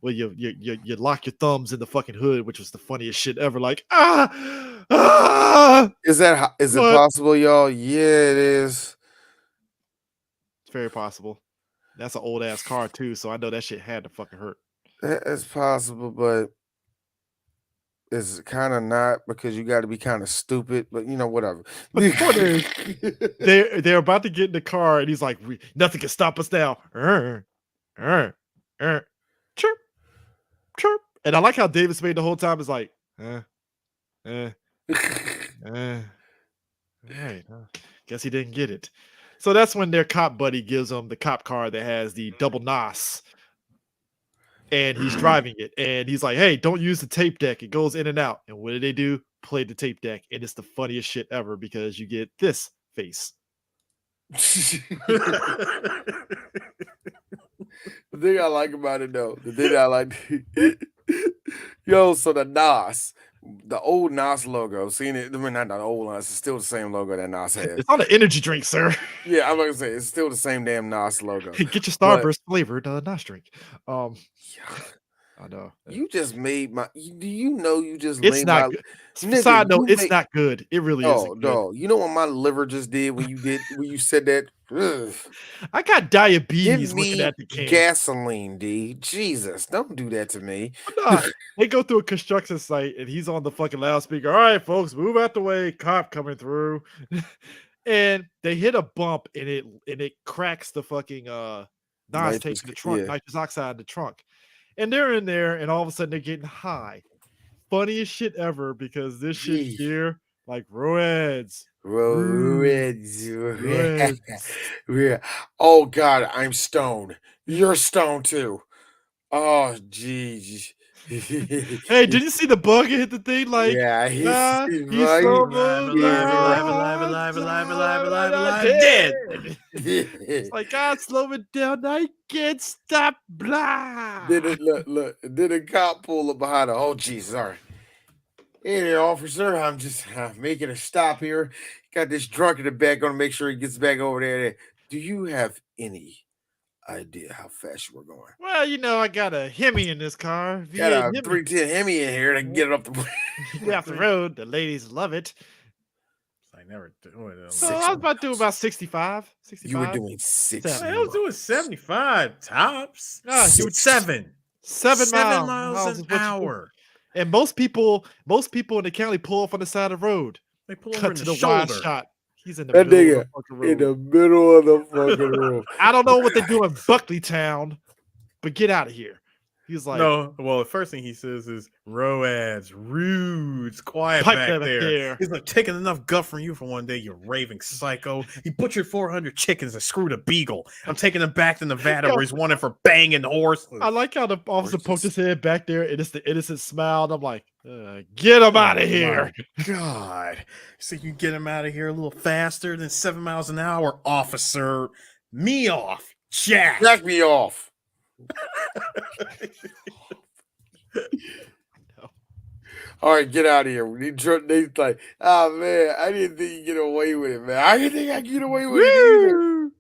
A: well, you lock your thumbs in the fucking hood, which was the funniest shit ever. Like, ah,
B: Is it
A: but
B: possible, y'all? Yeah, it is.
A: it's very possible. That's an old ass car too, so I know that shit had to fucking hurt.
B: It's possible, but it's kind of not because you got to be kind of stupid. But whatever.
A: But the point is, they're about to get in the car, and he's like, "Nothing can stop us now." Chirp, chirp. And I like how David Spade the whole time is like, all right, guess he didn't get it. So that's when their cop buddy gives him the cop car that has the double NOS, and he's driving it, and he's like, "Hey, don't use the tape deck; it goes in and out." And what do? Play the tape deck, and it's the funniest shit ever because you get this face.
B: The thing I like about it though, the thing I like, so the NOS, the old NOS logo, seen it? I mean, not the old one. It's still the same logo that NOS has.
A: It's not an energy drink, sir.
B: Yeah, I'm gonna say it's still the same damn NOS logo.
A: Get your Starburst flavored NOS drink. I know.
B: You just made my. Do you know you just
A: It's
B: made
A: not
B: my?
A: good.
B: Nigga,
A: Side note,
B: you
A: it's not good. It really isn't good.
B: No. You know what my liver just did when you said that? Ugh.
A: I got diabetes
B: Give
A: looking
B: me
A: at the can.
B: gasoline, D. Jesus, don't do that to me.
A: Nah, they go through a construction site and he's on the fucking loudspeaker. All right, folks, move out the way. Cop coming through. And they hit a bump and it cracks the fucking NOS tape in the trunk, nitrous oxide in the trunk. And they're in there, and all of a sudden they're getting high. Funniest shit ever because this shit here, like Roads.
B: Oh God, I'm stoned. You're stoned too. Oh jeez.
A: Hey, did you see the bug hit the thing? Like,
B: yeah,
A: he's so
C: alive, dead.
A: It's like, God, slow it down. I can't stop. Blah.
B: Then it look. Then a cop pull up behind her. Oh Jesus, all right. Hey there, officer. I'm just making a stop here. Got this drunk in the back. Gonna make sure he gets back over there. Do you have any idea how fast we're going?
A: Well, I got a Hemi in this car.
B: Got a 310 Hemi in here to get it up
A: the road. The ladies love it.
C: I never do it.
A: So I was about to do about 65.
B: You were doing 60.
C: I was doing 75 tops.
A: No,
C: you 7 miles an hour.
A: And most people in the county pull off on the side of the road.
C: They pull
A: cut
C: over
A: to
C: the
A: the wide
C: shoulder.
A: shot. He's in the
B: That
A: middle of
B: nigga
A: the fucking road.
B: in the middle of the fucking road.
A: I don't know what they do in Buckley Town, but get out of here. He's like,
C: no. Well, the first thing he says is Roads, Rudes, quiet back there. He's like, taking enough guff from you for one day, you raving psycho. He butchered 400 chickens and screwed a beagle. I'm taking him back to Nevada where he's wanted for banging horses.
A: I like how the officer poked his head back there, and it's the innocent smile. And I'm like, get him out of here.
C: God. So you get him out of here a little faster than 7 miles an hour, officer. Me off. Jack.
B: Jack me off. All right, get out of here. They like, oh man, I didn't think you get away with it, man. I didn't think I could get away with it either.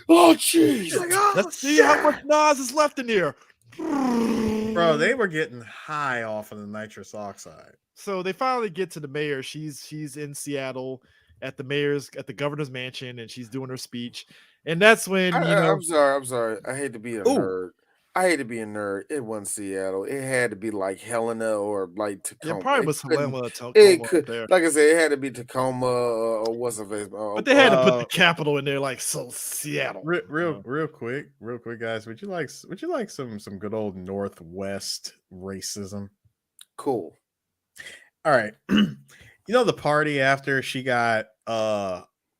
B: Oh jeez.
A: Like, let's see how much NOS is left in here.
C: Bro, they were getting high off of the nitrous oxide.
A: So they finally get to the mayor. She's in Seattle at the governor's mansion, and she's doing her speech. And that's when
B: I'm sorry. I hate to be a nerd. It wasn't Seattle. It had to be like Helena or like Tacoma.
A: It probably was Helena.
B: It could, like I said, it had to be Tacoma or what's the face.
A: But they had to put the capital in there, like Seattle.
C: Real quick, guys. Would you like some good old Northwest racism?
B: Cool.
C: All right. The party after she got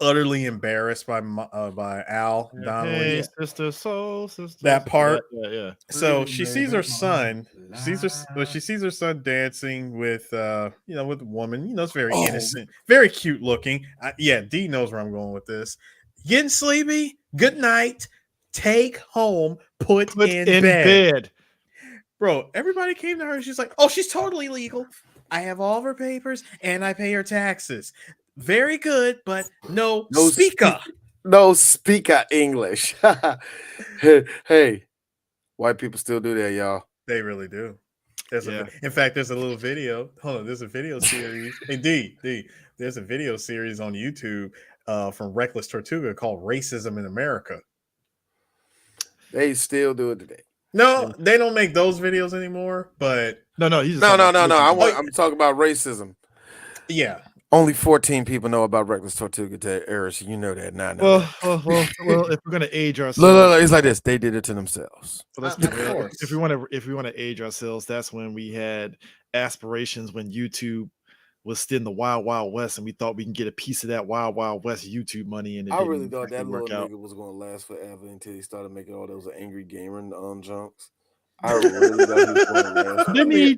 C: utterly embarrassed by Al Donnelly.
A: Hey, sister.
C: That part.
A: Yeah.
C: So she sees her son. She sees her son dancing with with a woman. It's very innocent, very cute looking. D knows where I'm going with this. Getting sleepy. Good night. Take home. Put in bed. Bro, everybody came to her and she's like, "Oh, she's totally legal. I have all of her papers and I pay her taxes. Very good, but no speaker.
B: No speaker English." Hey, White people still do that, y'all.
C: They really do.
A: Yeah.
C: In fact, there's a little video. Hold on, there's a video series. Indeed, there's a video series on YouTube from Reckless Tortuga called "Racism in America."
B: They still do it today.
C: No, they don't make those videos anymore. But
A: No.
B: No. I'm talking about racism.
C: yeah,
B: Only 14 people know about Reckless Tortuga to Eris. You know that. Nah,
A: Well, if we're gonna age ourselves,
B: look, it's like this. They did it to themselves.
A: so let's be
C: Of
A: real.
C: course.
A: If we want to age ourselves, that's when we had aspirations when YouTube was still in the Wild Wild West, and we thought we can get a piece of that Wild Wild West YouTube money, and it
B: I
A: didn't
B: really thought that
A: exactly
B: little
A: work out.
B: nigga was going to last forever until he started making all those angry gamer junks. I really thought he was going to last forever.
A: Didn't he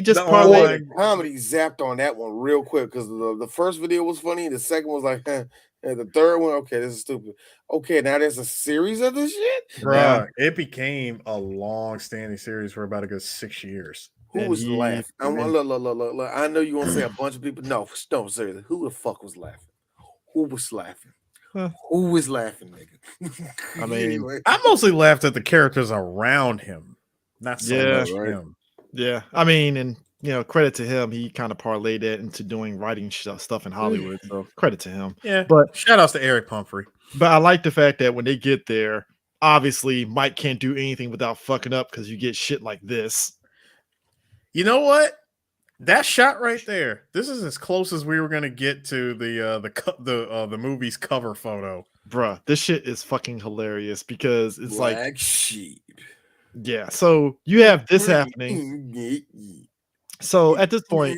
A: just
C: The
A: parlayed?
C: online-
B: Comedy zapped on that one real quick because the first video was funny. The second was like, and the third one, okay, this is stupid. Okay, now there's a series of this shit.
C: bruh, it became a long-standing series for about a good 6 years.
B: Who
A: And
B: was
A: he-
B: laughing?
A: and-
B: Look. I know you want to say a bunch of people. No, seriously. Who the fuck was laughing? Who was laughing?
A: Huh.
B: Who was laughing, nigga?
A: I mean,
B: Anyway.
C: I mostly laughed at the characters around him, not so
A: Yeah.
C: much
B: Right.
C: him.
A: Yeah, I mean, and credit to him, he kind of parlayed that into doing writing stuff in Hollywood. So credit to him.
C: Yeah,
A: But
C: shout outs to Eric Pumphrey.
A: I like the fact that when they get there, obviously Mike can't do anything without fucking up because you get shit like this.
C: You know what? That shot right there. This is as close as we were gonna get to the movie's cover photo.
A: Bruh, this shit is fucking hilarious because it's like,
B: Black sheep.
A: yeah, so you have this happening. So at this point,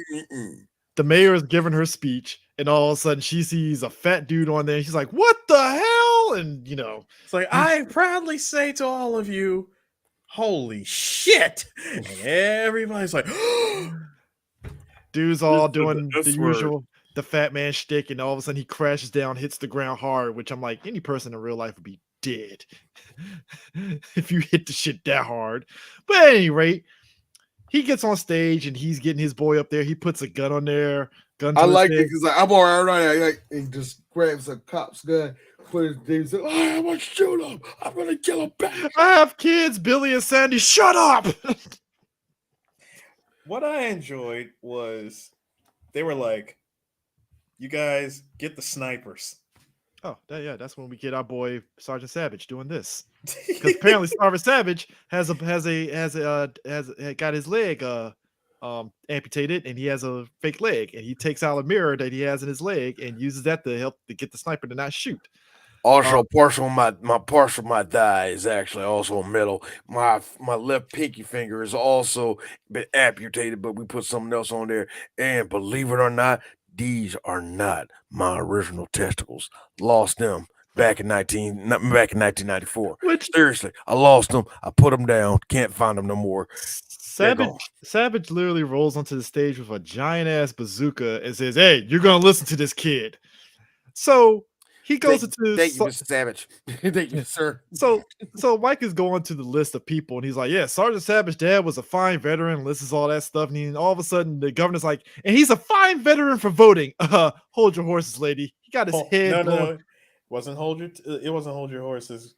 A: the mayor is giving her speech, and all of a sudden she sees a fat dude on there. And she's like, "What the hell?" And
C: It's like, I proudly say to all of you, holy shit! And everybody's like,
A: dude's all
B: This is
A: doing
B: the
A: the
B: S word.
A: usual, the fat man shtick, and all of a sudden he crashes down, hits the ground hard, which I'm like, any person in real life would be dead if you hit the shit that hard. But at any rate, he gets on stage and he's getting his boy up there. He puts a gun on there. Gun to
B: I
A: his
B: like it
A: head.
B: because like, I'm all right. Like, he just grabs a cop's gun, put his name, said, I'm gonna shoot him. I'm gonna kill him back.
A: I have kids, Billy and Sandy. Shut up.
C: what I enjoyed was they were like, you guys get the snipers.
A: Oh, that's when we get our boy Sergeant Savage doing this. Because apparently Sergeant Savage has got his leg amputated, and he has a fake leg, and he takes out a mirror that he has in his leg and uses that to help to get the sniper to not shoot.
B: Also, partial of my thigh is actually also metal. My left pinky finger is also been amputated, but we put something else on there. And believe it or not, these are not my original testicles. Lost them back in 1994.
A: Which
B: Seriously, I lost them. I put them down. Can't find them no more.
A: Savage literally rolls onto the stage with a giant ass bazooka and says, "Hey, you're gonna listen to this kid." So he goes into
B: Thank you, Mr. Savage. Thank you, sir.
A: So Mike is going to the list of people, and he's like, "Yeah, Sergeant Savage's dad was a fine veteran." Lists all that stuff, and all of a sudden the governor's like, "And he's a fine veteran for voting." Hold your horses, lady. He got his head.
C: No. It wasn't hold your horses.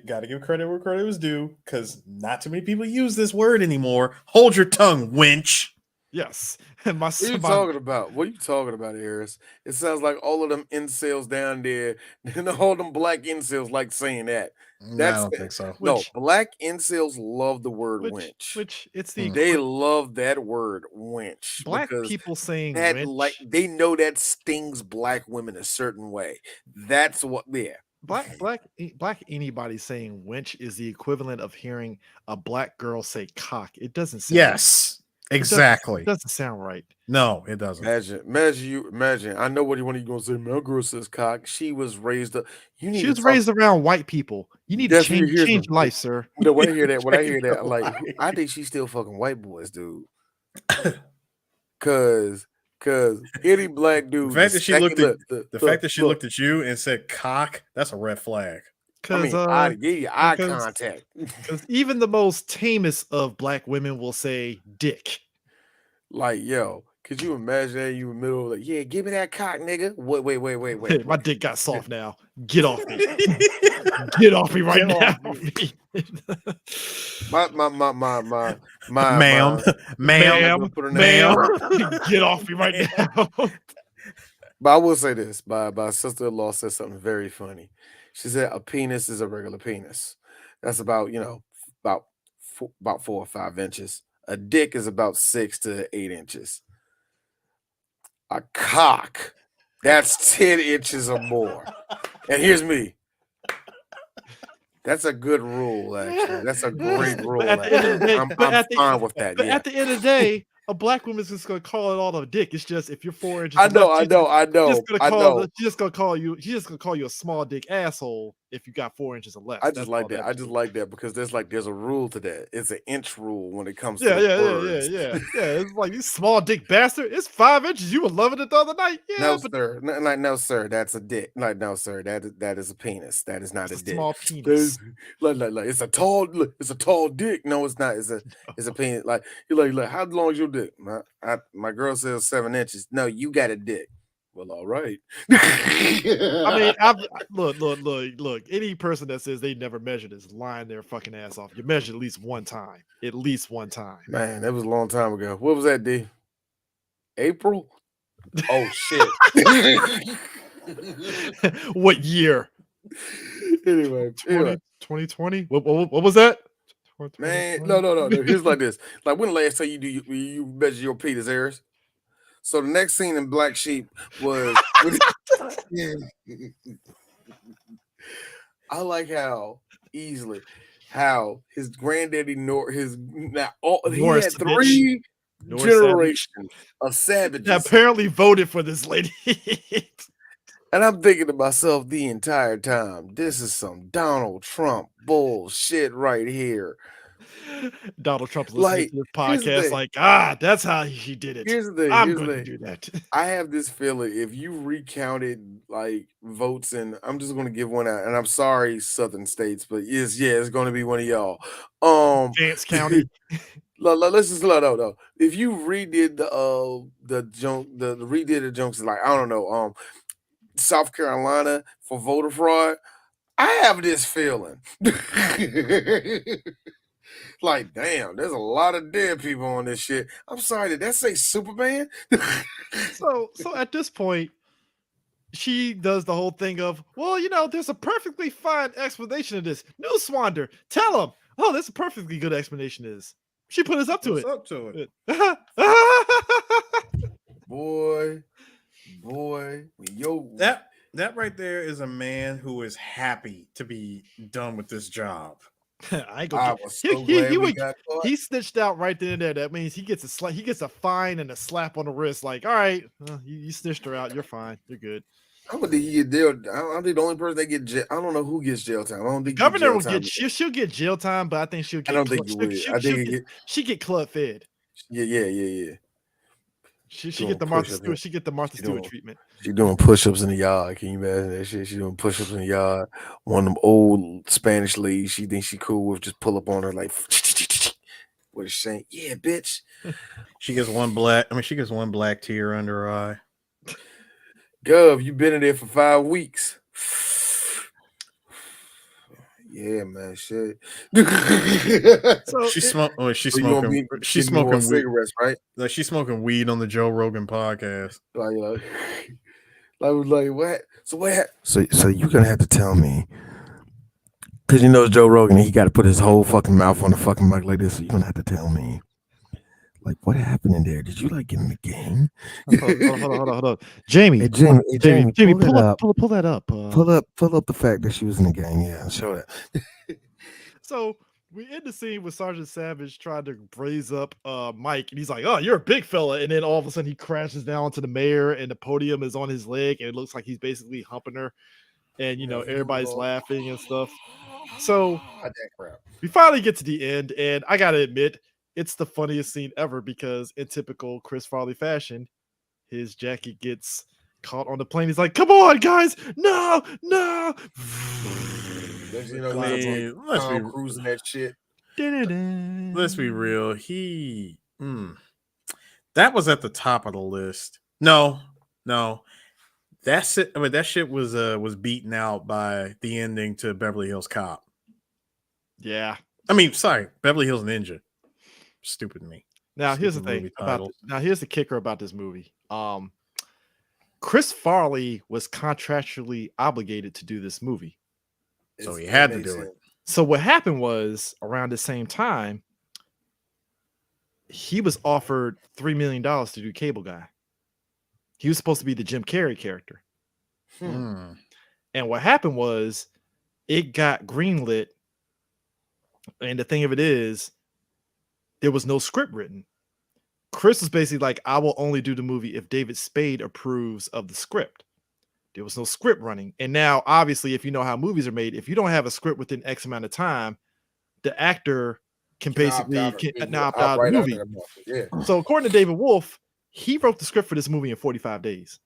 C: Got to give credit where credit was due, because not too many people use this word anymore. Hold your tongue, winch.
A: Yes, and
B: What are you talking about? What are you talking about, Harris? It sounds like all of them incels down there, and all them black incels like saying that.
C: I don't think so.
B: No, black incels love the word winch.
A: Which it's the
B: They love that word winch.
A: black
B: because
A: people saying
B: that
A: winch.
B: like they know that stings black women a certain way. That's what
A: Black anybody saying winch is the equivalent of hearing a black girl say cock. It doesn't sound
C: Yes, exactly.
A: It doesn't sound right.
C: No, it doesn't.
B: Imagine. I know what one of you gonna say. My girl says cock. She was raised up.
A: She was raised around white people. You need to change your life, sir.
B: You know, when I hear that, I'm like, I think she's still fucking white boys, dude. Cause any black dude.
C: The fact that she looked at you and said cock, that's a red flag.
A: Because
B: I gave you eye contact.
A: Because even the most tamest of black women will say dick.
B: Like, yo, Could you imagine that you in the middle of like, yeah, give me that cock, nigga. Wait.
A: My dick got soft now. Get off me. Get off me right
C: Get
A: now.
C: off me.
B: My
C: Ma'am,
A: Ma'am,
B: put her
A: ma'am,
B: name.
A: get off me right now.
B: But I will say this: my sister-in-law said something very funny. She said a penis is a regular penis. That's about about 4 or 5 inches. A dick is about 6 to 8 inches. A cock, that's 10 inches or more. And here's me. That's a good rule, actually. That's a great rule.
A: But at the end of the day,
B: I'm fine with that.
A: But
B: Yeah.
A: at the end of the day, a black woman's just gonna call it all a dick. It's just if you're 4 inches.
B: I know.
A: She's just gonna call you a small dick asshole if you got 4 inches or less.
B: I just like that. I just like that because there's a rule to that. It's an inch rule when it comes to words.
A: Yeah. It's like you small dick bastard. It's 5 inches. You were loving it the other night. Yeah,
B: No, sir. No, sir. That's a dick. Like, no, sir. That is a penis. That is not a dick.
A: Small penis.
B: Like, it's a tall dick. No, it's not. It's a penis. Like, you're like, how long is your dick? My girl says 7 inches. No, you got a dick. Well, all right.
A: I mean, look. Any person that says they never measured is lying their fucking ass off. You measured at least one time. At least one time.
B: Man, that was a long time ago. What was that, D? April? Oh shit.
A: What year?
B: Anyway,
A: 2020. What was that?
B: Man, no. Here's like this. Like, when the last time you measure your penis hairs? So the next scene in Black Sheep was I like how his granddaddy he had 3 generations of savages
A: that apparently voted for this lady.
B: And I'm thinking to myself the entire time, this is some Donald Trump bullshit right here.
A: Donald Trump's listening to this podcast like, that's how he did it.
B: Here's the thing.
A: I'm going to do that.
B: I have this feeling if you recounted like votes, and I'm just going to give one out, and I'm sorry, Southern states, but it's going to be one of y'all.
A: Vance County.
B: Let's just no. If you redid the redid the junks, like, I don't know, South Carolina for voter fraud, I have this feeling. Like, damn, there's a lot of dead people on this shit. I'm sorry, did that say Superman?
A: So at this point, she does the whole thing of, well, there's a perfectly fine explanation of this. New Swander, tell him. Oh, that's a perfectly good explanation is. She put us up to it.
B: Boy, yo.
C: That right there is a man who is happy to be done with this job.
A: He snitched out right then and there. That means he gets a fine and a slap on the wrist. Like, all right, you snitched her out. You're fine. You're good.
B: I don't think he get jail. I think the only person that get jail. I don't know who gets jail time. I don't think
A: governor will get. She'll get jail time, but I think she'll get.
B: I don't think you will.
A: She get club fed.
B: Yeah.
A: She get the Martha Stewart. She get the Martha Stewart treatment.
B: She doing push-ups in the yard. Can you imagine that shit? She doing push-ups in the yard. One of them old Spanish ladies she thinks she cool with just pull up on her like with a shank. Yeah, bitch.
C: She gets one black tear under her eye.
B: Gov, you been in there for 5 weeks. Yeah, man, shit.
C: So she's smoking
B: cigarettes, right?
C: Like, she's smoking weed on the Joe Rogan podcast.
B: Like what? So what? So you're gonna have to tell me, because it's Joe Rogan, and he got to put his whole fucking mouth on the fucking mic like this. So you're gonna have to tell me, like, what happened in there? Did you like get in the game?
A: Hold on. Jamie,
B: Jamie,
A: pull that up.
B: Pull up the fact that she was in the game. Yeah, show that.
A: So we end the scene with Sergeant Savage trying to raise up Mike, and he's like, "Oh, you're a big fella," and then all of a sudden he crashes down to the mayor, and the podium is on his leg, and it looks like he's basically humping her, and everybody's laughing and stuff. So we finally get to the end, and I gotta admit, it's the funniest scene ever because in typical Chris Farley fashion, his jacket gets caught on the plane. He's like, "Come on, guys! No!"
C: Let's be
B: cruising that shit.
C: Let's be real. That was at the top of the list. No. That's it. I mean, that shit was beaten out by the ending to Beverly Hills Cop.
A: Yeah.
C: I mean, sorry, Beverly Hills Ninja. Stupid me.
A: Now here's the thing about this. Now here's the kicker about this movie. Chris Farley was contractually obligated to do this movie.
C: So he had to do it.
A: So what happened was around the same time, he was offered $3 million to do Cable Guy. He was supposed to be the Jim Carrey character. And what happened was it got greenlit. And the thing of it is, there was no script written. Chris was basically like, I will only do the movie if David Spade approves of the script. There was no script running. And now, obviously, if you know how movies are made, if you don't have a script within X amount of time, the actor can basically opt out of the movie.
B: Yeah.
A: So according to David Wolf, he wrote the script for this movie in 45 days.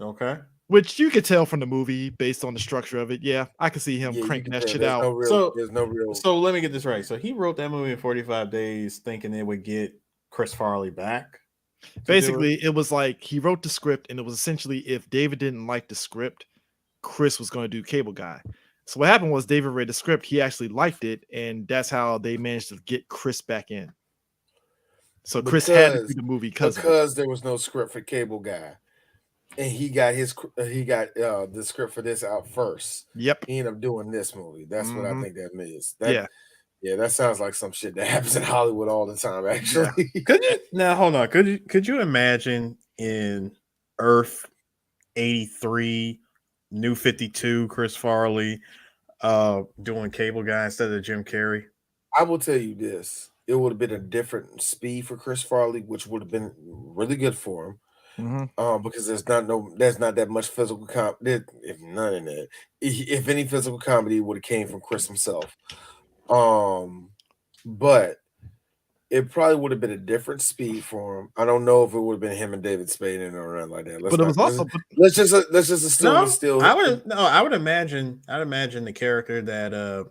C: Okay.
A: Which you could tell from the movie based on the structure of it. Yeah, I could see him cranking that shit out.
B: There's no real.
C: So let me get this right. So he wrote that movie in 45 days thinking it would get Chris Farley back.
A: Basically, it was like he wrote the script, and it was essentially if David didn't like the script, Chris was going to do Cable Guy. So what happened was David read the script, he actually liked it, and that's how they managed to get Chris back in. So Chris had to do the movie because
B: there was no script for Cable Guy, and he got the script for this out first.
A: Yep,
B: he ended up doing this movie. That's what I think that means.
A: Yeah,
B: that sounds like some shit that happens in Hollywood all the time. Actually,
C: could you now hold on? Could you imagine in Earth 83, New 52, Chris Farley doing Cable Guy instead of Jim Carrey?
B: I will tell you this. It would have been a different speed for Chris Farley, which would have been really good for him. Because there's not that much physical comedy. If none in it, if any physical comedy would have came from Chris himself. But it probably would have been a different speed for him. I don't know if it would have been him and David Spade in or around like that. Let's just assume it's still.
C: I would imagine the character that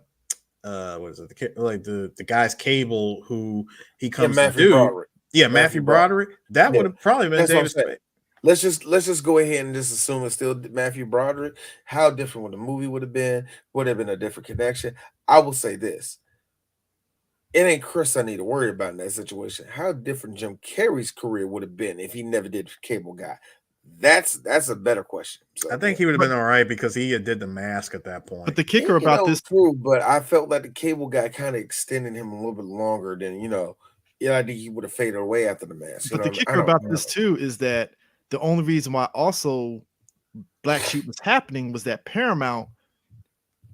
C: what is it? The guy's Cable who he comes to do.
B: Broderick.
C: Yeah, Matthew Broderick. That would have probably been David Spade.
B: Let's just go ahead and just assume it's still Matthew Broderick. How different would the movie would have been? Would have been a different connection. I will say this. It ain't Chris I need to worry about in that situation. How different Jim Carrey's career would have been if he never did Cable Guy. That's a better question. So,
C: I think he would have been all right because he did The Mask at that point.
A: But the kicker about this,
B: true. But I felt like the Cable Guy kind of extended him a little bit longer than I think he would have faded away after The Mask.
A: But the kicker about this too is that the only reason why also Black Sheep was happening was that Paramount,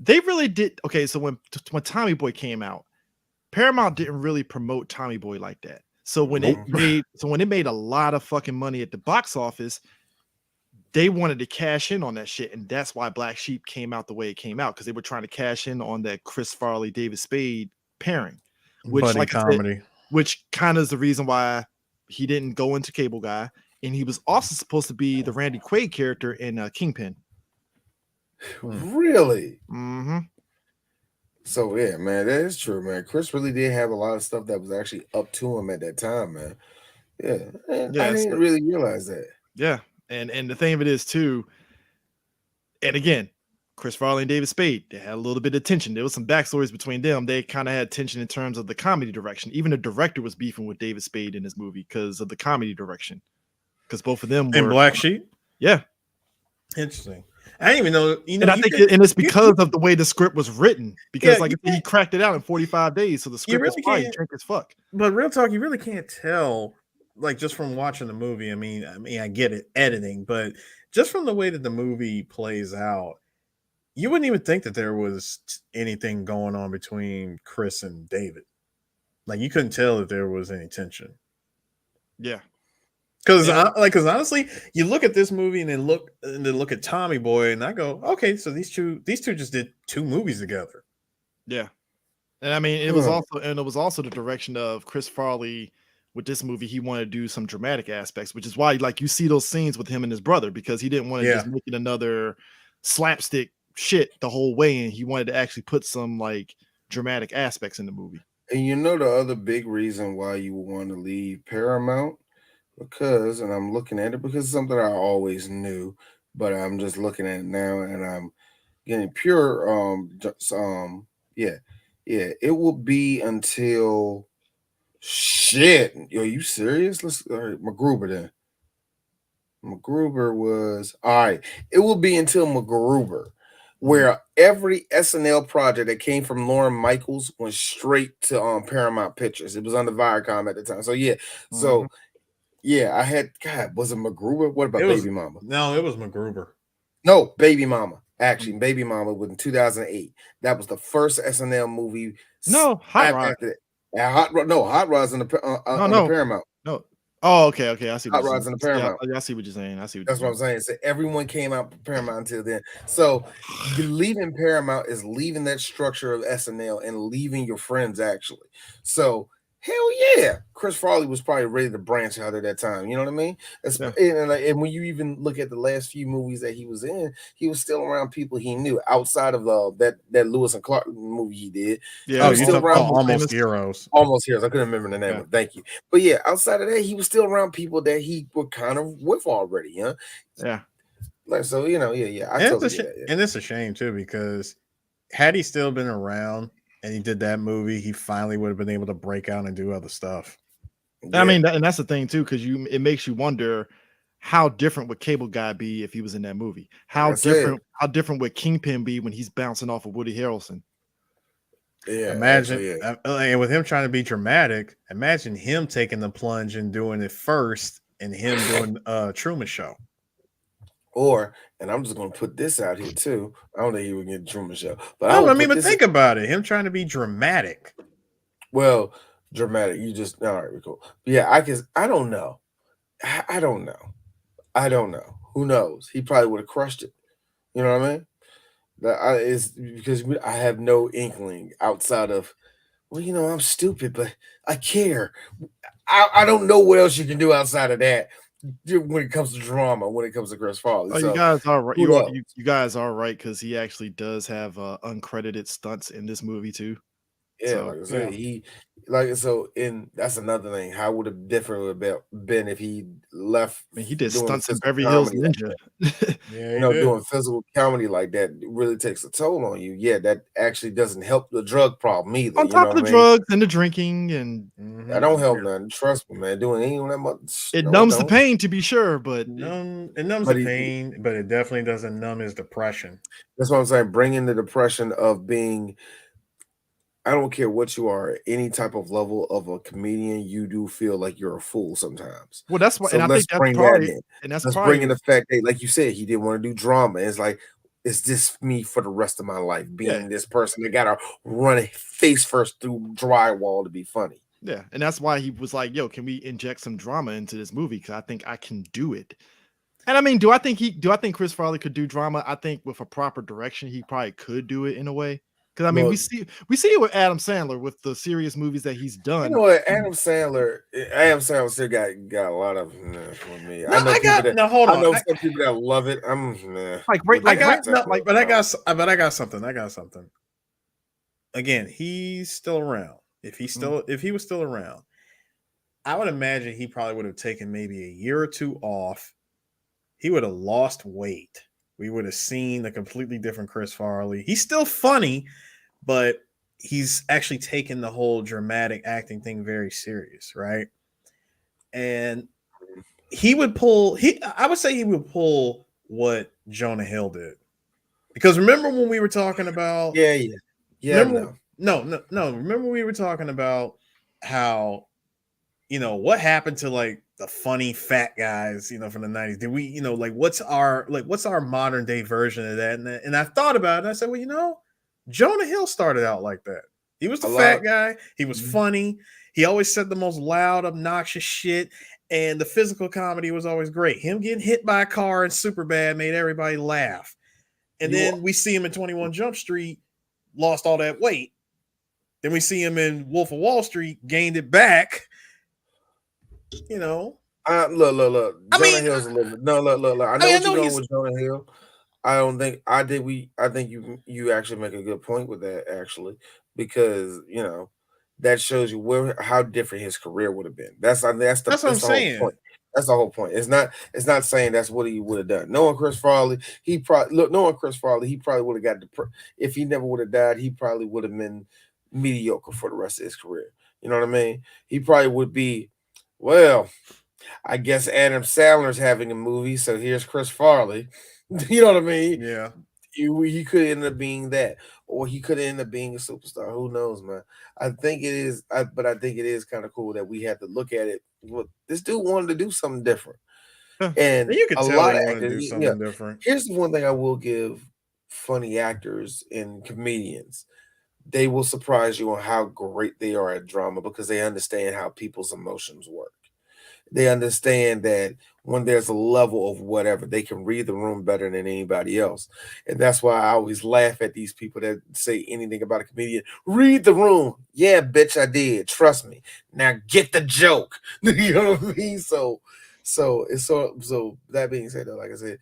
A: they really did. Okay, so when Tommy Boy came out, Paramount didn't really promote Tommy Boy like that. So when it made a lot of fucking money at the box office, they wanted to cash in on that shit, and that's why Black Sheep came out the way it came out, because they were trying to cash in on that Chris Farley, David Spade pairing, which
C: buddy comedy,
A: which kind of is the reason why he didn't go into Cable Guy, and he was also supposed to be the Randy Quaid character in Kingpin.
B: Really?
A: Mm-hmm.
B: So yeah, man, that is true, man. Chris really did have a lot of stuff that was actually up to him at that time, man. Yeah, I didn't really realize that.
A: Yeah, and the thing of it is too, and again, Chris Farley and David Spade, they had a little bit of tension. There was some backstories between them. They kind of had tension in terms of the comedy direction. Even the director was beefing with David Spade in this movie because of the comedy direction. Because both of them were
C: in Black Sheep.
A: Yeah,
C: interesting. I didn't even know.
A: And I think it's because of the way the script was written. Because he cracked it out in 45 days, so the script was probably drink as fuck.
C: But real talk, you really can't tell, like just from watching the movie. I mean, I get it, editing, but just from the way that the movie plays out, you wouldn't even think that there was anything going on between Chris and David. Like you couldn't tell that there was any tension.
A: Yeah.
C: Because honestly, you look at this movie and then look at Tommy Boy, and I go, okay, so these two just did 2 movies together.
A: Yeah, and I mean it was also the direction of Chris Farley with this movie. He wanted to do some dramatic aspects, which is why like you see those scenes with him and his brother, because he didn't want to just make it another slapstick shit the whole way, and he wanted to actually put some like dramatic aspects in the movie.
B: And the other big reason why you would want to leave Paramount because, and I'm looking at it because it's something I always knew, but I'm just looking at it now and I'm getting pure. Yeah, yeah. It will be until shit. Yo, you serious? Let's all right, MacGruber then. MacGruber was all right. It will be until MacGruber, where every SNL project that came from Lauren Michaels went straight to Paramount Pictures. It was under Viacom at the time. So yeah,
A: Mhm.
B: so yeah, I had God. Was it MacGruber? What
C: It
B: about
C: was
B: Baby Mama?
C: no, it was MacGruber.
B: No, Baby Mama. Actually,
A: Mm.
B: Baby Mama was in 2008. That was the first SNL movie
A: No, Hot Rod.
B: after that. And Hot Rod, no, Hot Rod's
A: No,
B: on the
A: no,
B: Paramount.
A: no. Oh, okay, okay. I see what
B: Hot
A: you're saying.
B: Rod's in the
A: Yeah,
B: Paramount.
A: I see what you're saying. I see what you're
B: That's what I'm
A: saying.
B: saying. So everyone came out from Paramount until then. So leaving Paramount is leaving that structure of SNL and leaving your friends actually. So hell yeah, Chris Farley was probably ready to branch out at that time. You know what I mean?
A: Yeah.
B: And when you even look at the last few movies that he was in, he was still around people he knew outside of that Lewis and Clark movie he did. He
A: Yeah,
C: Oh,
B: was
C: you
B: still
C: talking about
B: around
A: almost
C: Almost
A: famous.
C: Heroes?
B: Almost Heroes. I couldn't remember the name
A: Yeah.
B: of it. Thank you. But yeah, outside of that, he was still around people that he were kind of with already, huh?
A: Yeah.
B: Like so, yeah. I
C: And
B: totally get that. Yeah.
C: and it's a shame too because had he still been around and he did that movie, he finally would have been able to break out and do other stuff.
A: I
B: Yeah.
A: mean, and that's the thing too, because it makes you wonder how different would Cable Guy be if he was in that movie?
B: Like I said,
A: How different would Kingpin be when he's bouncing off of Woody Harrelson?
B: yeah,
C: Imagine,
B: actually, yeah.
C: and with him trying to be dramatic, imagine him taking the plunge and doing it first, and him doing Truman Show.
B: Or, and I'm just gonna put this out here too. I don't think he would get Truman Show, but I
C: No,
B: will
C: I mean,
B: put
C: but
B: this.
C: think about it. Him trying to be dramatic.
B: Well, dramatic. You just all right, cool. But yeah, I guess I don't know. I don't know. I don't know. Who knows? He probably would have crushed it. You know what I mean? Is because I have no inkling outside of well, I'm stupid, but I care. I don't know what else you can do outside of that when it comes to drama, when it comes to Chris Farley.
A: Oh, you
B: So
A: guys are right.
B: who knows?
A: You guys are right because he actually does have uncredited stunts in this movie too.
B: Yeah,
A: So
B: like I
C: Yeah.
B: said, he like so and that's another thing. How would it different have been if he left
A: I mean, he did
B: doing
A: stunts in
B: physical
A: Beverly Hills
B: comedy like
A: Ninja.
B: that?
C: Yeah, he did.
B: Doing physical comedy like that really takes a toll on you. Yeah, that actually doesn't help the drug problem either.
A: On
B: You know
A: top of
B: what
A: the
B: I mean?
A: drugs and the drinking, and
B: That
C: Mm-hmm.
B: don't help
A: yeah,
B: nothing. Trust me, man. Doing any of that much,
A: it
B: no, it
A: numbs the
B: don't.
A: pain to be sure, but
C: It numbs
B: But
C: the pain, but it definitely doesn't numb his depression.
B: that's what I'm saying. Bringing the depression of being I don't care what you are, any type of level of a comedian, you do feel like you're a fool sometimes.
A: well, that's why,
B: So
A: and I
B: let's
A: think that's
B: bring that
A: probably,
B: in.
A: and that's
B: Let's bring in
A: probably,
B: the fact that, like you said, he didn't want to do drama. It's like, is this me for the rest of my life?
A: yeah,
B: Being this person that gotta run face first through drywall to be funny.
A: yeah, and that's why he was like, "Yo, can we inject some drama into this movie? Because I think I can do it." And I mean, do I think Chris Farley could do drama? I think with a proper direction, he probably could do it in a way. Because I mean,
B: Well,
A: we see it with Adam Sandler with the serious movies that he's
B: you know
A: done.
B: what? Adam Sandler still got a lot of for me.
C: No, I got no. Hold
B: I
C: on.
B: know some people that love it. I'm nah,
A: Like
B: with
C: I
A: like
B: Adam
C: got
A: right
C: no,
B: Sandler.
C: but I
B: No.
C: got something. I got something. Again, he's still around. If he was still around, I would imagine he probably would have taken maybe a year or two off. He would have lost weight. We would have seen a completely different Chris Farley. He's still funny, but he's actually taken the whole dramatic acting thing very serious, right? And he would pull I would say he would pull what Jonah Hill did. Because remember when we were talking about
B: Yeah.
C: remember
B: No.
C: no, remember we were talking about how what happened to like the funny fat guys, from the 90s? Did we, like what's our modern day version of that? And I thought about it and I said, well, Jonah Hill started out like that. He was the
B: A lot
C: fat
B: of
C: guy. He was funny. He always said the most loud, obnoxious shit. And the physical comedy was always great. Him getting hit by a car and Superbad made everybody laugh. And
B: you
C: then we see him in 21 Jump Street, lost all that weight. Then we see him in Wolf of Wall Street, gained it back.
B: look.
C: I
B: Jonah
C: mean,
B: Hill's a little bit. No, look. I know
C: I
B: what you're
C: know
B: going
C: he's.
B: with Jonah Hill. I don't think I did. I think you actually make a good point with that actually, because that shows you how different his career would have been. That's
C: That's what I'm
B: the whole
C: saying.
B: point. That's the whole point. It's not saying that's what he would have done. Knowing Chris Farley, he probably would have got if he never would have died, he probably would have been mediocre for the rest of his career. You know what I mean? He probably would be, well, I guess Adam Sandler's having a movie, so here's Chris Farley. You know what I mean?
C: Yeah.
B: He could end up being that, or he could end up being a superstar. Who knows, man? I think it is, but I think it is kind of cool that we have to look at it. Well, this dude wanted to do something different,
A: Yeah.
B: and
C: You could
B: a
C: tell
B: lot
C: he
B: of
C: wanted to
B: actors.
C: do something different.
B: Here's the one thing I will give funny actors and comedians: they will surprise you on how great they are at drama because they understand how people's emotions work. They understand that when there's a level of whatever, they can read the room better than anybody else. And that's why I always laugh at these people that say anything about a comedian. Read the room. Yeah, bitch, I did. Trust me. Now get the joke. You know what I mean? So that being said, though, like I said,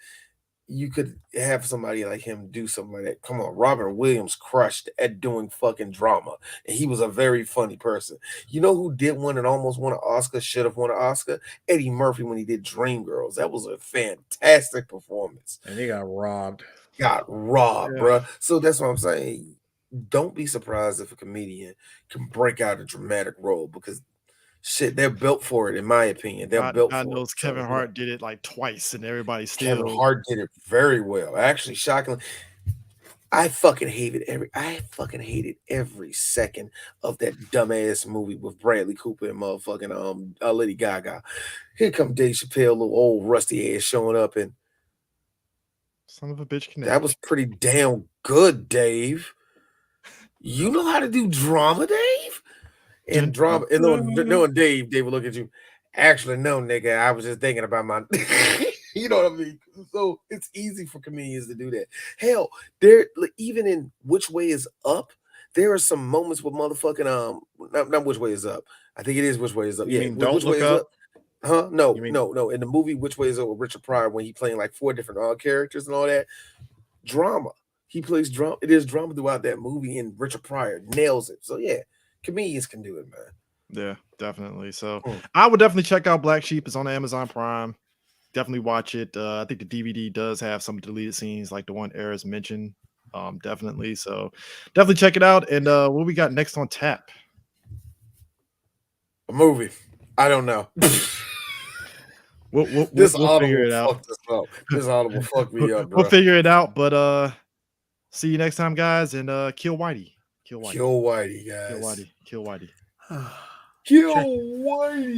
B: you could have somebody like him do something like that. Come on, Robert Williams crushed at doing fucking drama, and he was a very funny person. You know who did one and almost won an Oscar, should have won an Oscar? Eddie Murphy when he did Dreamgirls. That was a fantastic performance.
C: And he got robbed.
B: Got robbed,
A: Yeah.
B: bruh. So that's what I'm saying. Don't be surprised if a comedian can break out a dramatic role because shit, they're built for it, in my opinion. They're built
A: God
B: for
A: knows
B: it.
A: Kevin Hart did it like twice, and everybody
B: Kevin
A: still.
B: Hart did it very well. Actually, shockingly, I fucking hated every second of that dumbass movie with Bradley Cooper and motherfucking Lady Gaga. Here come Dave Chappelle, little old rusty ass showing up, and
A: Son of a bitch can
B: that
A: act.
B: was pretty damn good, Dave. You know how to do drama, Dave? And drama, and knowing Dave would look at you. Actually, no, nigga, I was just thinking about my. You know what I mean? So it's easy for comedians to do that. Hell, there even in Which Way Is Up, there are some moments with motherfucking not Which Way Is Up. I think it is Which Way Is Up.
C: You
B: Yeah,
C: mean Don't
B: Which
C: Look
B: Way Is
C: Up?
B: Up? Huh? No,
C: You mean
B: no. In the movie Which Way Is Up with Richard Pryor, when he playing like 4 different characters and all that drama. He plays drama. It is drama throughout that movie, and Richard Pryor nails it. So yeah, comedians can do it, man.
A: Yeah, definitely. So
B: Mm.
A: I would definitely check out Black Sheep. It's on Amazon Prime. Definitely watch it. I think the DVD does have some deleted scenes, like the one Eris mentioned. Definitely. So definitely check it out. And what we got next on tap?
B: A movie. I don't know.
A: We'll
B: This
A: figure
B: audible
A: it out.
B: fucked us up. This audible fucked me up, bro.
A: We'll figure it out. But see you next time, guys. And kill Whitey. Kill Whitey.
B: Kill Whitey,
A: Kill
B: guys.
A: Whitey. Kill Whitey.
B: Kill Whitey.